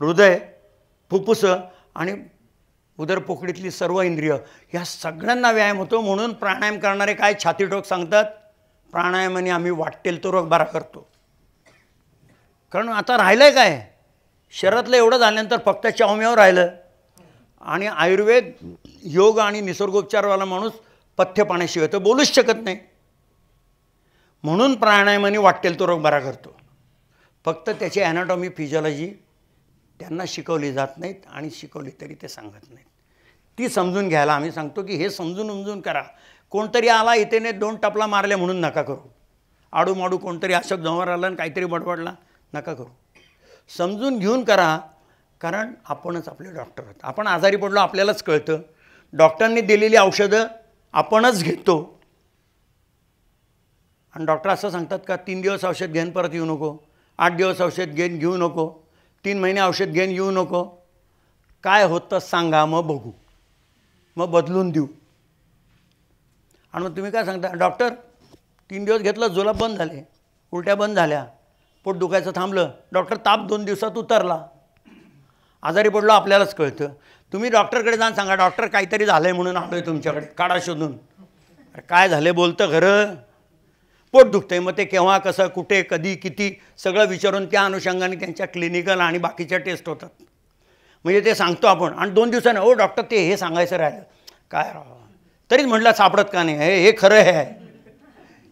हृदय, फुफ्फुसं आणि उदरपोकळीतली सर्व इंद्रिय ह्या सगळ्यांना व्यायाम होतो. म्हणून प्राणायाम करणारे काय छातीठोक सांगतात, प्राणायामाने आम्ही वाटेल तो रोग बरा करतो. कारण आता राहिलं आहे काय, शरीरातलं एवढं झाल्यानंतर फक्त चावम्यावर राहिलं. आणि आयुर्वेद, योग आणि निसर्गोपचारवाला माणूस पथ्य पाण्याशिवाय तर बोलूच शकत नाही. म्हणून प्राणायामाने वाटेल तो रोग बरा करतो. फक्त त्याची ॲनाटॉमी, फिजिओलॉजी त्यांना शिकवली जात नाहीत आणि शिकवली तरी ते सांगत नाहीत. ती समजून घ्यायला आम्ही सांगतो की हे समजून करा. कोणतरी आला इथेने 2 टपला मारल्या म्हणून नका करू. आडूमाडू कोणतरी अशोक जवळ आला आणि काहीतरी बडबडला नका करू. समजून घेऊन करा. कारण आपणच आपले डॉक्टर आहोत. आपण आजारी पडलो आपल्यालाच कळतं. डॉक्टरांनी दिलेली औषधं आपणच घेतो. आणि डॉक्टर असं सांगतात का 3 दिवस औषध घेऊन परत येऊ नको, 8 दिवस औषध घेऊ नको, 3 महिने औषध घेऊन येऊ नको. काय होतं सांगा, मग बघू, मग बदलून देऊ. आणि मग तुम्ही काय सांगता, डॉक्टर 3 दिवस घेतलं, जुलाब बंद झाले, उलट्या बंद झाल्या, पोट दुखायचं थांबलं. डॉक्टर ताप 2 दिवसात उतरला. आजारी पडलो आपल्यालाच कळतं. तुम्ही डॉक्टरकडे जाऊन सांगा डॉक्टर काहीतरी झालं आहे म्हणून आलो आहे तुमच्याकडे, काढा शोधून. अरे काय झालं बोलतं खरं, पोट दुखतं आहे. मग ते केव्हा, कसं, कुठे, कधी, किती सगळं विचारून त्या अनुषंगाने त्यांच्या क्लिनिकल आणि बाकीच्या टेस्ट होतात. म्हणजे ते सांगतो आपण आणि 2 दिवसांनी ओ डॉक्टर ते हे सांगायचं राहिलं काय राव. तरीच म्हटलं सापडत का नाही, हे खरं आहे.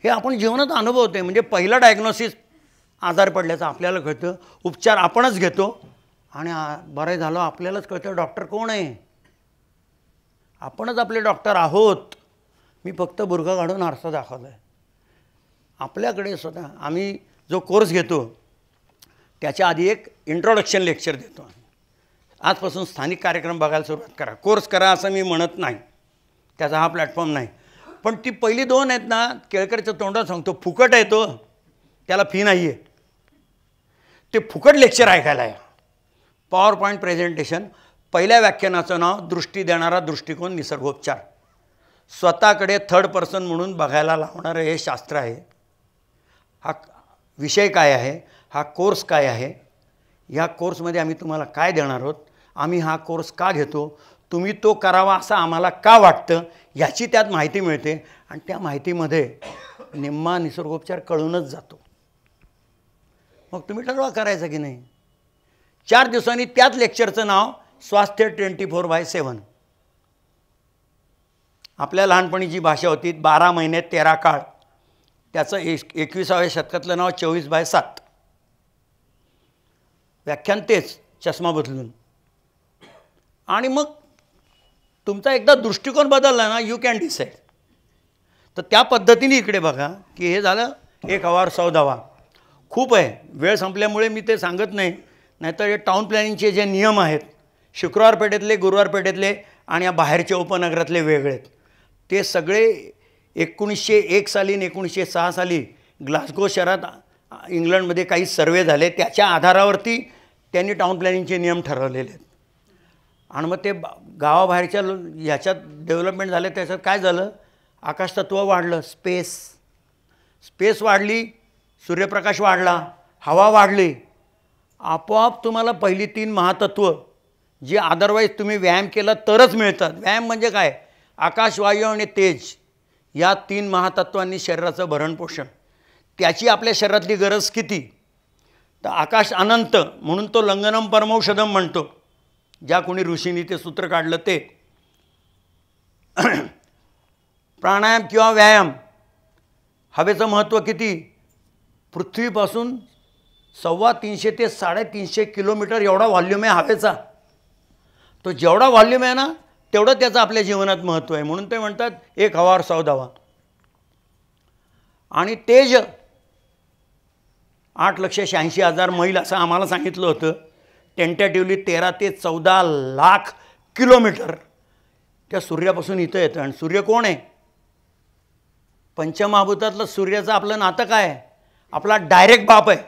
हे आपण जीवनात अनुभवते. म्हणजे पहिला डायग्नोसिस आजार पडल्याचं आपल्याला कळतं, उपचार आपणच घेतो आणि बरं झालं आपल्यालाच कळतं डॉक्टर कोण आहे. आपणच आपले डॉक्टर आहोत. मी फक्त बुरखा काढून आरसा दाखवला आहे. आपल्याकडे स्वतः आम्ही जो कोर्स घेतो त्याच्या आधी एक इंट्रोडक्शन लेक्चर देतो. आजपासून स्थानिक कार्यक्रम बघायला सुरुवात करा. कोर्स करा असं मी म्हणत नाही, त्याचा हा प्लॅटफॉर्म नाही. पण ती पहिली 2 आहेत ना, केळकरच्या तोंडात सांगतो, फुकट आहे तो, त्याला फी नाही आहे. ते फुकट लेक्चर ऐकायला आहे. Power point presentation. पहिल्या व्याख्यानाचं नाव दृष्टी देणारा दृष्टिकोन निसर्गोपचार. स्वतःकडे थर्ड पर्सन म्हणून बघायला लावणारं हे शास्त्र आहे. हा विषय काय आहे, हा कोर्स काय आहे, या कोर्समध्ये आम्ही तुम्हाला काय देणार आहोत, आम्ही हा कोर्स का घेतो, तुम्ही तो करावा असं आम्हाला का वाटतं, याची त्यात माहिती मिळते. आणि त्या माहितीमध्ये निम्मा निसर्गोपचार कळूनच जातो. मग तुम्ही ठरवा करायचं की नाही. 4 दिवसांनी त्याच लेक्चरचं नाव स्वास्थ्य 24/7. आपल्या लहानपणी जी भाषा होती 12 महिने 13 काळ, त्याचं 21व्या शतकातलं नाव 24/7. व्याख्यान तेच, चष्मा बदलून. आणि मग तुमचा एकदा दृष्टिकोन बदलला ना, यू कॅन डिसाईड. तर त्या पद्धतीने इकडे बघा की हे झालं 1 हजार 100 धावा. खूप आहे, वेळ संपल्यामुळे मी ते सांगत नाही. नाहीतर हे टाउन प्लॅनिंगचे जे नियम आहेत, शुक्रवार पेठेतले, गुरुवार पेठेतले आणि या बाहेरच्या उपनगरातले वेगळे आहेत, ते सगळे 1901 साली आणि 1906 साली ग्लासगो शहरात इंग्लंडमध्ये काही सर्वे झाले, त्याच्या आधारावरती त्यांनी टाउन प्लॅनिंगचे नियम ठरवलेले आहेत. आणि मग ते गावाबाहेरच्या ह्याच्यात डेव्हलपमेंट झाले. त्याच्यात काय झालं, आकाशतत्व वाढलं, स्पेस वाढली, सूर्यप्रकाश वाढला, हवा वाढली. आपोआप तुम्हाला पहिली 3 महातत्व जी अदरवाईज तुम्ही व्यायाम केला तरच मिळतात. व्यायाम म्हणजे काय, आकाश, वायू आणि तेज, या 3 महातत्वांनी शरीराचं भरणपोषण. त्याची आपल्या शरीरातली गरज किती, तर आकाश अनंत म्हणून तो लंगनम परमौषधम म्हणतो. ज्या कोणी ऋषींनी ते सूत्र काढलं ते. प्राणायाम किंवा व्यायाम, हवेचं महत्त्व किती, पृथ्वीपासून 350 ते 350 किलोमीटर एवढा व्हॉल्यूम आहे हवेचा. तो जेवढा व्हॉल्यूम आहे ना, तेवढं त्याचं आपल्या जीवनात महत्त्व आहे. म्हणून ते म्हणतात 1 हजार 100 धावा. आणि तेज 8,86,000 मैल असं आम्हाला सांगितलं होतं. टेंटॅटिव्हली 13 ते 14 लाख किलोमीटर त्या सूर्यापासून इथं येतं. आणि सूर्य कोण आहे, पंचमहाभूतातलं सूर्याचं आपलं नातं काय आहे, आपला डायरेक्ट बाप आहे.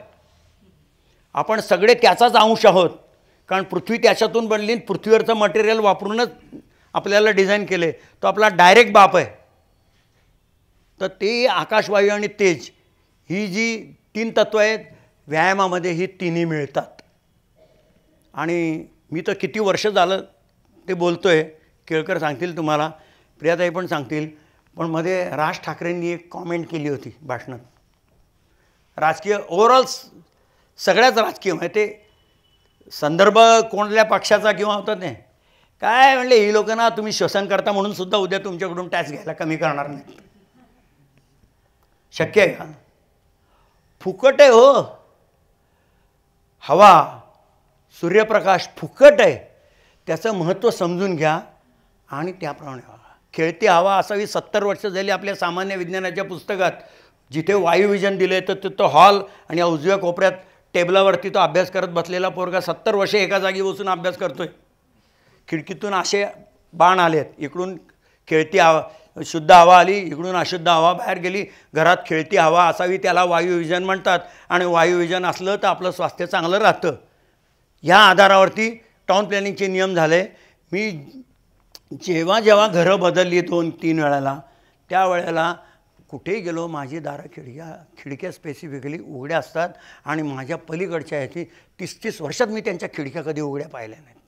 आपण सगळे त्याचाच अंश आहोत. कारण पृथ्वी त्याच्यातून बनली, पृथ्वीवरचं मटेरियल वापरूनच आपल्याला डिझाईन केले. तो आपला डायरेक्ट बाप आहे. तर ते आकाश, वायू आणि तेज ही जी 3 तत्व आहेत, व्यायामामध्ये ही 3ही मिळतात. आणि मी तर किती वर्ष झालं ते बोलतो आहे. केळकर सांगतील तुम्हाला, प्रियाताई पण सांगतील. पण मध्ये राज ठाकरेंनी एक कॉमेंट केली होती भाषणात. राजकीय ओव्हरऑल सगळ्याच राजकीय म्हणजे ते संदर्भ कोणत्या पक्षाचा किंवा होता नाही काय, म्हणले ही लोक ना तुम्ही श्वसन करता म्हणून सुद्धा उद्या तुमच्याकडून टॅक्स घ्यायला कमी करणार नाही. शक्य आहे का, फुकट आहे हो. हवा, सूर्यप्रकाश फुकट आहे. त्याचं महत्त्व समजून घ्या आणि त्याप्रमाणे व्हा. खेळती हवा असावी. 70 वर्ष झाली आपल्या सामान्य विज्ञानाच्या पुस्तकात. जिथे वायुविजन दिले तर तिथं हॉल आणि या उजव्या कोपऱ्यात टेबलावरती तो अभ्यास करत बसलेला पोरगा 70 वर्ष एका जागी बसून अभ्यास करतोय. खिडकीतून असे बाण आलेत, इकडून खेळती हवा, शुद्ध हवा आली, इकडून अशुद्ध हवा बाहेर गेली. घरात खेळती हवा असावी, त्याला वायुविजन म्हणतात. आणि वायुविजन असलं तर आपलं स्वास्थ्य चांगलं राहतं. ह्या आधारावरती टाउन प्लॅनिंगचे नियम झाले. मी जेव्हा जेव्हा घरं बदलली 2-3 वेळेला, त्यावेळेला कुठेही गेलो माझी दारं खिडक्या स्पेसिफिकली उघड्या असतात. आणि माझ्या पलीकडच्या ह्याची 30-30 वर्षात मी त्यांच्या खिडक्या कधी उघड्या पाहिल्या नाहीत.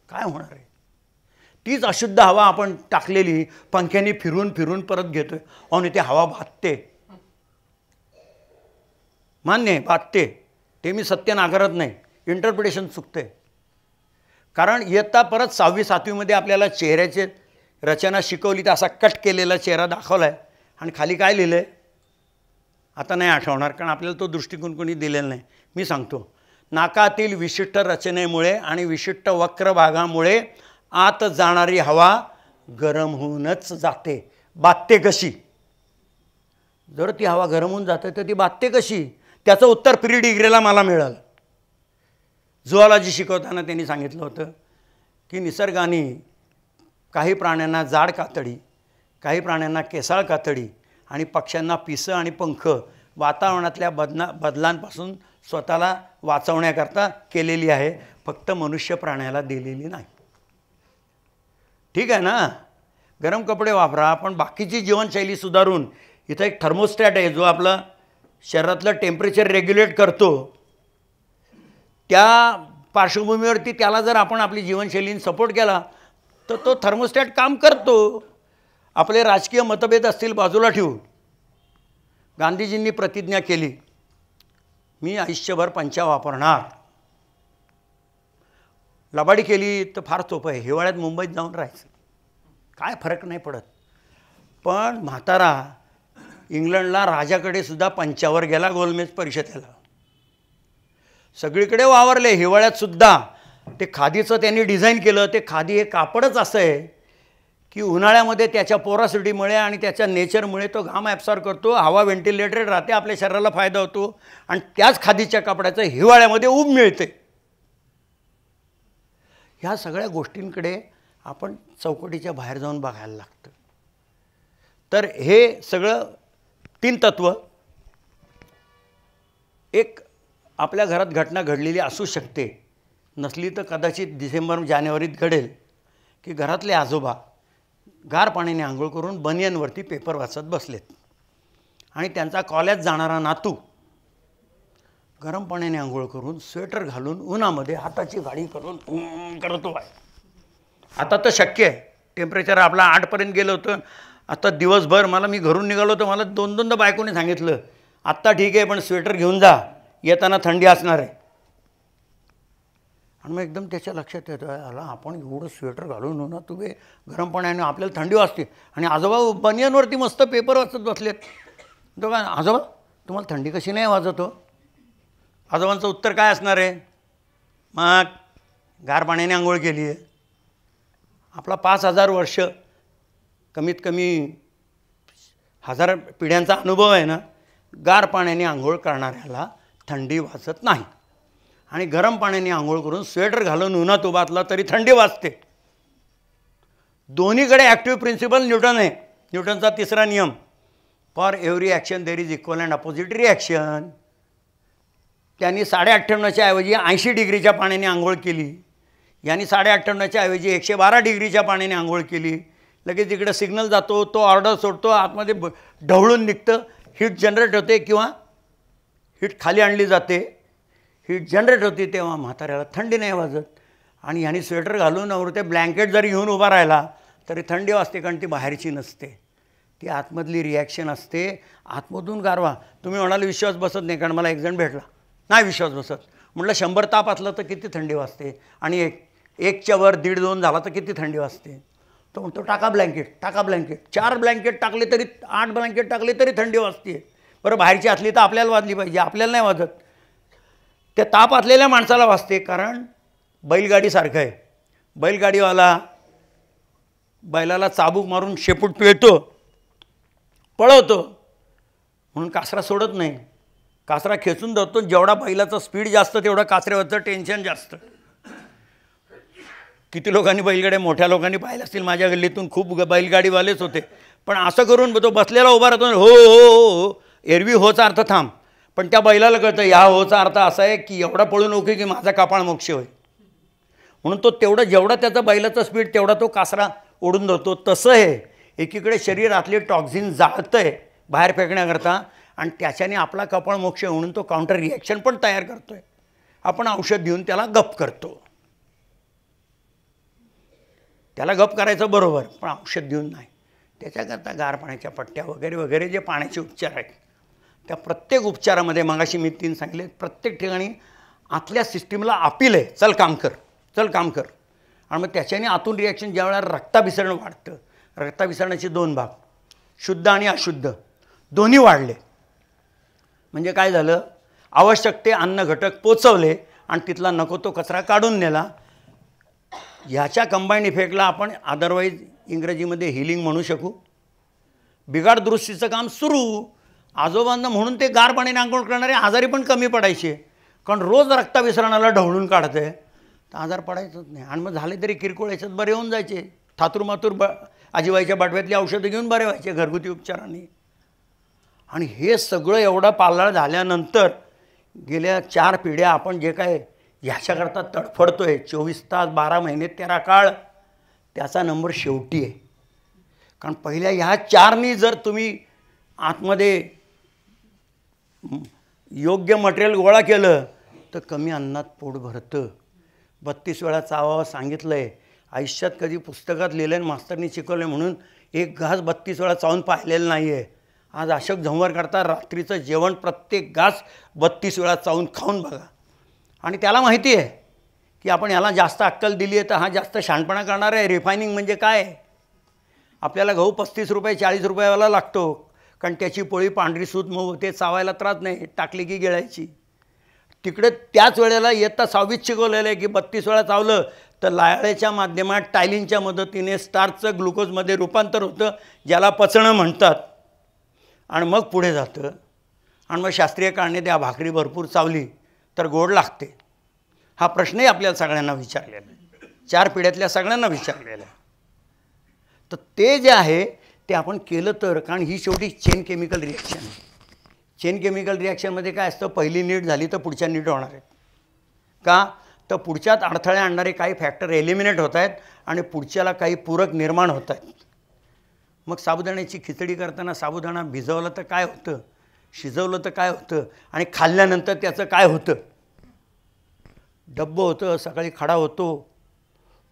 काय होणार आहे, तीच अशुद्ध हवा आपण टाकलेली पंख्याने फिरून फिरून परत घेतोय. आणि ते हवा भातते, मान्य आहे भातते, ते मी सत्य नाकारत नाही. इंटरप्रिटेशन चुकते. कारण इयत्ता परत 6वी 7वीमध्ये आपल्याला चेहऱ्याचे रचना शिकवली तर असा कट केलेला चेहरा दाखवला आहे आणि खाली काय लिहिलं आहे आता नाही आठवणार, कारण आपल्याला तो दृष्टिकोन कोणी दिलेला नाही. मी सांगतो, नाकातील विशिष्ट रचनेमुळे आणि विशिष्ट वक्र भागामुळे आत जाणारी हवा गरम होऊनच जाते. बाधते कशी? जर ती हवा गरम होऊन जाते तर ती बाधते कशी? त्याचं उत्तर प्री डिग्रीला मला मिळालं. झुऑलॉजी शिकवताना त्यांनी सांगितलं होतं की निसर्गाने काही प्राण्यांना जाड कातडी, काही प्राण्यांना केसाळ कातडी आणि पक्ष्यांना पिसं आणि पंख वातावरणातल्या बदलांपासून स्वतःला वाचवण्याकरता केलेली आहे, फक्त मनुष्य प्राण्याला दिलेली नाही. ठीक आहे ना? गरम कपडे वापरा, पण बाकीची जीवनशैली सुधारून इथं एक थर्मोस्टॅट आहे जो आपलं शरीरातलं टेम्परेचर रेग्युलेट करतो. त्या पार्श्वभूमीवरती त्याला जर आपण आपली जीवनशैलीने सपोर्ट केला तर तो थर्मोस्टॅट काम करतो. आपले राजकीय मतभेद असतील बाजूला ठेवू. गांधीजींनी प्रतिज्ञा केली, मी आयुष्यभर पंचा वापरणार. लबाडी केली तर फार सोपं आहे, हिवाळ्यात मुंबईत जाऊन राहायचं, काय फरक नाही पडत. पण म्हातारा इंग्लंडला राजाकडे सुद्धा पंचावर गेला गोलमेज परिषदेला. सगळीकडे वावरले. हिवाळ्यात सुद्धा ते खादीचं त्यांनी डिझाईन केलं. ते खादी हे कापडच असं आहे की उन्हाळ्यामध्ये त्याच्या पोरॉसिटीमुळे आणि त्याच्या नेचरमुळे तो घाम ॲब्सॉर्ब करतो, हवा व्हेंटिलेटेड राहते, आपल्या शरीराला फायदा होतो आणि त्याच खादीच्या कपड्याचं हिवाळ्यामध्ये ऊब मिळते. ह्या सगळ्या गोष्टींकडे आपण चौकटीच्या बाहेर जाऊन बघायला लागतं. तर हे सगळं 3 तत्व, एक आपल्या घरात घटना घडलेली असू शकते, नसली तर कदाचित डिसेंबर जानेवारीत घडेल की घरातले आजोबा गार पाण्याने आंघोळ करून बनियनवरती पेपर वाचत बसलेत आणि त्यांचा कॉलेज जाणारा नातू गरम पाण्याने आंघोळ करून स्वेटर घालून उन्हामध्ये हाताची गाडी करून करतो आहे. आता तर शक्य आहे, टेम्परेचर आपला 8पर्यंत गेलं होतं. आता दिवसभर मी घरून निघालो होतो, मला 2-2दा बायकोने सांगितलं आत्ता ठीक आहे पण स्वेटर घेऊन जा, येताना थंडी असणार आहे. आणि मग एकदम त्याच्या लक्षात येतं, आला आपण एवढं स्वेटर घालून ना तुम्ही गरम पाण्याने आपल्याला थंडी वाजते आणि आजोबा बनियनवरती मस्त पेपर वाचत बसलेत. तो काय, आजोबा तुम्हाला थंडी कशी नाही वाजत हो? आजोबांचं उत्तर काय असणार आहे? मग गार पाण्याने आंघोळ केली आहे. आपला 5000 वर्ष कमीत कमी 1000 पिढ्यांचा अनुभव आहे ना, गार पाण्याने आंघोळ करणाऱ्याला थंडी वाजत नाही आणि गरम पाण्याने आंघोळ करून स्वेटर घालून उन्हात उभा असला तरी थंडी वाजते. दोन्हीकडे ॲक्टिव्ह प्रिन्सिपल न्यूटन आहे. न्यूटनचा 3रा नियम, for every action there is equal and opposite reaction. त्यांनी 58.5च्या ऐवजी 80 डिग्रीच्या पाण्याने आंघोळ केली. यांनी 58.5च्या ऐवजी 112 डिग्रीच्या पाण्याने आंघोळ केली. लगेच इकडे सिग्नल जातो, तो ऑर्डर सोडतो, आतमध्ये ढवळून निघतं, हीट जनरेट होते किंवा हीट खाली आणली जाते. हीट जनरेट होती तेव्हा म्हाताऱ्याला थंडी नाही वाजत. आणि ह्यानी स्वेटर घालून और ते ब्लँकेट जरी घेऊन उभा राहिला तरी थंडी वाजते, कारण ती बाहेरची नसते, ती आतमधली रिॲक्शन असते. आतमधून गारवा. तुम्ही म्हणाले विश्वास बसत नाही, कारण मला एक जण भेटला, नाही विश्वास बसत. म्हटलं 100 ताप असलं तर किती थंडी वाजते आणि 1च्या वर 1.5-2 झाला तर किती थंडी वाजते. तो म्हणतो टाका ब्लँकेट, टाका ब्लँकेट. 4 ब्लँकेट टाकले तरी, 8 ब्लँकेट टाकले तरी थंडी वाजते. बरं बाहेरची असली तर आपल्याला वाजली पाहिजे, आपल्याला नाही वाजत. त्या ताप असलेल्या माणसाला वाजते, कारण बैलगाडीसारखं आहे. बैलगाडीवाला बैलाला चाबूक मारून शेपूट पिळतो, पळवतो, म्हणून कासरा सोडत नाही. कासरा खेचून धरतो. जेवढा बैलाचा स्पीड जास्त तेवढा कासऱ्यावरचं टेन्शन जास्त. किती लोकांनी बैलगाड्या, मोठ्या लोकांनी पाहिल्या असतील, माझ्या गल्लीतून खूप बैलगाडीवालेच होते. पण असं करून तो बसलेला उभा राहतो, हो हो हो, एरवी होचा अर्थ थांब. पण त्या बैलाला कळतं या होचा अर्थ असा आहे की एवढा पळू नको की माझा कपाळ मोक्ष होईल. म्हणून तो तेवढा, जेवढा त्याचा बैलाचा स्पीड तेवढा तो कासरा ओढून धरतो. तसं आहे, एकीकडे शरीरातले टॉक्झिन जाळतं आहे बाहेर फेकण्याकरता आणि त्याच्याने आपला कपाळ मोक्ष म्हणून तो काउंटर रिॲक्शन पण तयार करतो आहे. आपण औषध देऊन त्याला गप करतो. त्याला गप करायचं बरोबर, पण औषध देऊन नाही. त्याच्याकरता गार पाण्याच्या पट्ट्या वगैरे वगैरे जे पाण्याचे उपचार आहेत, त्या प्रत्येक उपचारामध्ये मगाशी मी 3 सांगितले, प्रत्येक ठिकाणी आतल्या सिस्टीमला अपील आहे, चल काम कर, चल काम कर. आणि मग त्याच्याने आतून रिॲक्शन ज्यावेळेला रक्ताभिसरण वाढतं रक्ताभिसरणाचे 2 भाग, शुद्ध आणि अशुद्ध दोन्ही वाढले. म्हणजे काय झालं, आवश्यक ते अन्न घटक पोचवले आणि तिथला नको तो कचरा काढून नेला. ह्याच्या कंबाईंड इफेक्टला आपण अदरवाईज इंग्रजीमध्ये हिलिंग म्हणू शकू. बिघाड दुरुस्तीचं काम सुरू. आजोबांना म्हणून ते गार पाण्याने आंघोळ करणारे आजारी पण कमी पडायचे, कारण रोज रक्ताभिसरणाला ढवळून काढते तर आजार पडायचंच नाही. आणि मग झाले तरी किरकोळ याच्यात बरे होऊन जायचे. थातूरमातूर आजीबाईच्या बाटव्यातली औषधं घेऊन बरे व्हायचे घरगुती उपचारांनी. आणि हे सगळं एवढं पालाळ झाल्यानंतर गेल्या 4 पिढ्या आपण जे काय ह्याच्याकरता तडफडतो आहे, 24 तास 12 महिने 13 काळ, त्याचा नंबर शेवटी आहे. कारण पहिल्या ह्या 4नी जर तुम्ही आतमध्ये योग्य मटेरियल गोळा केलं तर कमी अन्नात पोट भरतं. 32 वेळा चावावं सांगितलं आहे. आयुष्यात कधी पुस्तकात लिहिलं आहे, मास्तरनी शिकवलं आहे म्हणून एक घास 32 वेळा चावून पाहिलेलं नाही आहे. आज अशोक झंवर करता रात्रीचं जेवण प्रत्येक घास 32 वेळा चावून खाऊन बघा. आणि त्याला माहिती आहे की आपण याला जास्त अक्कल दिली आहे तर हा जास्त शहाणपणा करणार आहे. रिफायनिंग म्हणजे काय, आपल्याला गहू 35 रुपये 40 रुपयावाला लागतो, कारण त्याची पोळी पांढरी सूत मऊ, ते चावायला त्रास नाही, टाकली की गिळायची. तिकडे त्याच वेळेला इयत्ता 6वीत शिकवलेलं आहे की 32 वेळा चावलं तर लाळेच्या माध्यमात टायलिनच्या मदतीने स्टार्चचं ग्लुकोजमध्ये रूपांतर होतं, ज्याला पचणं म्हणतात, आणि मग पुढे जातं. आणि मग शास्त्रीय कारणे त्या भाकरी भरपूर चावली तर गोड लागते. हा प्रश्नही आपल्याला सगळ्यांना विचारलेला आहे, 4 पिढ्यातल्या सगळ्यांना विचारलेला आहे. तर ते जे आहे ते आपण केलं तर, कारण ही शेवटी चेन केमिकल रिॲक्शन आहे. चेन केमिकल रिॲक्शनमध्ये काय असतं, पहिली नीट झाली तर पुढच्या नीट होणार आहेत. का तर पुढच्यात अडथळे आणणारे काही फॅक्टर एलिमिनेट होत आहेत आणि पुढच्याला काही पूरक निर्माण होत आहेत. मग साबुदाण्याची खिचडी करताना साबुदाणा भिजवलं तर काय होतं, शिजवलं तर काय होतं, आणि खाल्ल्यानंतर त्याचं काय होतं. डब्बं होतं, सकाळी खडा होतो,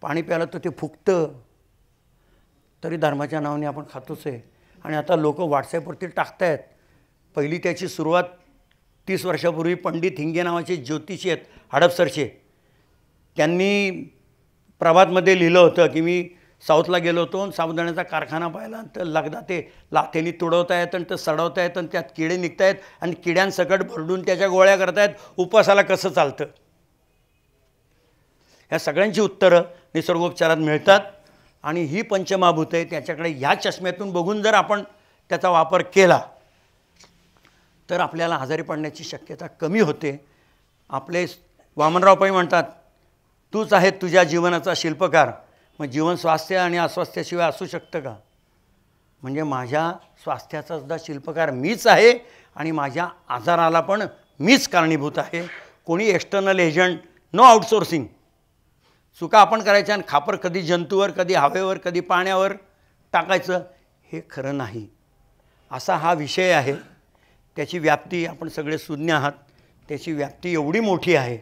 पाणी प्यायलं तर ते फुगतं, तरी धर्माच्या नावाने आपण खातोच आहे. आणि आता लोक व्हॉट्सॲपवरती टाकत आहेत. पहिली त्याची सुरुवात 30 वर्षापूर्वी पंडित हिंगे नावाचे ज्योतिषी आहेत हडपसरचे, त्यांनी प्रभातमध्ये लिहिलं होतं की मी साऊथला गेलो होतो आणि साबुदाण्याचा कारखाना पाहिला, तर लगदा ते लाथेनी तुडवता येतं आणि ते सडवता येतं आणि त्यात किडे निघत आहेत आणि किड्यांसकट भरडून त्याच्या गोळ्या करतायत. उपासाला कसं चालतं. ह्या सगळ्यांची उत्तरं निसर्गोपचारात मिळतात. आणि ही पंचमहाभूत आहे, त्याच्याकडे ह्या चष्म्यातून बघून जर आपण त्याचा वापर केला तर आपल्याला आजारी पडण्याची शक्यता कमी होते. आपले वामनराव पै म्हणतात, तूच आहे तुझ्या जीवनाचा शिल्पकार. मग जीवन स्वास्थ्य आणि अस्वास्थ्याशिवाय असू शकतं का. म्हणजे माझ्या स्वास्थ्याचा सुद्धा शिल्पकार मीच आहे आणि माझ्या आजाराला पण मीच कारणीभूत आहे. कोणी एक्सटर्नल एजंट, नो आउटसोर्सिंग. चुका आपण करायच्या आणि खापर कधी जंतूवर, कधी हवेवर, कधी पाण्यावर टाकायचं, हे खरं नाही. असा हा विषय आहे. त्याची व्याप्ती, आपण सगळे सुज्ञ आहात, त्याची व्याप्ती एवढी मोठी आहे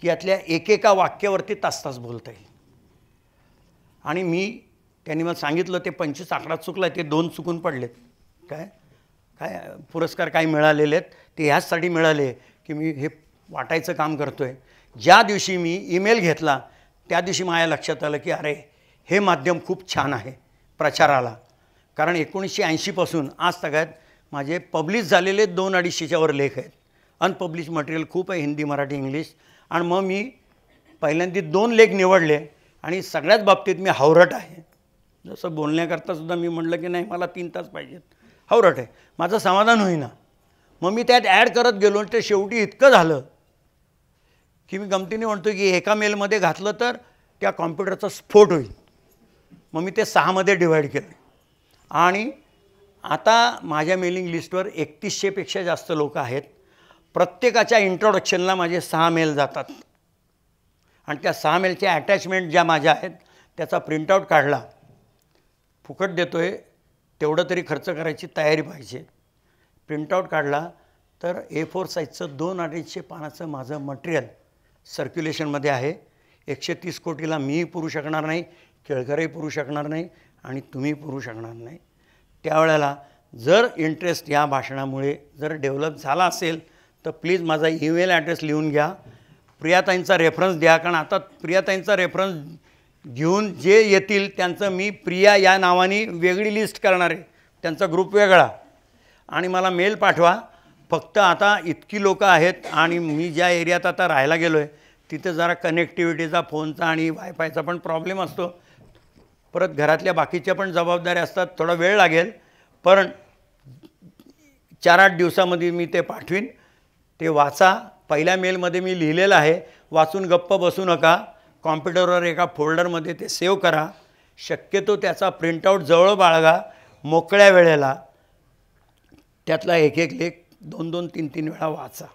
की यातल्या एकेका वाक्यावरती तास बोलता येईल. आणि त्यांनी मला सांगितलं ते 25 आकडा चुकला, ते 2 चुकून पडलेत. काय पुरस्कार काय मिळालेले आहेत ते ह्याचसाठी मिळाले की मी हे वाटायचं काम करतो आहे. ज्या दिवशी मी ईमेल घेतला त्या दिवशी माझ्या लक्षात आलं की अरे हे माध्यम खूप छान आहे प्रचाराला. कारण 1980पासून आज तगायत माझे पब्लिश झालेले 200-250च्या वर लेख आहेत. अनपब्लिश मटेरियल खूप आहे, हिंदी, मराठी, इंग्लिश. आणि मग मी पहिल्यांदा 2 लेख निवडले आणि सगळ्याच बाबतीत मी हावरट आहे. जसं बोलण्याकरता सुद्धा मी म्हटलं की नाही मला 3 तास पाहिजेत, हावरट आहे, माझं समाधान होईना. मग मी त्यात ॲड करत गेलो आणि ते शेवटी इतकं झालं की मी गमतीने म्हणतो की एका मेलमध्ये घातलं तर त्या कॉम्प्युटरचा स्फोट होईल. मग मी ते 6मध्ये डिवाईड केलं. आणि आता माझ्या मेलिंग लिस्टवर 3100पेक्षा जास्त लोक आहेत. प्रत्येकाच्या इंट्रोडक्शनला माझे 6 मेल जातात. आणि त्या 6 मेलच्या अटॅचमेंट ज्या माझ्या आहेत त्याचा प्रिंटआउट काढला. फुकट देतो आहे, तेवढं तरी खर्च करायची तयारी पाहिजे. प्रिंटआउट काढला तर A4 साईजचं 2-250 पानाचं माझं मटेरियल सर्क्युलेशनमध्ये आहे. 130 कोटीला मीही पुरू शकणार नाही, केळकरही पुरू शकणार नाही आणि तुम्ही पुरू शकणार नाही. त्यावेळेला जर इंटरेस्ट या भाषणामुळे जर डेव्हलप झाला असेल तर प्लीज माझा ईमेल ॲड्रेस लिहून घ्या, प्रियाताईंचा रेफरन्स द्या. कारण आता प्रियाताईंचा रेफरन्स घेऊन जे येतील त्यांचं मी प्रिया या नावाने वेगळी लिस्ट करणार आहे, त्यांचा ग्रुप वेगळा, आणि मला मेल पाठवा. फक्त आता इतकी लोकं आहेत आणि मी ज्या एरियात आता राहायला गेलो आहे तिथे जरा कनेक्टिव्हिटीचा, फोनचा आणि वायफायचा पण प्रॉब्लेम असतो. परत घरातल्या बाकीच्या पण जबाबदाऱ्या असतात, थोडा वेळ लागेल, पण 4-8 दिवसामध्ये मी ते पाठवीन. ते वाचा. पहिल्या मेलमध्ये मी लिहिलेलं आहे, वाचून गप्प बसू नका. कॉम्प्युटरवर एका फोल्डरमध्ये ते सेव्ह करा. शक्यतो त्याचा प्रिंटआउट जवळ बाळगा. मोकळ्या वेळेला त्यातला एक एक लेख 2-2, 3-3 वेळा वाचा.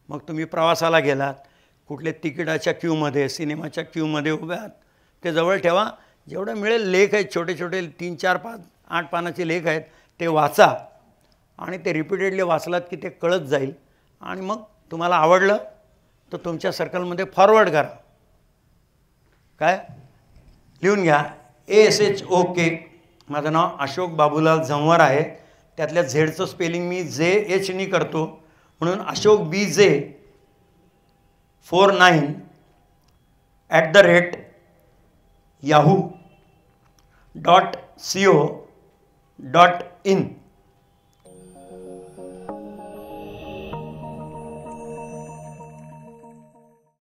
मग तुम्ही प्रवासाला गेलात, कुठल्या तिकिटाच्या क्यूमध्ये, सिनेमाच्या क्यूमध्ये उभे आहात, ते जवळ ठेवा. जेवढं मिळेल लेख आहेत, छोटे छोटे 3, 4, 5, 8 पानाचे लेख आहेत, ते वाचा. आणि ते रिपीटेडली वाचलात की ते कळत जाईल. आणि मग तुम्हाला आवडलं तर तुमच्या सर्कलमध्ये फॉरवर्ड करा. काय लिहून घ्या, ASHOK. माझं नाव अशोक बाबूलाल झंवर आहे. त्यातल्या झेडचं स्पेलिंग मी JH नी करतो, म्हणून अशोक BJ 49@yahoo.co.in.